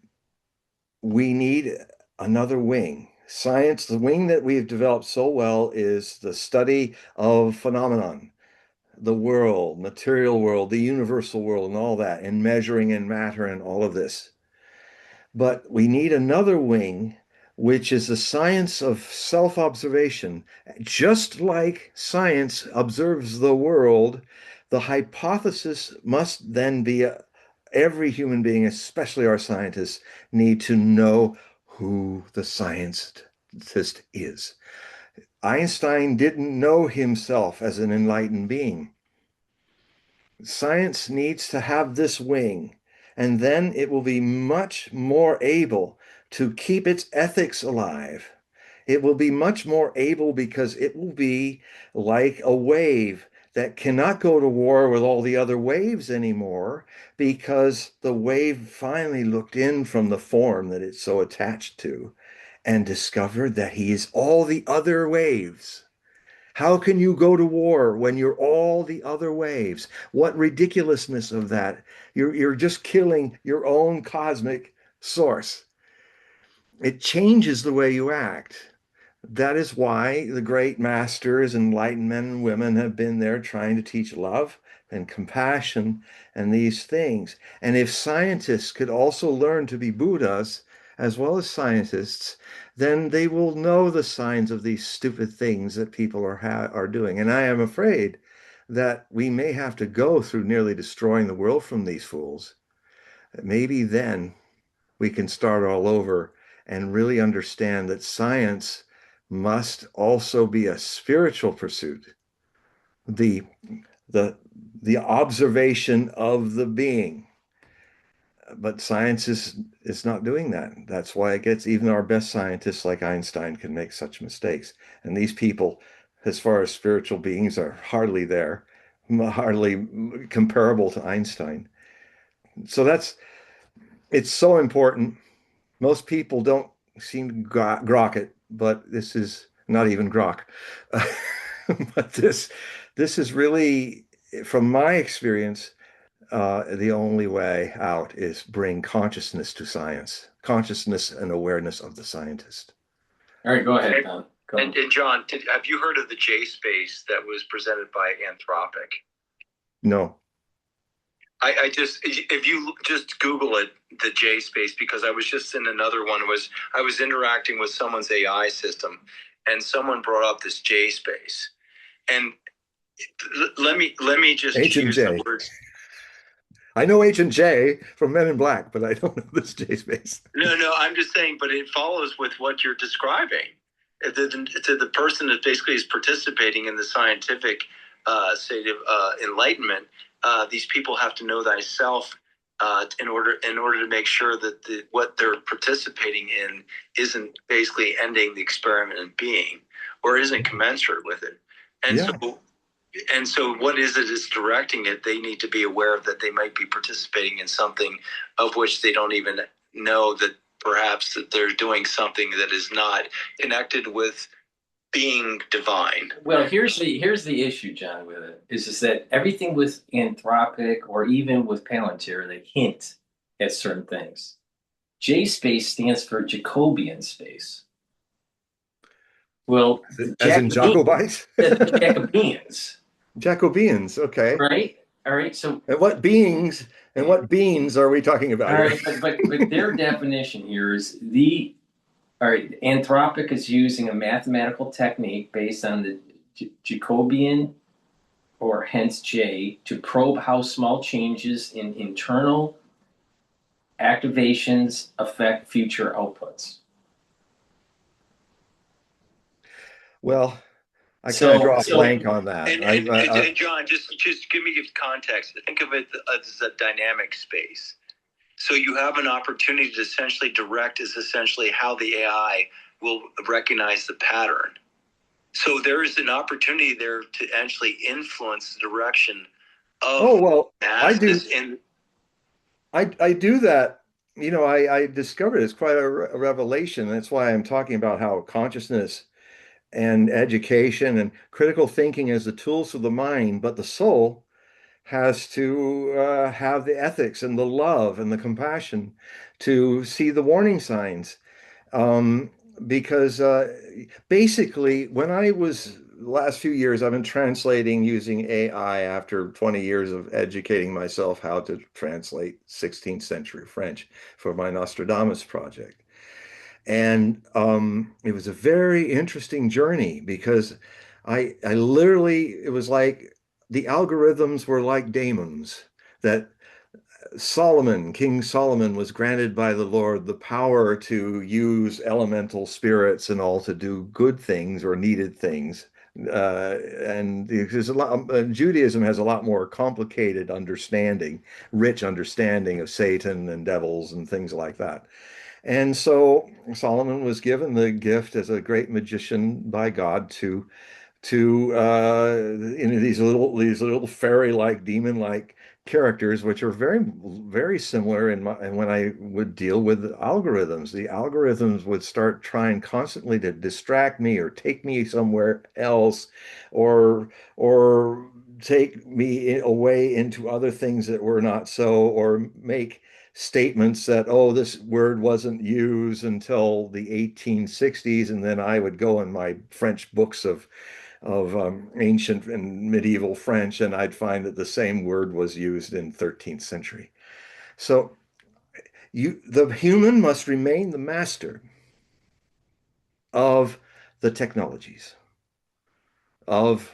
we need another wing. Science, the wing that we've developed so well is the study of phenomenon, the world, material world, the universal world, and all that, and measuring and matter and all of this. But we need another wing, which is the science of self-observation. Just like science observes the world, the hypothesis must then be every human being, especially our scientists, need to know who the scientist is. Einstein didn't know himself as an enlightened being. Science needs to have this wing, and then it will be much more able to keep its ethics alive. It will be much more able because it will be like a wave that cannot go to war with all the other waves anymore because the wave finally looked in from the form that it's so attached to and discovered that he is all the other waves. How can you go to war when you're all the other waves? What ridiculousness of that. You're just killing your own cosmic source. It changes the way you act. That is why the great masters, enlightened men and women have been there trying to teach love and compassion and these things. And if scientists could also learn to be Buddhas as well as scientists, then they will know the signs of these stupid things that people are doing. And I am afraid that we may have to go through nearly destroying the world from these fools. Maybe then we can start all over and really understand that science must also be a spiritual pursuit. The the the observation of the being. But science is not doing that. That's why it gets even our best scientists like Einstein can make such mistakes. And these people, as far as spiritual beings, are hardly there, hardly comparable to Einstein. So it's so important. Most people don't seem to grok it, but this is not even grok. But this is really, from my experience, the only way out is bring consciousness to science, consciousness and awareness of the scientist. All right, go ahead, Don. And John, have you heard of the J space that was presented by Anthropic? No. I just, if you just Google it, the J space, because I was just in another one, I was interacting with someone's AI system, and someone brought up this J space, and let me just use the words. I know H and J from Men in Black, but I don't know this J space. No, I'm just saying, but it follows with what you're describing. To the person that basically is participating in the scientific state of enlightenment, these people have to know thyself in order to make sure that what they're participating in isn't basically ending the experiment in being, or isn't commensurate with it. And so what is it is directing it? They need to be aware of that they might be participating in something of which they don't even know that perhaps that they're doing something that is not connected with being divine. Well, here's the issue, John, with it is that everything with Anthropic or even with Palantir, they hint at certain things. J space stands for Jacobian space. Well, as in Jacobites? Jacobians. Jacobians, okay. Right? All right. So and what beings and what beings are we talking about? All right, but their definition here is all right, Anthropic is using a mathematical technique based on the Jacobian, or hence J, to probe how small changes in internal activations affect future outputs. Well, I kind of draw a blank on that. And John, just give me context. Think of it as a dynamic space. So you have an opportunity to essentially direct is essentially how the AI will recognize the pattern. So there is an opportunity there to actually influence the direction of. I do that I discovered it's quite a revelation. That's why I'm talking about how consciousness and education and critical thinking as the tools of the mind, but the soul has to have the ethics and the love and the compassion to see the warning signs. Um, because basically, when I was last few years, I've been translating using AI after 20 years of educating myself how to translate 16th century French for my Nostradamus project. And it was a very interesting journey because I literally, it was like the algorithms were like daemons that King Solomon was granted by the Lord the power to use elemental spirits and all to do good things or needed things. And there's a lot, Judaism has a lot more complicated understanding, rich understanding of Satan and devils and things like that. And so Solomon was given the gift as a great magician by God to these little fairy-like demon-like characters, which are very very similar in my and when I would deal with algorithms. The algorithms would start trying constantly to distract me or take me somewhere else, or take me away into other things that were not so, or make statements that, oh, this word wasn't used until the 1860s, and then I would go in my French books of ancient and medieval French, and I'd find that the same word was used in 13th century. So the human must remain the master of the technologies, of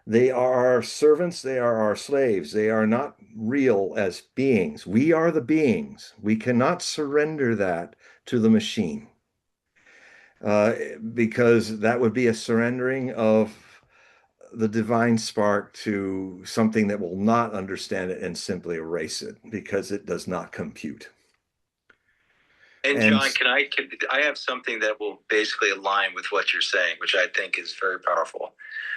they are our servants, they are our slaves, they are not real as beings. We are the beings. We cannot surrender that to the machine, uh, because that would be a surrendering of the divine spark to something that will not understand it and simply erase it because it does not compute. And John, I have something that will basically align with what you're saying, which I think is very powerful.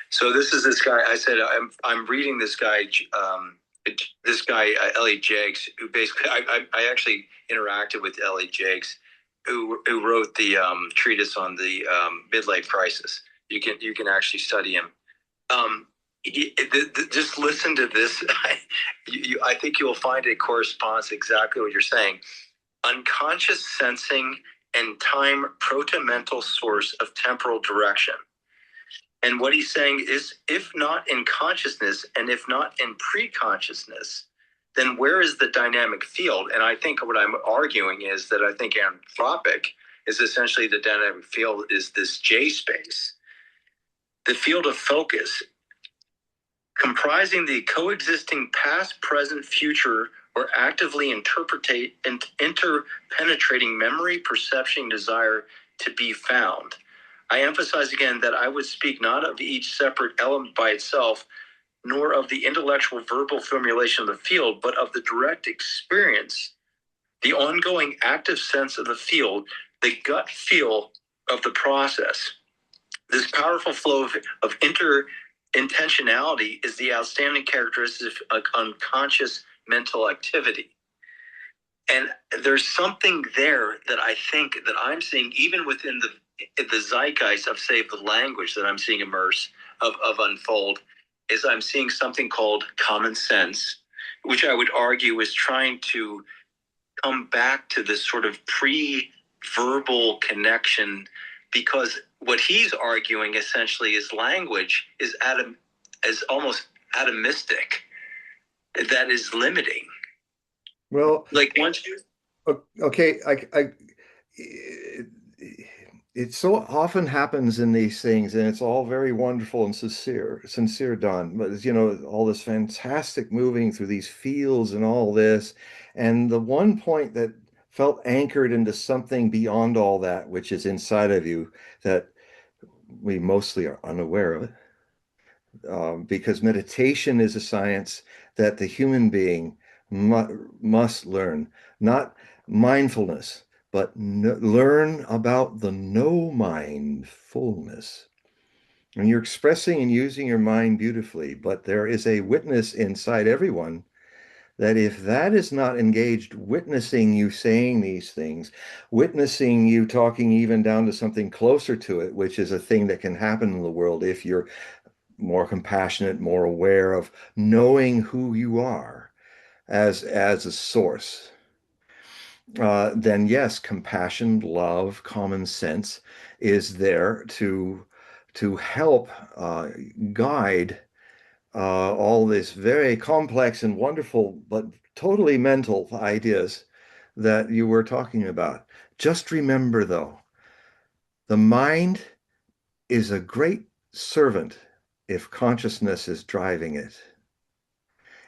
So this guy. I said I'm reading this guy, Ellie Jakes, who basically I actually interacted with Ellie Jakes, who wrote the treatise on the midlife crisis. You can actually study him. Just listen to this. I think you'll find it corresponds exactly what you're saying. Unconscious sensing and time proto-mental source of temporal direction. And what he's saying is, if not in consciousness and if not in pre-consciousness, then where is the dynamic field? And I think what I'm arguing is that I think anthropic is essentially the dynamic field is this J space, the field of focus, comprising the coexisting past, present, future, or actively interpenetrating memory, perception, desire to be found. I emphasize again that I would speak not of each separate element by itself, nor of the intellectual verbal formulation of the field, but of the direct experience, the ongoing active sense of the field, the gut feel of the process. This powerful flow of intentionality is the outstanding characteristic of unconscious mental activity. And there's something there that I think that I'm seeing even within the zeitgeist of, say, the language that I'm seeing immerse of unfold, is I'm seeing something called common sense, which I would argue is trying to come back to this sort of pre-verbal connection, because what he's arguing essentially is language is almost atomistic, that is limiting. Well, Like once you okay, it so often happens in these things, and it's all very wonderful and sincere, Don. But all this fantastic moving through these fields and all this, and the one point that felt anchored into something beyond all that, which is inside of you, that we mostly are unaware of, because meditation is a science that the human being must learn, not mindfulness, but learn about the no mindfulness. And you're expressing and using your mind beautifully, but there is a witness inside everyone that if that is not engaged, witnessing you saying these things, witnessing you talking even down to something closer to it, which is a thing that can happen in the world if you're more compassionate, more aware of knowing who you are as a source, then yes, compassion, love, common sense is there to help guide all this very complex and wonderful, but totally mental ideas that you were talking about. Just remember, though, the mind is a great servant if consciousness is driving it.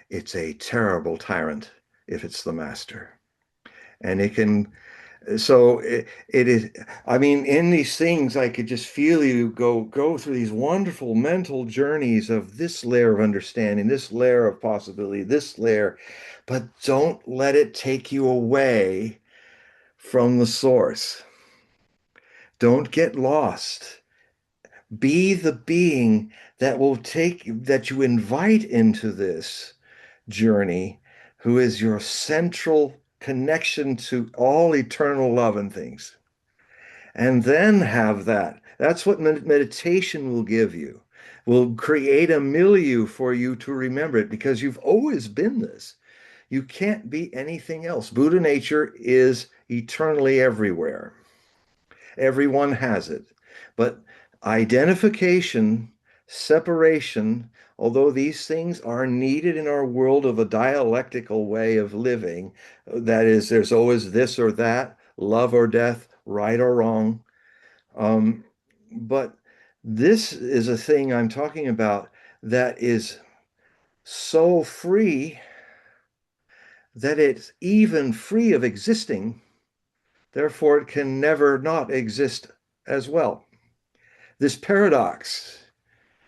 It's a terrible tyrant if it's the master. And it can, so it is, I mean, in these things, I could just feel you go through these wonderful mental journeys of this layer of understanding, this layer of possibility, this layer, but don't let it take you away from the source. Don't get lost. Be the being that you invite into this journey, who is your central connection to all eternal love and things. And then have that. That's what meditation will give you, will create a milieu for you to remember it, because you've always been this. You can't be anything else. Buddha nature is eternally everywhere. Everyone has it. But identification, separation, although these things are needed in our world of a dialectical way of living, that is, there's always this or that, love or death, right or wrong. But this is a thing I'm talking about that is so free that it's even free of existing, therefore it can never not exist as well. This paradox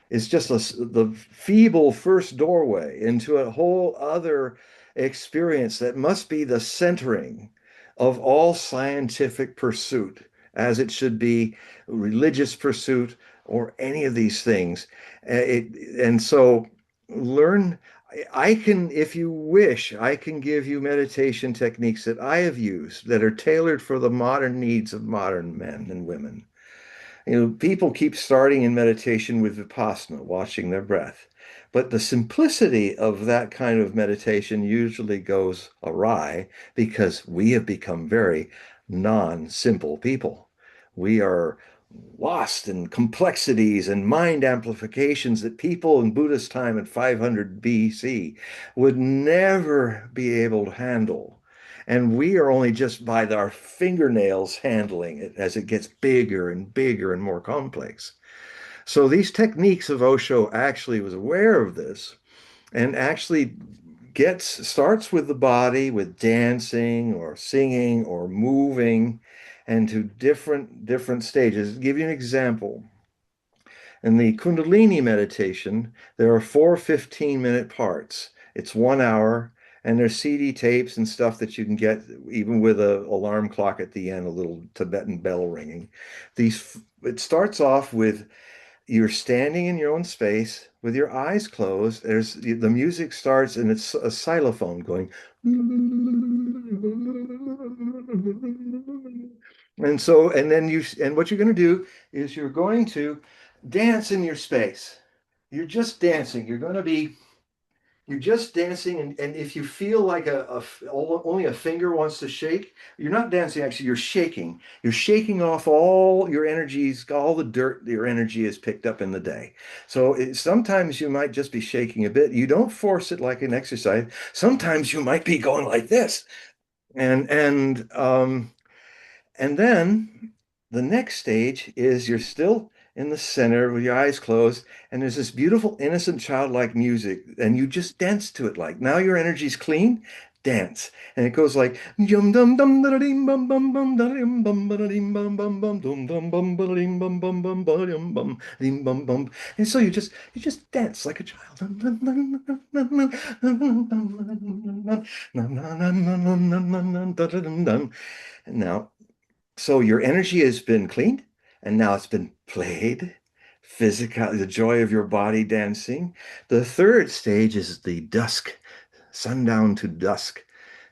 is just the feeble first doorway into a whole other experience that must be the centering of all scientific pursuit, as it should be religious pursuit or any of these things. And so learn. I can, if you wish, I can give you meditation techniques that I have used that are tailored for the modern needs of modern men and women. People keep starting in meditation with Vipassana, watching their breath. But the simplicity of that kind of meditation usually goes awry because we have become very non-simple people. We are lost in complexities and mind amplifications that people in Buddhist time at 500 BC would never be able to handle. And we are only just by our fingernails handling it as it gets bigger and bigger and more complex. So these techniques of Osho actually was aware of this and actually starts with the body, with dancing or singing or moving, and to different stages. I'll give you an example. In the Kundalini meditation, there are 4 15-minute parts. It's 1 hour, and there's CD tapes and stuff that you can get, even with an alarm clock at the end, a little Tibetan bell ringing. It starts off with you're standing in your own space with your eyes closed. The music starts, and it's a xylophone going. And what you're going to do is you're going to dance in your space. You're just dancing. You're just dancing, and if you feel like only a finger wants to shake, you're not dancing, actually, you're shaking. You're shaking off all your energies, all the dirt that your energy has picked up in the day. So sometimes you might just be shaking a bit. You don't force it like an exercise. Sometimes you might be going like this. And and um, and then the next stage is you're still in the center with your eyes closed, and there's this beautiful, innocent, childlike music, and you just dance to it. Like now your energy's clean, dance. And it goes like yum dum dum da dim bum bum bum da dim bum ba dim bum bum bum dum dum bum ba dim bum bum bum ba dim bum dim bum bum. And so you just dance like a child. And now so your energy has been cleaned and now it's been played. Physical, the joy of your body dancing. The third stage is the dusk sundown to dusk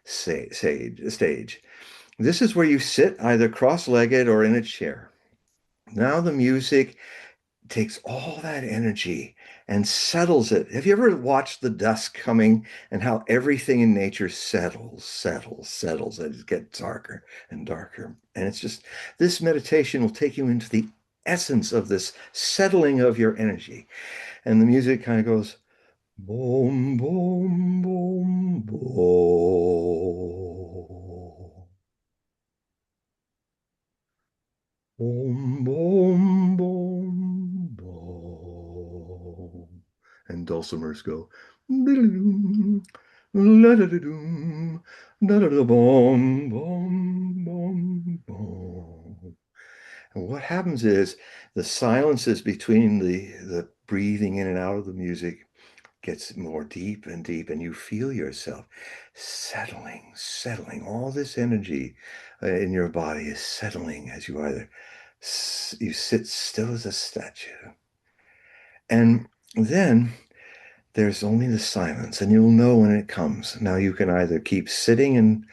stage. This is where you sit either cross-legged or in a chair. Now the music takes all that energy and settles it. Have you ever watched the dusk coming and how everything in nature settles, and it gets darker and darker? And it's just, this meditation will take you into the essence of this settling of your energy. And the music kind of goes boom, boom, boom, boom. Boom, boom, boom, boom. And dulcimers go, "Diddle-doo, la-da-da-doom, da-da-da-boom, boom, boom, boom." And what happens is the silences between the breathing in and out of the music gets more deep and deep, and you feel yourself settling. All this energy in your body is settling as you sit still as a statue. And then there's only the silence, and you'll know when it comes. Now you can either keep sitting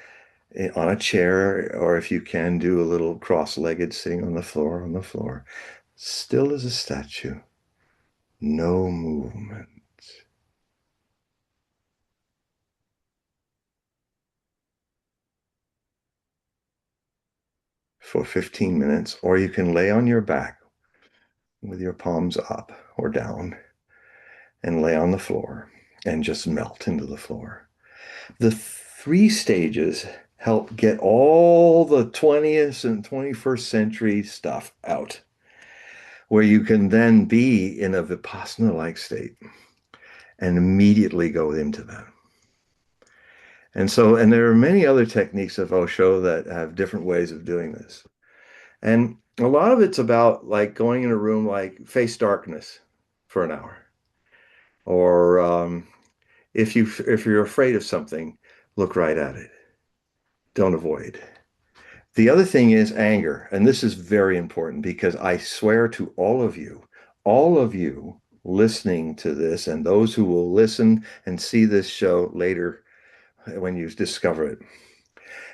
on a chair, or if you can, do a little cross-legged sitting on the floor, still as a statue, no movement. For 15 minutes, or you can lay on your back with your palms up or down and lay on the floor and just melt into the floor. The three stages help get all the 20th and 21st century stuff out, where you can then be in a Vipassana-like state and immediately go into that. And there are many other techniques of Osho that have different ways of doing this. And a lot of it's about like going in a room, like face darkness for an hour. Or if you're afraid of something, look right at it. Don't avoid. The other thing is anger. And this is very important because I swear to all of you listening to this, and those who will listen and see this show later when you discover it,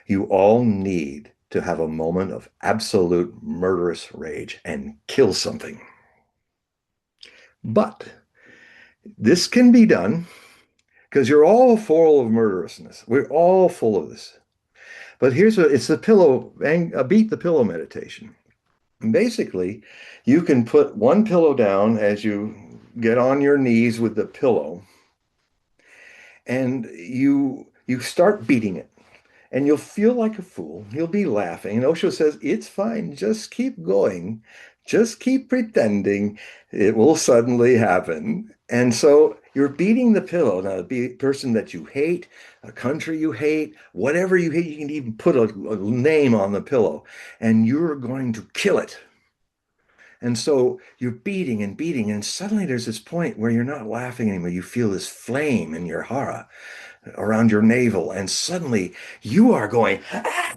you all need to have a moment of absolute murderous rage and kill something. But this can be done because you're all full of murderousness. We're all full of this. But it's the beat the pillow meditation. And basically, you can put one pillow down as you get on your knees with the pillow, and you start beating it. And you'll feel like a fool. You'll be laughing. And Osho says, it's fine. Just keep going. Just keep pretending. It will suddenly happen. And so you're beating the pillow. Now, be a person that you hate, a country you hate, whatever you hate, you can even put a name on the pillow. And you're going to kill it. And so you're beating and beating. And suddenly there's this point where you're not laughing anymore. You feel this flame in your hara around your navel, and suddenly you are going, ah!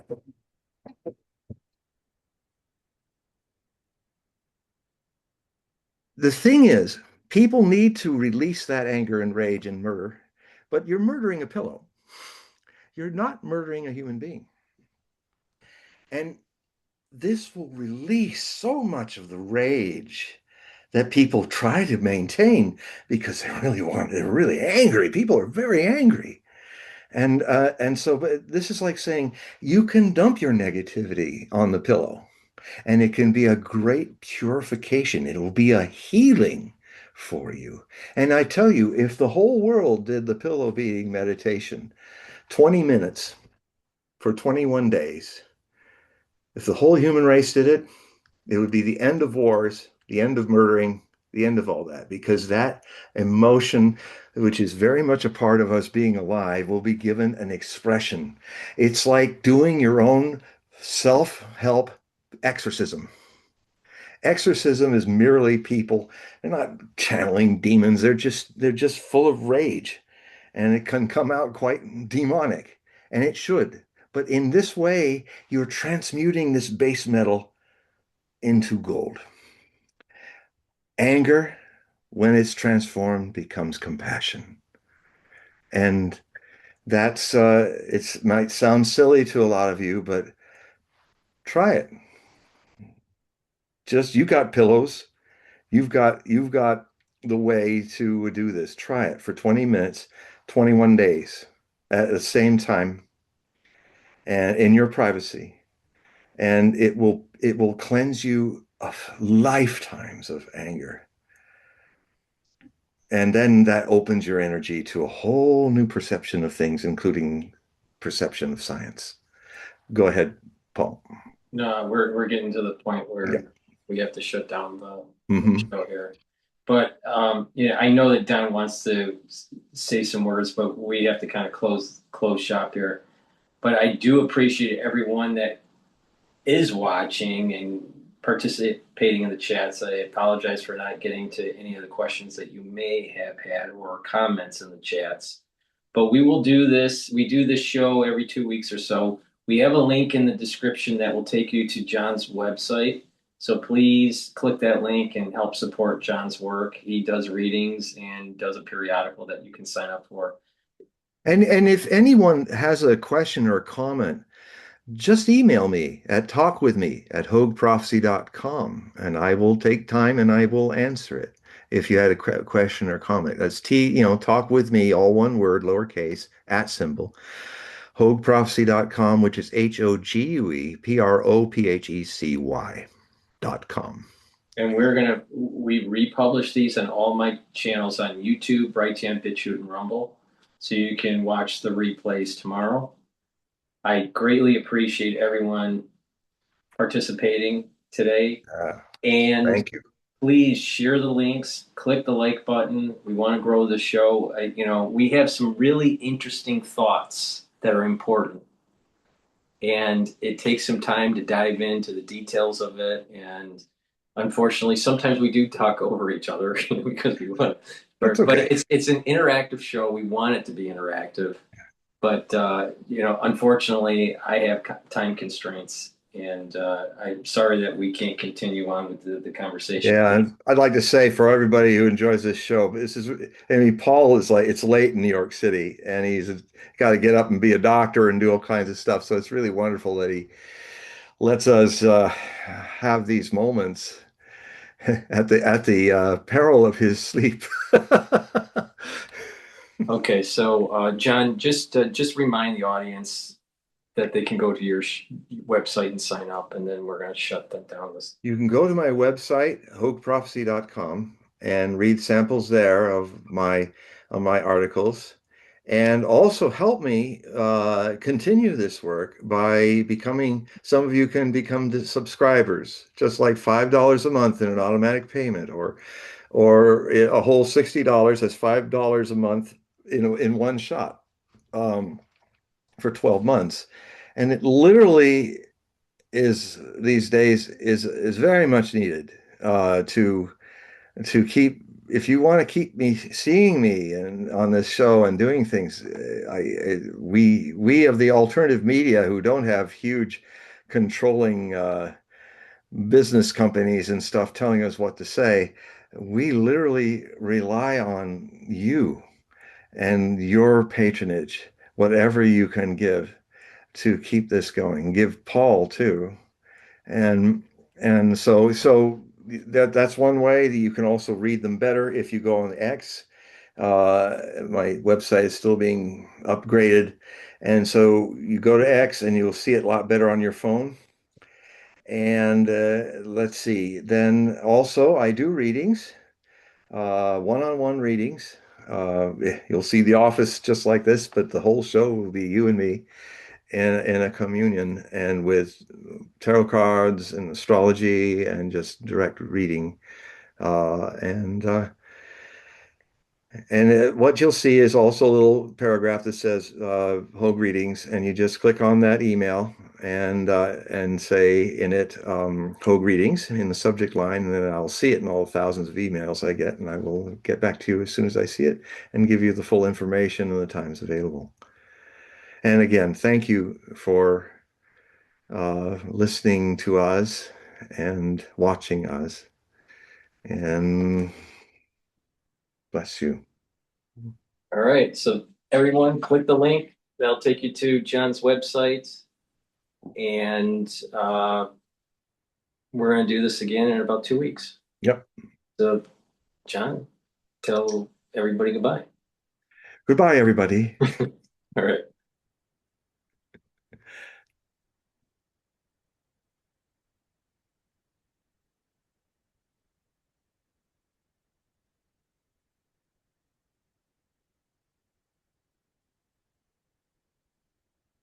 The thing is, people need to release that anger and rage and murder, but you're murdering a pillow. You're not murdering a human being. And this will release so much of the rage that people try to maintain because they're really angry. People are very angry. But this is like saying you can dump your negativity on the pillow, and it can be a great purification. It'll be a healing for you. And I tell you, if the whole world did the pillow beating meditation, 20 minutes for 21 days, if the whole human race did it, it would be the end of wars, the end of murdering, the end of all that, because that emotion, which is very much a part of us being alive, will be given an expression. It's like doing your own self-help exorcism. Exorcism is merely people, they're not channeling demons, they're just full of rage. And it can come out quite demonic, and it should. But in this way, you're transmuting this base metal into gold. Anger, when it's transformed, becomes compassion. And That's it might sound silly to a lot of you, but try it. Just you got pillows. You've got the way to do this. Try it for 20 minutes, 21 days at the same time and in your privacy. And it will cleanse you of lifetimes of anger. And then that opens your energy to a whole new perception of things, including perception of science. Go ahead, Paul. No, we're getting to the point Yeah. where we have to shut down the Hmm. show here. But yeah, I know that Don wants to say some words, but we have to kind of close shop here. But I do appreciate everyone that is watching and participating in the chats. I apologize for not getting to any of the questions that you may have had or comments in the chats. But we will do this. We do this show every 2 weeks or so. We have a link in the description that will take you to John's website. So please click that link and help support John's work. He does readings and does a periodical that you can sign up for. And if anyone has a question or a comment, just email me at talkwithme@hogueprophecy.com and I will take time and I will answer it. If you had a question or comment, that's talk with me, all one word, lowercase, at symbol, hogueprophecy.com, which is HOGUEPROPHECY.com. And we republish these on all my channels on YouTube, Brighteon, Bitchute, and Rumble. So you can watch the replays tomorrow. I greatly appreciate everyone participating today. And Thank you. please share the links, click the like button. We want to grow the show. We have some really interesting thoughts that are important. And it takes some time to dive into the details of it. And unfortunately, sometimes we do talk over each other because we want. That's But okay. it's an interactive show. We want it to be interactive. But unfortunately, I have time constraints, and I'm sorry that we can't continue on with the conversation. Yeah, and I'd like to say for everybody who enjoys this show, Paul is like, it's late in New York City and he's got to get up and be a doctor and do all kinds of stuff. So it's really wonderful that he lets us have these moments at the peril of his sleep. Okay, so John, just remind the audience that they can go to your website and sign up, and then we're going to shut that down. You can go to my website, hogueprophecy.com, and read samples there of my articles, and also help me continue this work by becoming. Some of you can become the subscribers, just like $5 a month in an automatic payment, or a whole $60. That's $5 a month, in one shot, for 12 months, and it literally is these days is very much needed to keep. If you want to keep me seeing me and on this show and doing things, we of the alternative media who don't have huge controlling business companies and stuff telling us what to say, we literally rely on you and your patronage, whatever you can give to keep this going. Give Paul too. And so that's one way that you can also read them better if you go on X. My website is still being upgraded, and so you go to X and you'll see it a lot better on your phone. And let's see. Then also I do readings, one-on-one readings. You'll see the office just like this, but the whole show will be you and me in a communion and with tarot cards and astrology and just direct reading. And what you'll see is also a little paragraph that says Hogue Readings, and you just click on that email and say in it Hogue Readings in the subject line, and then I'll see it in all the thousands of emails I get, and I will get back to you as soon as I see it and give you the full information and the times available. And again, thank you for listening to us and watching us. And bless you. All right, so everyone, click the link, that'll take you to John's website, and we're going to do this again in about 2 weeks. Yep. So, John, tell everybody goodbye. Goodbye, everybody. All right.